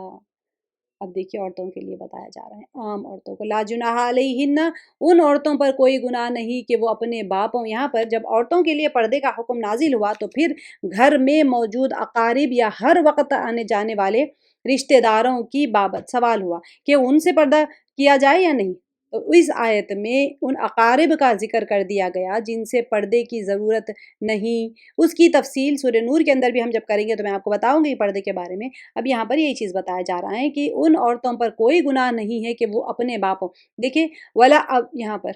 اب دیکھیے عورتوں کے لیے بتایا جا رہا ہے، عام عورتوں کو. لا جناح علیہن، ان عورتوں پر کوئی گناہ نہیں کہ وہ اپنے باپوں. یہاں پر جب عورتوں کے لیے پردے کا حکم نازل ہوا تو پھر گھر میں موجود اقارب یا ہر وقت آنے جانے والے رشتہ داروں کی بابت سوال ہوا کہ ان سے پردہ کیا جائے یا نہیں. تو اس آیت میں ان اقارب کا ذکر کر دیا گیا جن سے پردے کی ضرورت نہیں. اس کی تفصیل سورہ نور کے اندر بھی ہم جب کریں گے تو میں آپ کو بتاؤں گی پردے کے بارے میں. اب یہاں پر یہی چیز بتایا جا رہا ہے کہ ان عورتوں پر کوئی گناہ نہیں ہے کہ وہ اپنے باپوں، دیکھیں ولا، اب یہاں پر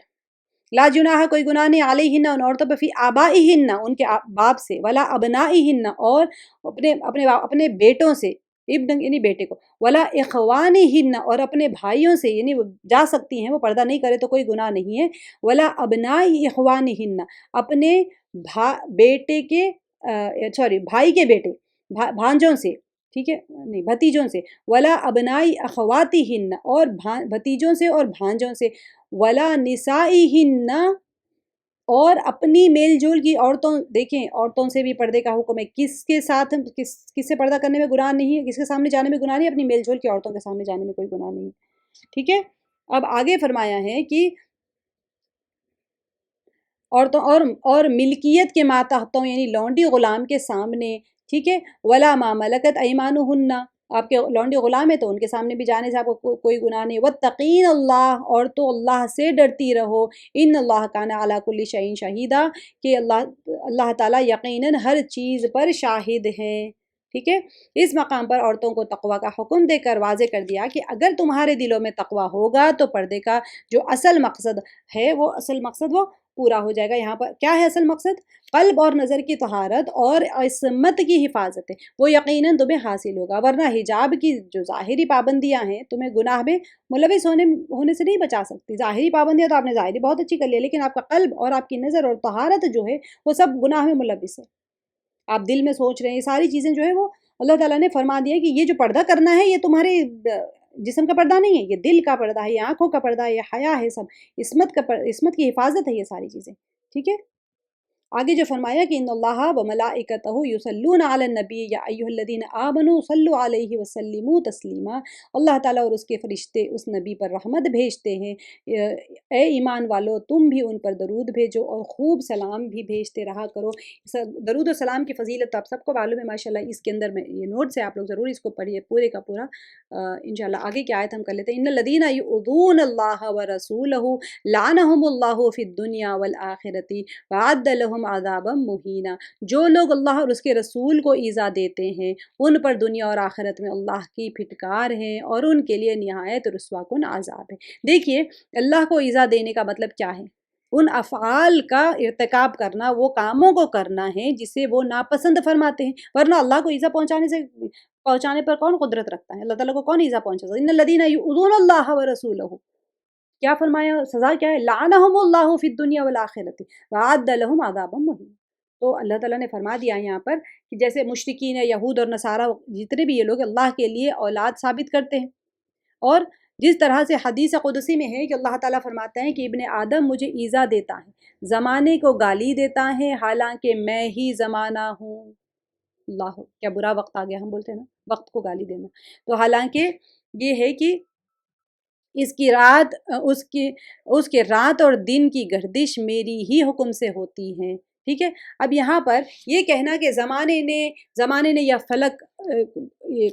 لا جناح کوئی گناہ نہیں علیہن ان عورتوں پر فی آبائہن ان کے باپ سے، ولا ابنائہن اور اپنے بیٹوں سے، ابن یعنی بیٹے کو، ولا اخوانہن اور اپنے بھائیوں سے، یعنی وہ جا سکتی ہیں، وہ پردہ نہیں کرے تو کوئی گناہ نہیں ہے. ولا ابنائی اخوانہن اپنے بیٹے کے بھائی کے بیٹے، بھانجوں سے. ٹھیک ہے، نہیں بھتیجوں سے. ولا ابنائی اخواتہن اور بھتیجوں سے اور بھانجوں سے. ولا نسائہن اور اپنی میل جول کی عورتوں. دیکھیں عورتوں سے بھی پردے کا حکم ہے. کس کے ساتھ کس سے پردہ کرنے میں گناہ نہیں ہے، کس کے سامنے جانے میں گناہ نہیں ہے، اپنی میل جول کی عورتوں کے سامنے جانے میں کوئی گناہ نہیں ہے. ٹھیک ہے، اب آگے فرمایا ہے کہ عورتوں اور ملکیت کے ماتحتوں یعنی لونڈی غلام کے سامنے. ٹھیک ہے، ولا ما ملکت ایمانہن آپ کے لونڈے غلام ہیں تو ان کے سامنے بھی جانے سے آپ کو کوئی گناہ نہیں. واتقین اللہ، اور تو اللہ سے ڈرتی رہو. ان اللہ کان علی کل شیء شہیدا، کہ اللہ تعالیٰ یقیناً ہر چیز پر شاہد ہے. ٹھیک ہے. اس مقام پر عورتوں کو تقوی کا حکم دے کر واضح کر دیا کہ اگر تمہارے دلوں میں تقوی ہوگا تو پردے کا جو اصل مقصد ہے وہ پورا ہو جائے گا. یہاں پر کیا ہے اصل مقصد؟ قلب اور نظر کی طہارت اور عصمت کی حفاظت ہے، وہ یقیناً تمہیں حاصل ہوگا. ورنہ حجاب کی جو ظاہری پابندیاں ہیں تمہیں گناہ میں ملوث ہونے سے نہیں بچا سکتی. ظاہری پابندیاں تو آپ نے ظاہری بہت اچھی کر لی، لیکن آپ کا قلب اور آپ کی نظر اور طہارت جو ہے وہ سب گناہ میں ملوث ہے. آپ دل میں سوچ رہے ہیں، یہ ساری چیزیں جو ہے وہ اللہ تعالیٰ نے فرما دیا کہ یہ جو پردہ کرنا ہے یہ تمہارے جسم کا پردہ نہیں ہے، یہ دل کا پردہ ہے، یہ آنکھوں کا پردہ ہے، یہ حیا ہے، سب عصمت کی حفاظت ہے یہ ساری چیزیں. ٹھیک ہے. آگے جو فرمایا کہ ان اللہ و ملائکتہ یصلون علی النبی یا ایھا الذین آمنوا صلوا علیہ وسلموا تسلیما. اللہ تعالیٰ اور اس کے فرشتے اس نبی پر رحمت بھیجتے ہیں. اے ایمان والو تم بھی ان پر درود بھیجو اور خوب سلام بھی بھیجتے رہا کرو. درود و سلام کی فضیلت آپ سب کو معلوم ہے ماشاءاللہ. اس کے اندر میں یہ نوٹ سے آپ لوگ ضرور اس کو پڑھیے پورے کا پورا انشاءاللہ. آگے کی آیت ہم کر لیتے ہیں. ان الذین یؤذون اللہ ورسولہ لعنہم اللہ فی الدنیا والآخرۃ وَأَعَدَّ لَهُمْ عَذَابًا مُهِينًا. جو لوگ اللہ اور اس کے رسول کو ایذا دیتے ہیں ان پر دنیا اور آخرت میں اللہ کی پھٹکار ہے اور ان کے لیے نہایت رسوا کن عذاب ہے. دیکھیے اللہ کو ایذا دینے کا مطلب کیا ہے؟ ان افعال کا ارتکاب کرنا، وہ کاموں کو کرنا ہے جسے وہ ناپسند فرماتے ہیں. ورنہ اللہ کو ایذا پہنچانے پر کون قدرت رکھتا ہے؟ اللہ تعالیٰ کو کون ایذا پہنچا سکتا ہے؟ ان الذین یؤذون اللہ ورسولہ، کیا فرمایا؟ سزا کیا ہے؟ لعنہم اللہ فی الدنیا والآخرۃ وأعد لهم عذابا مہینا. تو اللہ تعالیٰ نے فرما دیا یہاں پر کہ جیسے مشرکین یہود اور نصارہ جتنے بھی یہ لوگ اللہ کے لیے اولاد ثابت کرتے ہیں، اور جس طرح سے حدیث قدسی میں ہے کہ اللہ تعالیٰ فرماتا ہے کہ ابن آدم مجھے ایذا دیتا ہے، زمانے کو گالی دیتا ہے حالانکہ میں ہی زمانہ ہوں. اللہ، کیا برا وقت آ گیا. ہم بولتے ہیں نا وقت کو گالی دینا. تو حالانکہ یہ ہے کہ اس کے رات اور دن کی گردش میری ہی حکم سے ہوتی ہے. ٹھیک ہے. اب یہاں پر یہ کہنا کہ زمانے نے یا فلک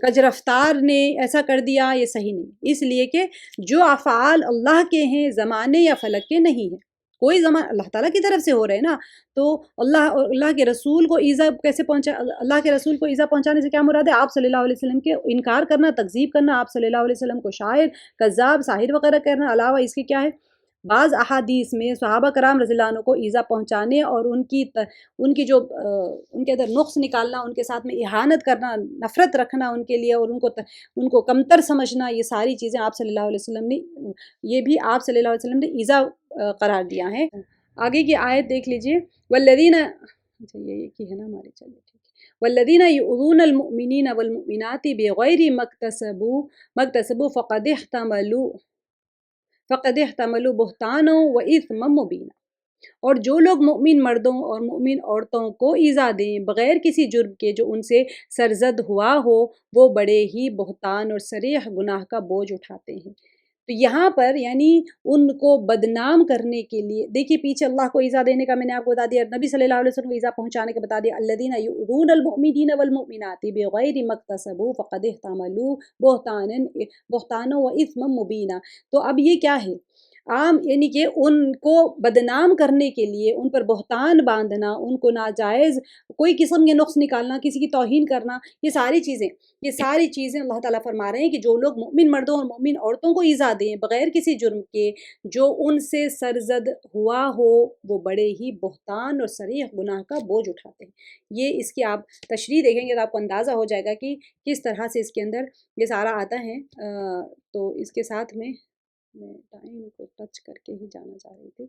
کج رفتار نے ایسا کر دیا، یہ صحیح نہیں. اس لیے کہ جو افعال اللہ کے ہیں زمانے یا فلک کے نہیں ہیں. کوئی اللہ تعالیٰ کی طرف سے ہو رہے ہیں نا. تو اللہ کے رسول کو ایذا کیسے پہنچا؟ اللہ کے رسول کو ایذا پہنچانے سے کیا مراد ہے؟ آپ صلی اللہ علیہ وسلم کے انکار کرنا، تکذیب کرنا، آپ صلی اللہ علیہ وسلم کو شاعر، کذاب، ساحر وغیرہ کرنا. علاوہ اس کے کیا ہے؟ بعض احادیث میں صحابہ کرام رضی اللہ عنہ کو ایذا پہنچانے اور ان کی جو ان کے اندر نقص نکالنا، ان کے ساتھ میں اہانت کرنا، نفرت رکھنا ان کے لیے، اور ان کو کمتر سمجھنا، یہ ساری چیزیں آپ صلی اللہ علیہ وسلم نے آپ صلی اللہ علیہ وسلم نے ایذا قرار دیا ہے. آگے کی آیت دیکھ لیجئے. والذین، اچھا یہ کی ہے نا ہماری، چلیے ٹھیک ہے. والذین یؤذون المؤمنین والمؤمنات بغیر ما اکتسبوا فقد احتملوا بہتانا و اثما مبینا. اور جو لوگ مؤمن مردوں اور مؤمن عورتوں کو ایذا دیں بغیر کسی جرم کے جو ان سے سرزد ہوا ہو، وہ بڑے ہی بہتان اور صریح گناہ کا بوجھ اٹھاتے ہیں. تو یہاں پر یعنی ان کو بدنام کرنے کے لیے، دیکھیے پیچھے اللہ کو ایذا دینے کا میں نے آپ کو بتا دیا، نبی صلی اللہ علیہ وسلم کو ایذا پہنچانے کا بتا دیا. الذین یؤذون المؤمنین والمؤمنات بغیر ما اکتسبوا فقد احتملوا بہتانا و اثما مبینا. تو اب یہ کیا ہے؟ یعنی کہ ان کو بدنام کرنے کے لیے، ان پر بہتان باندھنا، ان کو ناجائز کوئی قسم کے نقص نکالنا، کسی کی توہین کرنا، یہ ساری چیزیں اللہ تعالیٰ فرما رہے ہیں کہ جو لوگ مؤمن مردوں اور مؤمن عورتوں کو ایذا دیں بغیر کسی جرم کے جو ان سے سرزد ہوا ہو، وہ بڑے ہی بہتان اور صریح گناہ کا بوجھ اٹھاتے ہیں. یہ اس کی آپ تشریح دیکھیں گے تو آپ کو اندازہ ہو جائے گا کہ کس طرح سے اس کے اندر یہ سارا آتا ہے. تو اس کے ساتھ میں ٹائم کو ٹچ کر کے ہی جانا چاہ رہی تھی.